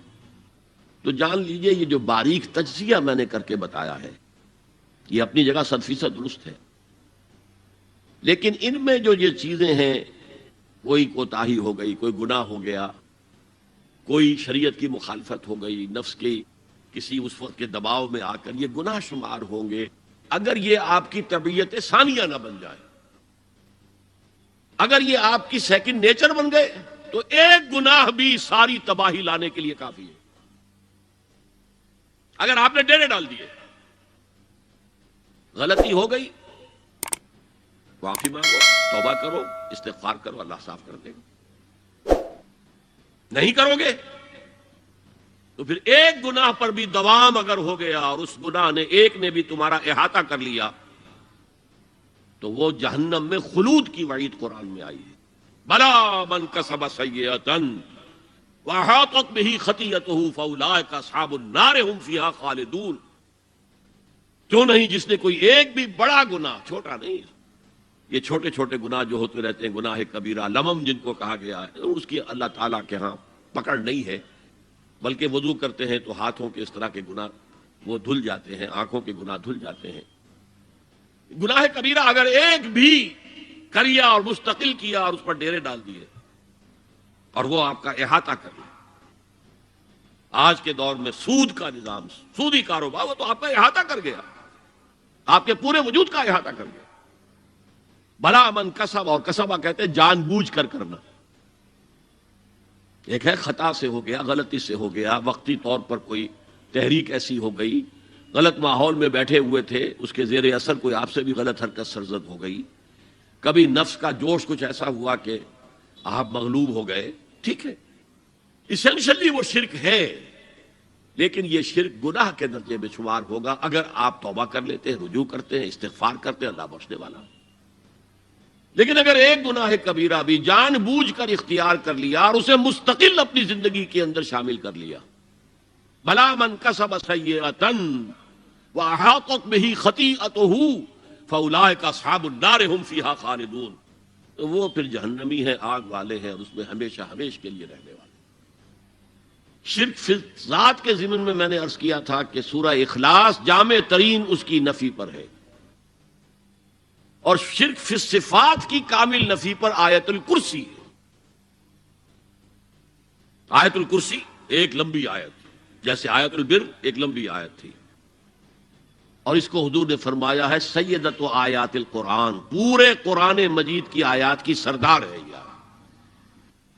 Speaker 1: تو جان لیجئے یہ جو باریک تجزیہ میں نے کر کے بتایا ہے یہ اپنی جگہ 100% درست ہے، لیکن ان میں جو یہ چیزیں ہیں، کوئی کوتاہی ہو گئی، کوئی گناہ ہو گیا، کوئی شریعت کی مخالفت ہو گئی، نفس کی کسی اس وقت کے دباؤ میں آ کر، یہ گناہ شمار ہوں گے اگر یہ آپ کی طبیعت ثانیہ نہ بن جائے۔ اگر یہ آپ کی سیکنڈ نیچر بن گئے تو ایک گناہ بھی ساری تباہی لانے کے لیے کافی ہے۔ اگر آپ نے ڈیرے ڈال دیے، غلطی ہو گئی، معافی مانگو، توبہ کرو، استغفار کرو، اللہ صاف کر دے گا۔ نہیں کرو گے تو پھر ایک گناہ پر بھی دوام اگر ہو گیا اور اس گناہ نے ایک نے بھی تمہارا احاطہ کر لیا تو وہ جہنم میں خلود کی وعید قرآن میں آئی ہے۔ بلا من کسب سیئۃ واحاطت بہ خطیئتہ فاولئک اصحاب النار هم فیہا خالدون۔ کیوں نہیں جس نے کوئی ایک بھی بڑا گناہ، چھوٹا نہیں، یہ چھوٹے چھوٹے گناہ جو ہوتے رہتے ہیں، گناہ کبیرہ لمم جن کو کہا گیا ہے، اس کی اللہ تعالیٰ کے ہاں پکڑ نہیں ہے، بلکہ وضو کرتے ہیں تو ہاتھوں کے اس طرح کے گناہ وہ دھل جاتے ہیں، آنکھوں کے گناہ دھل جاتے ہیں۔ گناہ کبیرہ اگر ایک بھی کریا اور مستقل کیا اور اس پر ڈیرے ڈال دیے اور وہ آپ کا احاطہ کر لیا، آج کے دور میں سود کا نظام، سودی کاروبار، وہ تو آپ کا احاطہ کر گیا، آپ کے پورے وجود کا احاطہ کر گیا۔ بلا من کسب، اور کسبہ کہتے ہیں جان بوجھ کر کرنا۔ ایک ہے خطا سے ہو گیا، غلطی سے ہو گیا، وقتی طور پر کوئی تحریک ایسی ہو گئی، غلط ماحول میں بیٹھے ہوئے تھے، اس کے زیر اثر کوئی آپ سے بھی غلط حرکت سرزد ہو گئی، کبھی نفس کا جوش کچھ ایسا ہوا کہ آپ مغلوب ہو گئے، ٹھیک ہے، اسینشلی وہ شرک ہے، لیکن یہ شرک گناہ کے درجے میں شمار ہوگا اگر آپ توبہ کر لیتے ہیں، رجوع کرتے ہیں، استغفار کرتے ہیں، اللہ بخشنے والا۔ لیکن اگر ایک گناہ کبیرہ بھی جان بوجھ کر اختیار کر لیا اور اسے مستقل اپنی زندگی کے اندر شامل کر لیا، بلا من کسب سیئۃ واحاطت بہ خطیئتہ فاولئک اصحاب النار هم فیہا خالدون، تو وہ پھر جہنمی ہیں، آگ والے ہیں، اور اس میں ہمیشہ ہمیش کے لیے رہنے والے۔ شرک فی ذات کے ضمن میں نے عرض کیا تھا کہ سورہ اخلاص جامع ترین اس کی نفی پر ہے، اور شرک فی صفات کی کامل نفی پر آیت الکرسی ہے۔ آیت الکرسی ایک لمبی آیت، جیسے آیت البر ایک لمبی آیت تھی، اور اس کو حضور نے فرمایا ہے سیدۃ آیات القرآن، پورے قرآن مجید کی آیات کی سردار ہے یہ،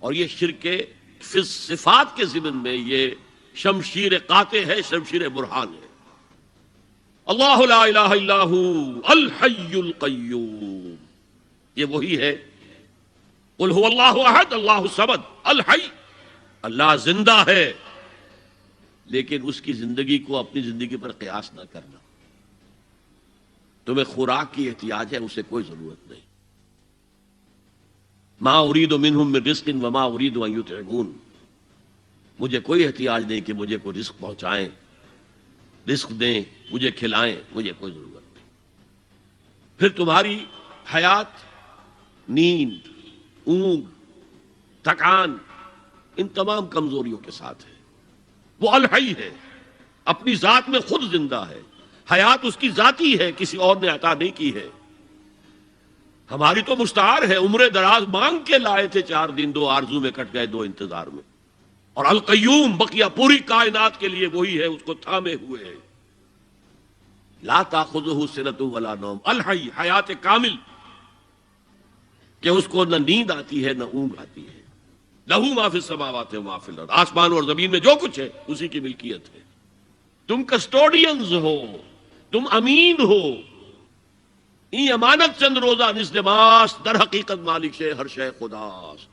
Speaker 1: اور یہ شرک کے فی صفات کے ضمن میں یہ شمشیر قاطع ہے، شمشیر برہان ہے۔ اللہ لا الہ الا ہو الحی القیوم، یہ وہی ہے، قل هو اللہ احد اللہ الصمد الحی، اللہ زندہ ہے، لیکن اس کی زندگی کو اپنی زندگی پر قیاس نہ کرنا۔ تمہیں خوراک کی احتیاج ہے، اسے کوئی ضرورت نہیں۔ ما ارید منہم من رزق وما ارید ان یطعمون، مجھے کوئی احتیاج نہیں کہ مجھے کوئی رزق پہنچائیں، رزق دیں، مجھے کھلائیں، مجھے کوئی ضرورت نہیں۔ پھر تمہاری حیات، نیند، اونگ، تھکان، ان تمام کمزوریوں کے ساتھ ہے۔ وہ الحی ہے، اپنی ذات میں خود زندہ ہے، حیات اس کی ذاتی ہے، کسی اور نے عطا نہیں کی ہے۔ ہماری تو مستعار ہے، عمر دراز مانگ کے لائے تھے، 4 دن 2 آرزو میں کٹ گئے، 2 انتظار میں۔ اور القیوم بقیہ پوری کائنات کے لیے وہی ہے، اس کو تھامے ہوئے ہے۔ لا تاخذہ سنۃ ولا نوم، الحی، حیات کامل، کہ اس کو نہ نیند آتی ہے نہ اونگ آتی ہے۔ لہو ما فی السماوات و ما فی الارض، آسمان اور زمین میں جو کچھ ہے اسی کی ملکیت ہے۔ تم کسٹوڈینز ہو، تم امین ہو، ای امانت چند روزہ نزد ماست، در حقیقت مالک شے ہر شے خداست۔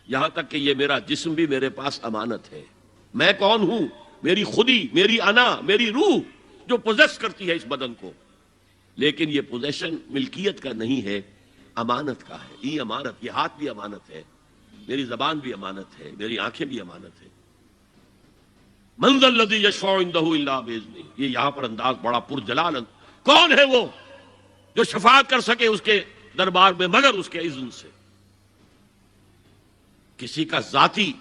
Speaker 1: یہاں تک کہ یہ میرا جسم بھی میرے پاس امانت ہے۔ میں کون ہوں؟ میری خودی، میری انا، میری روح جو پوزیس کرتی ہے اس بدن کو، لیکن یہ پوزیشن ملکیت کا نہیں ہے، امانت کا ہے۔ ای امانت، یہ ہاتھ بھی امانت ہے، میری زبان بھی امانت ہے، میری آنکھیں بھی امانت ہے۔ من ذا الذی یشفع عندہ الا باذنہ، یہ یہاں پر انداز بڑا پرجلال کون ہے وہ جو شفاعت کر سکے اس کے دربار میں مگر اس کے اذن سے؟ کسی کا ذاتی،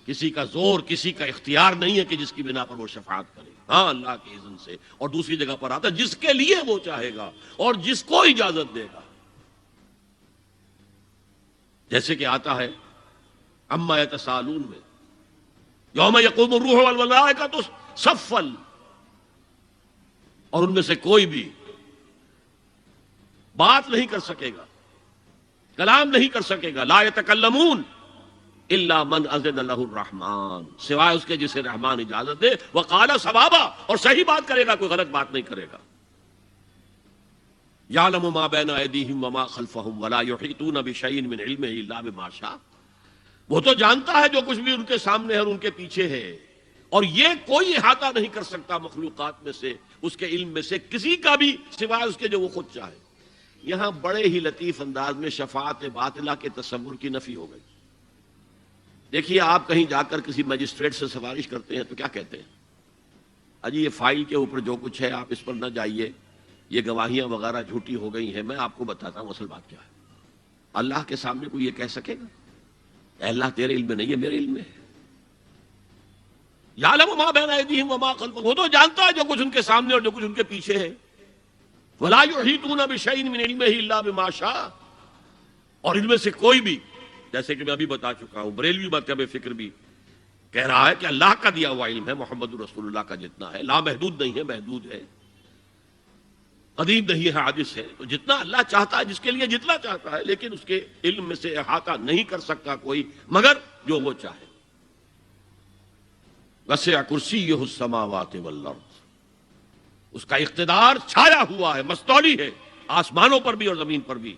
Speaker 1: کسی کا زور، کسی کا اختیار نہیں ہے کہ جس کی بنا پر وہ شفاعت کرے، ہاں اللہ کے اذن سے۔ اور دوسری جگہ پر آتا ہے جس کے لیے وہ چاہے گا اور جس کو اجازت دے گا، جیسے کہ آتا ہے اما یتسالون میں، یوم یقوم الروح والملائکۃ صفا، اور ان میں سے کوئی بھی بات نہیں کر سکے گا، کلام نہیں کر سکے گا، لا یتکلمون الا من اذن لہ الرحمن، سوائے اس کے جسے رحمان اجازت دے، وقال صوابا، اور صحیح بات کرے گا، کوئی غلط بات نہیں کرے گا۔ یعلم ما بین ایدیہم وما خلفہم ولا یحیطون بشیء من علمہ الا بما شاء، وہ تو جانتا ہے جو کچھ بھی ان کے سامنے ہے اور ان کے پیچھے ہے، اور یہ کوئی احاطہ نہیں کر سکتا مخلوقات میں سے، اس کے علم میں سے کسی کا بھی، سوائے اس کے جو وہ خود چاہے۔ یہاں بڑے ہی لطیف انداز میں شفاعت باطلہ کے تصور کی نفی ہو گئی۔ دیکھیے آپ کہیں جا کر کسی مجسٹریٹ سے سفارش کرتے ہیں تو کیا کہتے ہیں؟ اجی یہ فائل کے اوپر جو کچھ ہے آپ اس پر نہ جائیے، یہ گواہیاں وغیرہ جھوٹی ہو گئی ہیں، میں آپ کو بتاتا ہوں اصل بات کیا ہے۔ اللہ کے سامنے کوئی یہ کہہ سکے گا اے اللہ تیرے علم میں نہیں ہے، میرے علم میں ہے؟ یعلم ما بین ایدیہم وما خلفہم، وہ تو جانتا ہے جو کچھ ان کے سامنے اور جو کچھ ان کے پیچھے ہے۔ ولا یحیطون بشیء من علمہ الا بما شاء، اور ان میں سے کوئی بھی، جیسے کہ میں ابھی بتا چکا ہوں، بریلوی مکتب فکر بھی کہہ رہا ہے کہ اللہ کا دیا ہوا علم ہے، محمد رسول اللہ کا جتنا ہے، لا محدود نہیں ہے، محدود ہے، قدیم نہیں ہے، حادث ہے، تو جتنا اللہ چاہتا ہے، جس کے لیے جتنا چاہتا ہے، لیکن اس کے علم میں سے احاطہ نہیں کر سکتا کوئی مگر جو وہ چاہے۔ وسع کرسیہ السماوات والارض، اس کا اقتدار چھایا ہوا ہے، مستولی ہے، آسمانوں پر بھی اور زمین پر بھی۔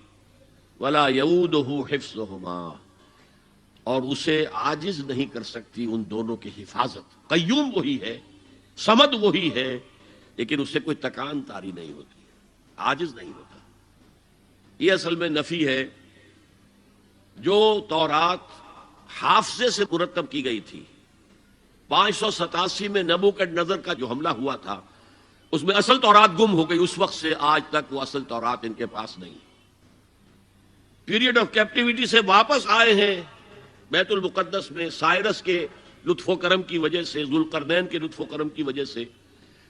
Speaker 1: ولا یؤودہ حفظہما، اور اسے عاجز نہیں کر سکتی ان دونوں کی حفاظت۔ قیوم وہی ہے، صمد وہی ہے، لیکن اس سے کوئی تکان تاری نہیں ہوتی، عاجز نہیں ہوتا۔ یہ اصل میں نفی ہے۔ جو تورات حافظے سے مرتب کی گئی تھی، 587 میں نبوکدنضر کا جو حملہ ہوا تھا، اس میں اصل تورات گم ہو گئی، اس وقت سے آج تک وہ اصل تورات ان کے پاس نہیں۔ پیریڈ آف کیپٹیوٹی سے واپس آئے ہیں بیت المقدس میں، سائرس کے لطف و کرم کی وجہ سے، ذوالقرنین کے لطف و کرم کی وجہ سے،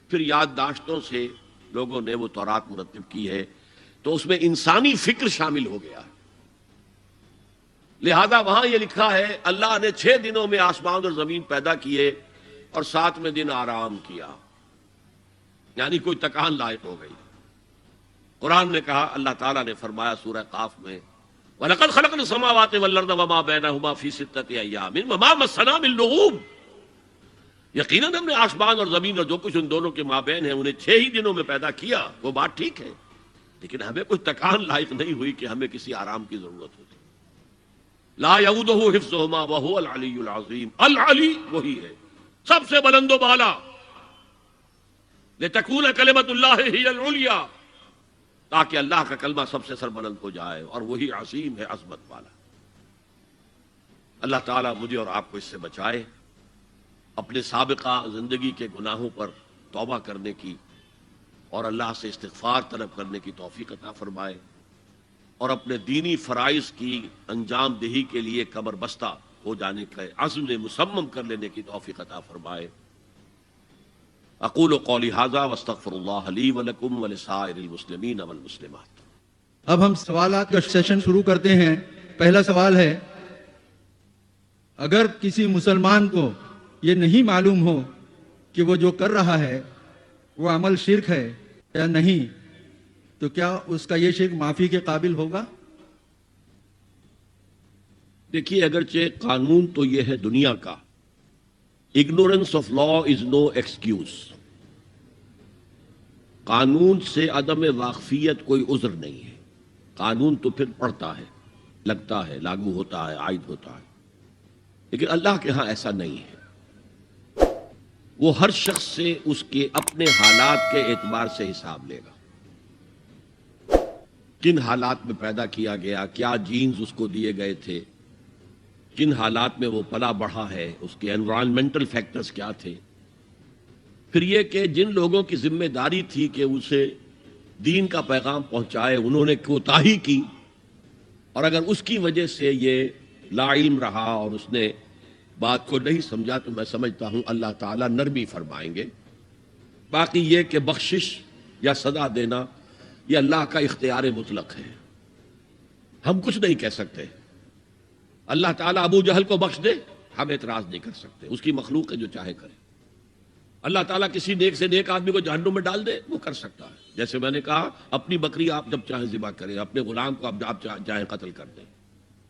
Speaker 1: پھر یادداشتوں سے لوگوں نے وہ تورات مرتب کی ہے، تو اس میں انسانی فکر شامل ہو گیا ہے۔ لہذا وہاں یہ لکھا ہے اللہ نے 6 دنوں میں آسمان اور زمین پیدا کیے اور 7ویں دن آرام کیا، یعنی کوئی تکان لائق ہو گئی۔ قرآن نے کہا، اللہ تعالیٰ نے فرمایا سورہ قاف میں، وَلَقَدْ خَلَقْنَا السَّمَاوَاتِ وَالْأَرْضَ وَمَا بَيْنَهُمَا فِي 6 أَيَّامٍ وَمَا مَسَّنَا مِن لُغُوبٍ، یقیناً ہم نے آسمان اور زمین اور جو کچھ ان دونوں کے مابین ہے انہیں 6 ہی دنوں میں پیدا کیا، وہ بات ٹھیک ہے، لیکن ہمیں کوئی تکان لائق نہیں ہوئی کہ ہمیں کسی آرام کی ضرورت ہوتی۔ لا یؤودہ حفظہما وہو العلی العظیم، العلی وہی ہے سب سے بلند و بالا، لتکون کلمۃ اللہ ہی العلیٰ، تاکہ اللہ کا کلمہ سب سے سربلند ہو جائے، اور وہی عظیم ہے، عظمت والا۔ اللہ تعالیٰ مجھے اور آپ کو اس سے بچائے، اپنے سابقہ زندگی کے گناہوں پر توبہ کرنے کی اور اللہ سے استغفار طلب کرنے کی توفیق عطا فرمائے، اور اپنے دینی فرائض کی انجام دہی کے لیے کمر بستہ ہو جانے کا عزم مصمم کر لینے کی توفیق عطا فرمائے۔ اقول قولی ھذا واستغفر اللہ لی ولکم ولسائر المسلمین والمسلمات۔
Speaker 2: اب ہم سوالات کا سیشن شروع کرتے ہیں۔ پہلا سوال ہے، اگر کسی مسلمان کو یہ نہیں معلوم ہو کہ وہ جو کر رہا ہے وہ عمل شرک ہے یا نہیں، تو کیا اس کا یہ شرک معافی کے قابل ہوگا؟
Speaker 1: دیکھیے، اگرچہ قانون تو یہ ہے دنیا کا، ignorance of law is no excuse, قانون سے عدم واقفیت کوئی عذر نہیں ہے، قانون تو پھر پڑھتا ہے، لگتا ہے، لاگو ہوتا ہے، عائد ہوتا ہے، لیکن اللہ کے ہاں ایسا نہیں ہے۔ وہ ہر شخص سے اس کے اپنے حالات کے اعتبار سے حساب لے گا، کن حالات میں پیدا کیا گیا، کیا جینز اس کو دیے گئے تھے، کن حالات میں وہ پلا بڑھا ہے، اس کے انوائرمنٹل فیکٹرز کیا تھے، پھر یہ کہ جن لوگوں کی ذمہ داری تھی کہ اسے دین کا پیغام پہنچائے، انہوں نے کوتاہی کی، اور اگر اس کی وجہ سے یہ لا علم رہا اور اس نے بات کو نہیں سمجھا تو میں سمجھتا ہوں اللہ تعالیٰ نرمی فرمائیں گے۔ باقی یہ کہ بخشش یا سزا دینا یہ اللہ کا اختیار مطلق ہے، ہم کچھ نہیں کہہ سکتے۔ اللہ تعالیٰ ابو جہل کو بخش دے، ہم اعتراض نہیں کر سکتے، اس کی مخلوق ہے، جو چاہے کرے۔ اللہ تعالیٰ کسی نیک سے نیک آدمی کو جہنم میں ڈال دے، وہ کر سکتا ہے۔ جیسے میں نے کہا، اپنی بکری آپ جب چاہیں ذبح کریں، اپنے غلام کو آپ چاہیں قتل کر دیں۔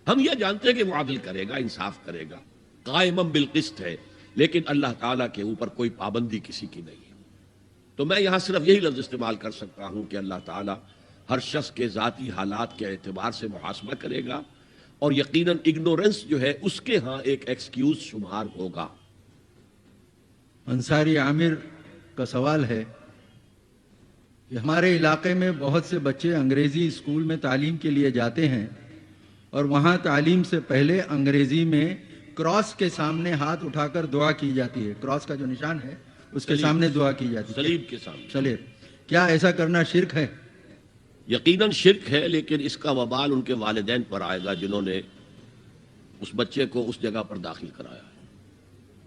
Speaker 1: ہم یہ جانتے ہیں کہ وہ عدل کرے گا، انصاف کرے گا، قائم بالقسط ہے، لیکن اللہ تعالیٰ کے اوپر کوئی پابندی کسی کی نہیں ہے۔ تو میں یہاں صرف یہی لفظ استعمال کر سکتا ہوں کہ اللہ تعالیٰ ہر شخص کے ذاتی حالات کے اعتبار سے محاسبہ کرے گا، اور یقیناً اگنورنس جو ہے اس کے ہاں ایک ایکسکیوز شمار ہوگا۔
Speaker 2: انصاری عامر کا سوال ہے کہ ہمارے علاقے میں بہت سے بچے انگریزی اسکول میں تعلیم کے لیے جاتے ہیں، اور وہاں تعلیم سے پہلے انگریزی میں کراس کے سامنے ہاتھ اٹھا کر دعا کی جاتی ہے، کراس کا جو نشان ہے اس کے سامنے دعا کی جاتی ہے،
Speaker 1: صلیب کے سامنے۔
Speaker 2: صلیب، کیا ایسا کرنا شرک ہے؟
Speaker 1: یقیناً شرک ہے، لیکن اس کا وبال ان کے والدین پر آئے گا جنہوں نے اس بچے کو اس جگہ پر داخل کرایا ہے،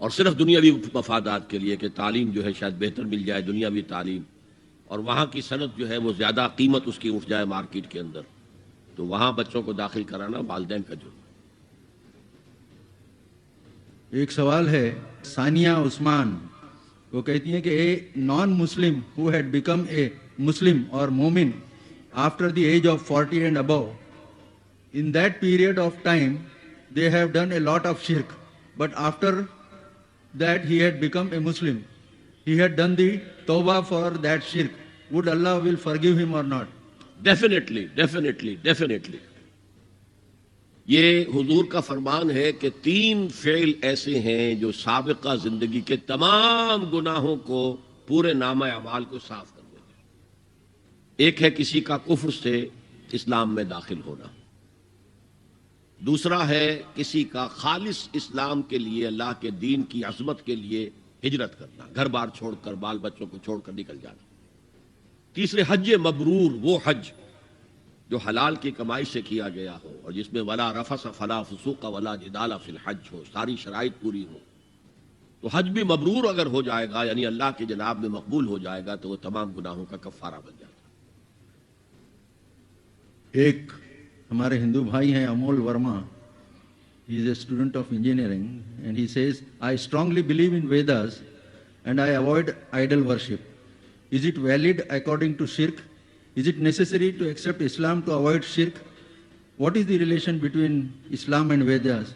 Speaker 1: اور صرف دنیاوی مفادات کے لیے کہ تعلیم جو ہے شاید بہتر مل جائے، دنیاوی تعلیم، اور وہاں کی صنعت جو ہے وہ زیادہ قیمت اس کی اٹھ جائے مارکیٹ کے اندر، تو وہاں بچوں کو داخل کرانا والدین کا جرم ہے۔
Speaker 2: ایک سوال ہے ثانیہ عثمان، وہ کہتی ہیں کہ اے نان مسلم who had become a Muslim or مومن after the age of 40 and above, in that period of time they have done a lot of shirk, but after that he had become a Muslim, he had done the tawbah for that shirk, would Allah will forgive him or not?
Speaker 1: Definitely یہ حضور کا فرمان ہے کہ 3 فعل ایسے ہیں جو سابقہ زندگی کے تمام گناہوں کو، پورے نامہ اعمال کو صاف کر دیتے ہیں۔ ایک ہے کسی کا کفر سے اسلام میں داخل ہونا، دوسرا ہے کسی کا خالص اسلام کے لیے، اللہ کے دین کی عظمت کے لیے ہجرت کرنا، گھر بار چھوڑ کر، بال بچوں کو چھوڑ کر نکل جانا، تیسرے حج مبرور، وہ حج جو حلال کی کمائی سے کیا گیا ہو اور جس میں ولا رفث فلا فسوق ولا جدال فی الحج ہو، ساری شرائط پوری ہو، تو حج بھی مبرور اگر ہو جائے گا، یعنی اللہ کی جناب میں مقبول ہو جائے گا، تو وہ تمام گناہوں کا کفارہ بن جائے گا۔
Speaker 2: ایک ہمارے ہندو بھائی ہیں Amul Verma, he is a student of engineering, and he says, I strongly believe in Vedas and I avoid idol worship. Is it valid according to shirk? Is it necessary to accept Islam to avoid shirk? What is the relation between Islam and Vedas?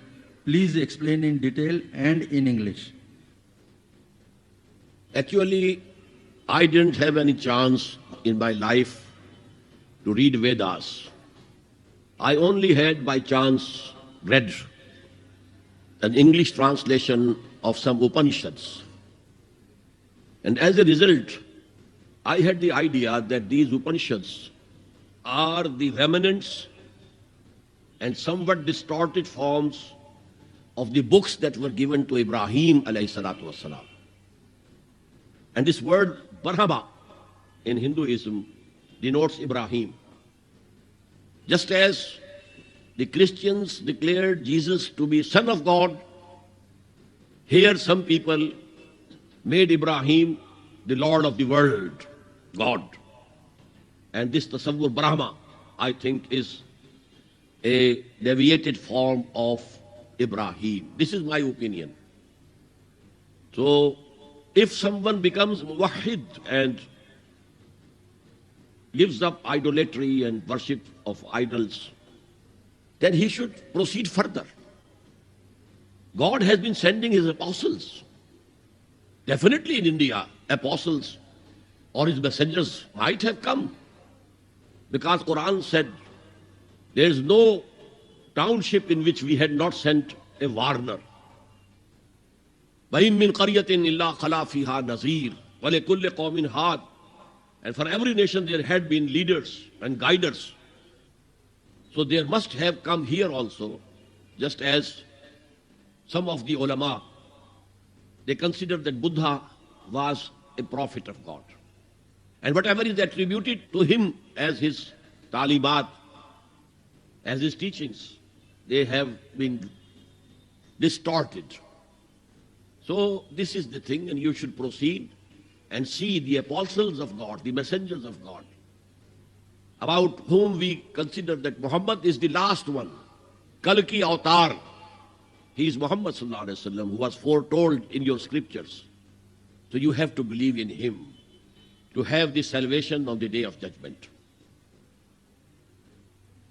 Speaker 2: Please explain in detail and in English.
Speaker 1: Actually, I didn't have any chance in my life to read Vedas. I only had by chance read an English translation of some Upanishads. And as a result, I had the idea that these Upanishads are the remnants and somewhat distorted forms of the books that were given to Ibrahim alayhi salatu wassalam. And this word Brahma in Hinduism denotes Ibrahim. Just as the Christians declared Jesus to be Son of God, here some people made Ibrahim the Lord of the world, God. And this tasawwur Brahma, I think, is a deviated form of Ibrahim. This is my opinion. So, if someone becomes muwahhid and gives up idolatry and worship of idols, then he should proceed further. God has been sending his apostles. Definitely in India, apostles or his messengers might have come, because Quran said there is no township in which we had not sent a warner. وَإِن مِّن قَرْيَةٍ إِلَّا خَلَا فِيهَا نَذِيرٌ وَلِكُلِّ قَوْمٍ هَادٍ. And for every nation there had been leaders and guiders. So there must have come here also, just as some of the ulama, they considered that Buddha was a prophet of God. And whatever is attributed to him as his talimat, as his teachings, they have been distorted. So this is the thing, and you should proceed and see the apostles of God, the messengers of God, about whom we consider that Muhammad is the last one. Kal ki avatar. He is Muhammad sallallahu alaihi wasallam, who was foretold in your scriptures. So you have to believe in him to have the salvation on the day of judgment.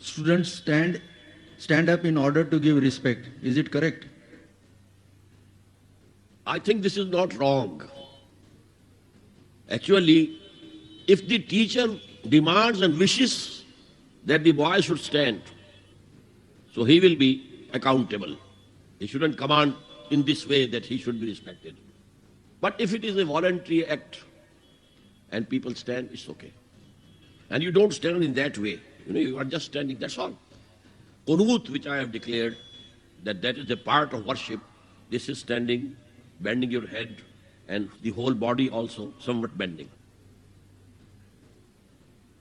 Speaker 2: students stand up in order to give respect. Is it correct?
Speaker 1: I think this is not wrong. Actually, if the teacher demands and wishes that the boy should stand, so he will be accountable. He shouldn't command in this way that he should be respected. But if it is a voluntary act and people stand, it's okay. And you don't stand in that way. You are just standing, that's all. Qunut, which I have declared, that is a part of worship. This is standing, bending your head, and the whole body also somewhat bending.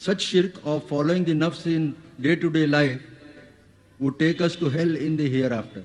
Speaker 2: such shirk of following the nafs in day-to-day life would take us to hell in the hereafter.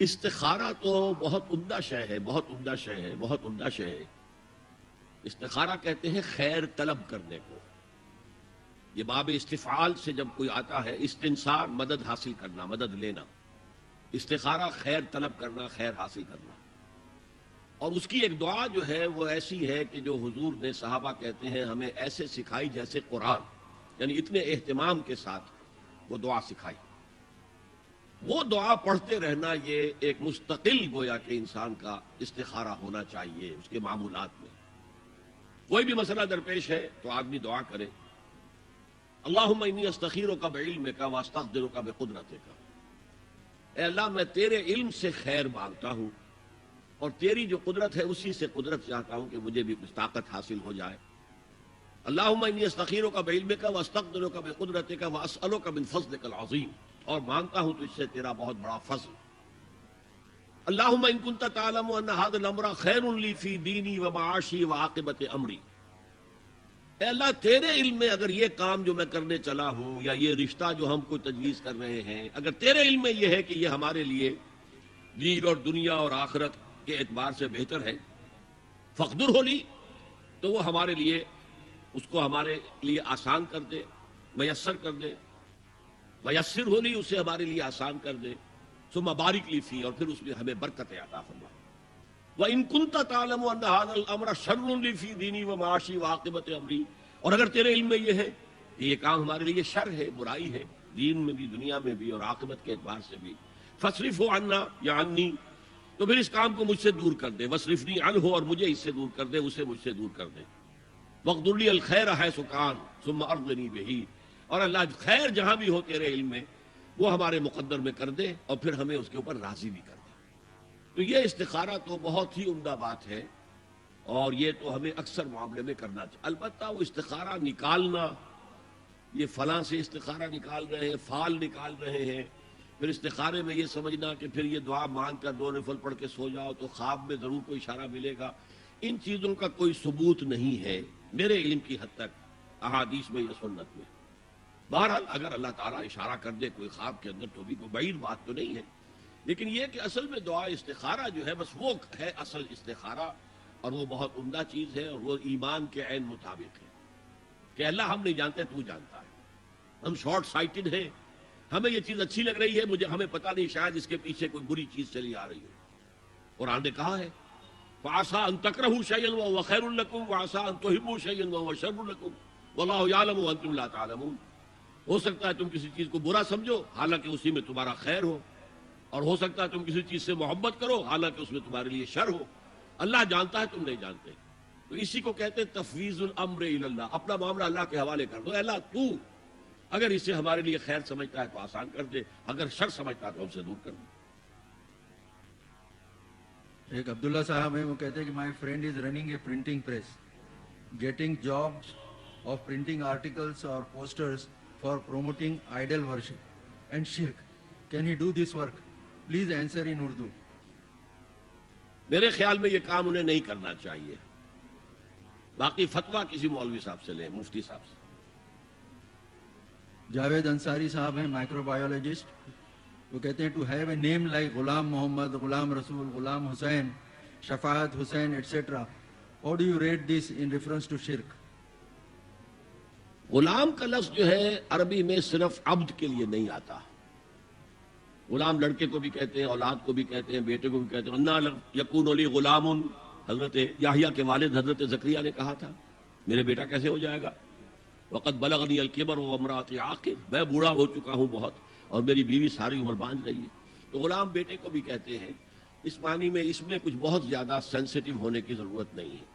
Speaker 1: استخارہ تو بہت عمدہ شے ہے، بہت عمدہ شے ہے، بہت عمدہ شے ہے۔ استخارہ کہتے ہیں خیر طلب کرنے کو۔ یہ باب استفعال سے جب کوئی آتا ہے، استنصار مدد حاصل کرنا، مدد لینا، استخارہ خیر طلب کرنا، خیر حاصل کرنا۔ اور اس کی ایک دعا جو ہے وہ ایسی ہے کہ جو حضور نے، صحابہ کہتے ہیں، ہمیں ایسے سکھائی جیسے قرآن، یعنی اتنے اہتمام کے ساتھ وہ دعا سکھائی۔ وہ دعا پڑھتے رہنا یہ ایک مستقل گویا کہ انسان کا استخارہ ہونا چاہیے اس کے معمولات میں۔ کوئی بھی مسئلہ درپیش ہے تو آدمی دعا کرے، اللہم انی استخیرک بعلمک واستقدرک بقدرتک، اے اللہ میں تیرے علم سے خیر مانگتا ہوں اور تیری جو قدرت ہے اسی سے قدرت چاہتا ہوں کہ مجھے بھی کچھ طاقت حاصل ہو جائے۔ اللہم انی استخیرک بعلمک واستقدرک بقدرتک واسألک من فضلک العظیم، اور مانگتا ہوں تجھ سے تیرا بہت بڑا فضل۔ اللہم ان کنت تعلم ان ھذا الامر خیر لی فی دینی ومعاشی وعاقبۃ امری، اے اللہ تیرے علم میں اگر یہ کام جو میں کرنے چلا ہوں یا یہ رشتہ جو ہم کو تجویز کر رہے ہیں، اگر تیرے علم میں یہ ہے کہ یہ ہمارے لیے دین اور دنیا اور آخرت کے اعتبار سے بہتر ہے، فقدر ہو لی، تو وہ ہمارے لیے اس کو ہمارے لیے آسان کر دے، میسر کر دے، میسر ہو لی اسے ہمارے لیے آسان کر دے، ثم بارک لی فی، اور پھر اس میں ہمیں برکت عطا فرما۔ وَإِن كُنتَ تَعْلَمُ أَنَّ هَذَا الْأَمْرَ شَرٌّ لِّي فِي دِينِي وَمَعَاشِي وَعَاقِبَةِ أَمْرِي، اور اگر تیرے علم میں یہ ہے کہ یہ کام ہمارے لیے شر ہے، برائی ہے، دین میں بھی، دنیا میں بھی اور عاقبت کے اعتبار سے بھی، فَاصْرِفْهُ عَنَّا یا عَنِّي، تو پھر اس کام کو مجھ سے دور کر دے، وَاصْرِفْنِي عَنْهُ، اور مجھے اس سے دور کر دے، اسے مجھ سے دور کر دے، وَاقْدُرْ لِي الْخَيْرَ حَيْثُ كَانَ ثُمَّ أَرْضِنِي بِهِ، اور اللہ خیر جہاں بھی ہو تیرے علم میں وہ ہمارے مقدر میں کر دے اور پھر ہمیں اس کے اوپر راضی بھی کر دے۔ تو یہ استخارہ تو بہت ہی عمدہ بات ہے، اور یہ تو ہمیں اکثر معاملے میں کرنا چاہیے۔ البتہ وہ استخارہ نکالنا، یہ فلاں سے استخارہ نکال رہے ہیں، فال نکال رہے ہیں، پھر استخارے میں یہ سمجھنا کہ پھر یہ دعا مانگ کر 2 نفل پڑھ کے سو جاؤ تو خواب میں ضرور کوئی اشارہ ملے گا، ان چیزوں کا کوئی ثبوت نہیں ہے میرے علم کی حد تک، احادیث میں یا سنت میں۔ بہرحال اگر اللہ تعالیٰ اشارہ کر دے کوئی خواب کے اندر تو بھی کوئی بعید بات تو نہیں ہے، لیکن یہ کہ اصل میں دعا استخارہ جو ہے بس وہ ہے اصل استخارہ، اور وہ بہت عمدہ چیز ہے، اور وہ ایمان کے عین مطابق ہے کہ اللہ ہم نہیں جانتے، تو جانتا ہے، ہم شارٹ سائٹڈ ہیں، ہمیں یہ چیز اچھی لگ رہی ہے، ہمیں پتہ نہیں شاید اس کے پیچھے کوئی بری چیز چلی آ رہی ہو۔ قرآن نے کہا ہے فَعَسَىٰ أَن تَكْرَهُوا شَيْئًا وَهُوَ خَيْرٌ لَكُمْ وَعَسَىٰ أَن تُحِبُّوا شَيْئًا وَهُوَ شَرٌّ لَكُمْ وَاللَّهُ يَعْلَمُ وَأَنتُمْ لَا تَعْلَمُونَ، ہو سکتا ہے تم کسی چیز کو برا سمجھو حالانکہ اسی میں تمہارا خیر ہو، اور ہو سکتا ہے تم کسی چیز سے محبت کرو حالانکہ اس میں تمہارے لیے شر ہو، اللہ جانتا ہے تم نہیں جانتے۔ تو اسی کو کہتے ہیں تفویض الامر الی اللہ، اپنا معاملہ اللہ کے حوالے کر دو، اللہ تو اگر اسے ہمارے لیے خیر سمجھتا ہے تو آسان کر دے، اگر شر سمجھتا ہے تو ہم سے دور کر دے۔
Speaker 2: ایک عبداللہ صاحب ہیں، وہ کہتے ہیں کہ my friend is running a printing press, getting jobs of printing articles اور posters for promoting idol worship and شرک، can he do this work? Please answer in Urdu.
Speaker 1: میرے خیال میں یہ کام انہیں نہیں کرنا چاہیے، باقی فتویٰ کسی مولوی صاحب سے لیں، مفتی صاحب سے۔
Speaker 2: جاوید انصاری صاحب ہیں، مائکرو بایولوجسٹ، وہ کہتے ہیں to have a name like Ghulam Muhammad, Ghulam Rasool, Ghulam Hussain, Shafaat Hussain etcetera, how do you rate this in reference to شرک؟
Speaker 1: غلام کا لفظ جو ہے عربی میں صرف عبد کے لیے نہیں آتا، غلام لڑکے کو بھی کہتے ہیں، اولاد کو بھی کہتے ہیں، بیٹے کو بھی کہتے ہیں۔ انا یکون لی غلام، حضرت یحییٰ کے والد حضرت زکریا نے کہا تھا میرے بیٹا کیسے ہو جائے گا، وقد بلغنی الکبر وامرأتی عاقر، میں بوڑھا ہو چکا ہوں بہت اور میری بیوی ساری عمر باندھ رہی ہے۔ تو غلام بیٹے کو بھی کہتے ہیں، اس معنی میں اس میں کچھ بہت زیادہ سینسیٹیو ہونے کی ضرورت نہیں ہے۔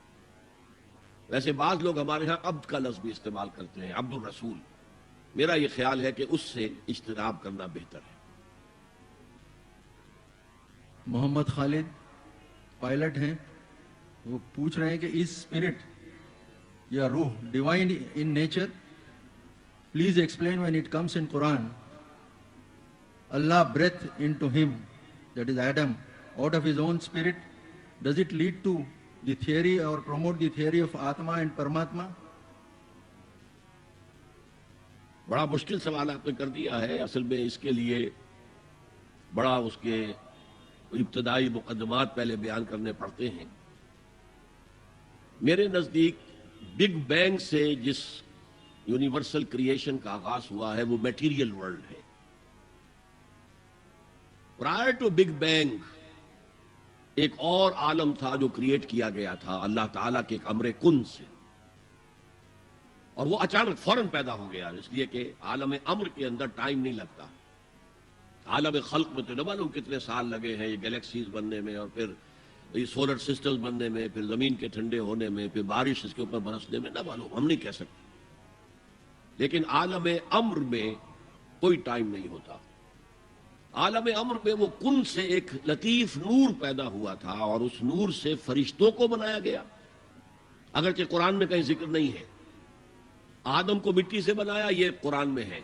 Speaker 1: ویسے بعض لوگ ہمارے ہاں عبد کا لفظ بھی استعمال کرتے ہیں، عبد الرسول، میرا یہ خیال ہے کہ اس سے اجتناب کرنا بہتر ہے۔
Speaker 2: محمد خالد پائلٹ ہیں، وہ پوچھ رہے ہیں کہ از اسپرٹ یا روح divine in nature? Please explain when it comes in Quran Allah breath into him, that is Adam, out of his own spirit, does it lead to the theory or promote the theory of Atma and Paramatma?
Speaker 1: بڑا مشکل سوال آپ نے کر دیا ہے، اصل میں اس کے لیے بڑا اس کے ابتدائی مقدمات پہلے بیان کرنے پڑتے ہیں. میرے نزدیک بگ بینگ سے جس یونیورسل کریشن کا آغاز ہوا ہے وہ میٹیریل ورلڈ ہے. پرائر ٹو بگ بینگ ایک اور عالم تھا جو کریٹ کیا گیا تھا اللہ تعالیٰ کے ایک امر کن سے، اور وہ اچانک فوراً پیدا ہو گیا، اس لیے کہ عالم امر کے اندر ٹائم نہیں لگتا. عالم خلق میں تو نہ معلوم کتنے سال لگے ہیں یہ گلیکسیز بننے میں، اور پھر یہ سولر سسٹمز بننے میں، پھر زمین کے ٹھنڈے ہونے میں، پھر بارش اس کے اوپر برسنے میں، نہ معلوم، ہم نہیں کہہ سکتے. لیکن عالم امر میں کوئی ٹائم نہیں ہوتا. عالم امر میں وہ کن سے ایک لطیف نور پیدا ہوا تھا، اور اس نور سے فرشتوں کو بنایا گیا. اگرچہ قرآن میں کہیں ذکر نہیں ہے. آدم کو مٹی سے بنایا، یہ قرآن میں ہے.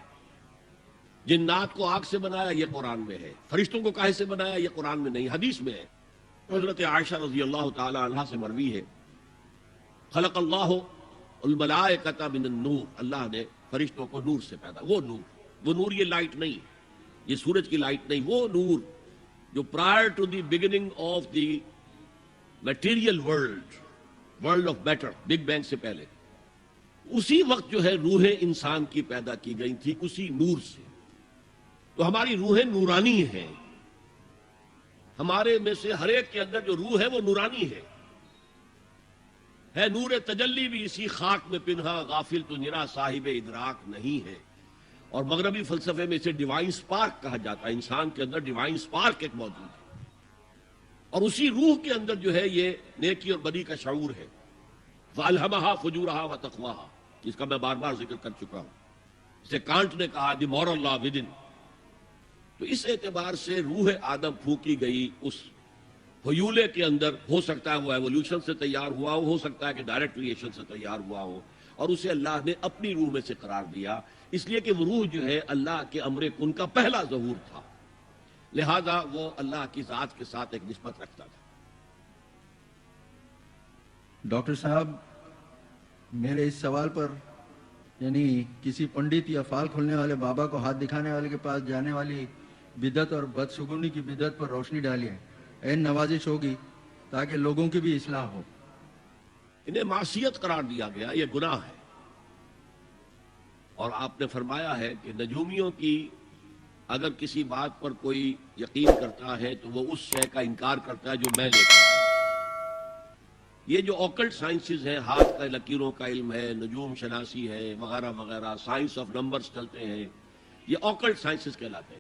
Speaker 1: جنات کو آگ سے بنایا، یہ قرآن میں ہے. فرشتوں کو کاہے سے بنایا، یہ قرآن میں نہیں، حدیث میں ہے. حضرت عائشہ رضی اللہ تعالی عنہا سے مروی ہے، خلق اللہ الملائکۃ من النور، اللہ نے فرشتوں کو نور سے پیدا. وہ نور یہ لائٹ نہیں، یہ سورج کی لائٹ نہیں، وہ نور جو prior to the beginning of the material world of matter, big bang سے پہلے، اسی وقت جو ہے روح انسان کی پیدا کی گئی تھی اسی نور سے. تو ہماری روحیں نورانی ہیں. ہمارے میں سے ہر ایک کے اندر جو روح ہے وہ نورانی ہے نور تجلی بھی اسی خاک میں پنہا، غافل تو نرا صاحب ادراک نہیں ہے. اور مغربی فلسفے میں اسے ڈیوائن سپارک کہا جاتا ہے. انسان کے اندر ڈیوائن سپارک ایک موجود ہے، اور اسی روح کے اندر جو ہے یہ نیکی اور بدی کا شعور ہے. فَأَلْهَمَهَا فُجُورَهَا وَتَقْوَاهَا، جس کا میں بار بار ذکر کر چکا ہوں. اسے کانٹ نے کہا دی مورل لا ودن. تو اس اعتبار سے روح آدم پھونکی گئی اس حیولے کے اندر. ہو سکتا ہے وہ ایولیوشن سے تیار ہوا ہو سکتا ہے کہ ڈائریکٹ کریشن سے تیار ہوا ہو، اور اسے اللہ نے اپنی روح میں سے قرار دیا، اس لیے کہ وہ روح جو ہے اللہ کے امر کن کا پہلا ظہور تھا، لہذا وہ اللہ کی ذات کے ساتھ ایک نسبت رکھتا تھا.
Speaker 2: ڈاکٹر صاحب، میرے اس سوال پر یعنی کسی پنڈت یا فال کھولنے والے بابا کو ہاتھ دکھانے والے کے پاس جانے والی بدعت اور بدشگونی کی بدعت پر روشنی ڈالیے. عین نوازش ہوگی تاکہ لوگوں کی بھی اصلاح ہو.
Speaker 1: انہیں معصیت قرار دیا گیا، یہ گناہ ہے. اور آپ نے فرمایا ہے کہ نجومیوں کی اگر کسی بات پر کوئی یقین کرتا ہے تو وہ اس شے کا انکار کرتا ہے جو میں لے کر آیا. یہ جو اوکلٹ سائنسز ہیں، ہاتھ کا لکیروں کا علم ہے، نجوم شناسی ہے، وغیرہ وغیرہ، سائنس آف نمبرز چلتے ہیں، یہ اوکلٹ سائنسز کہلاتے ہیں.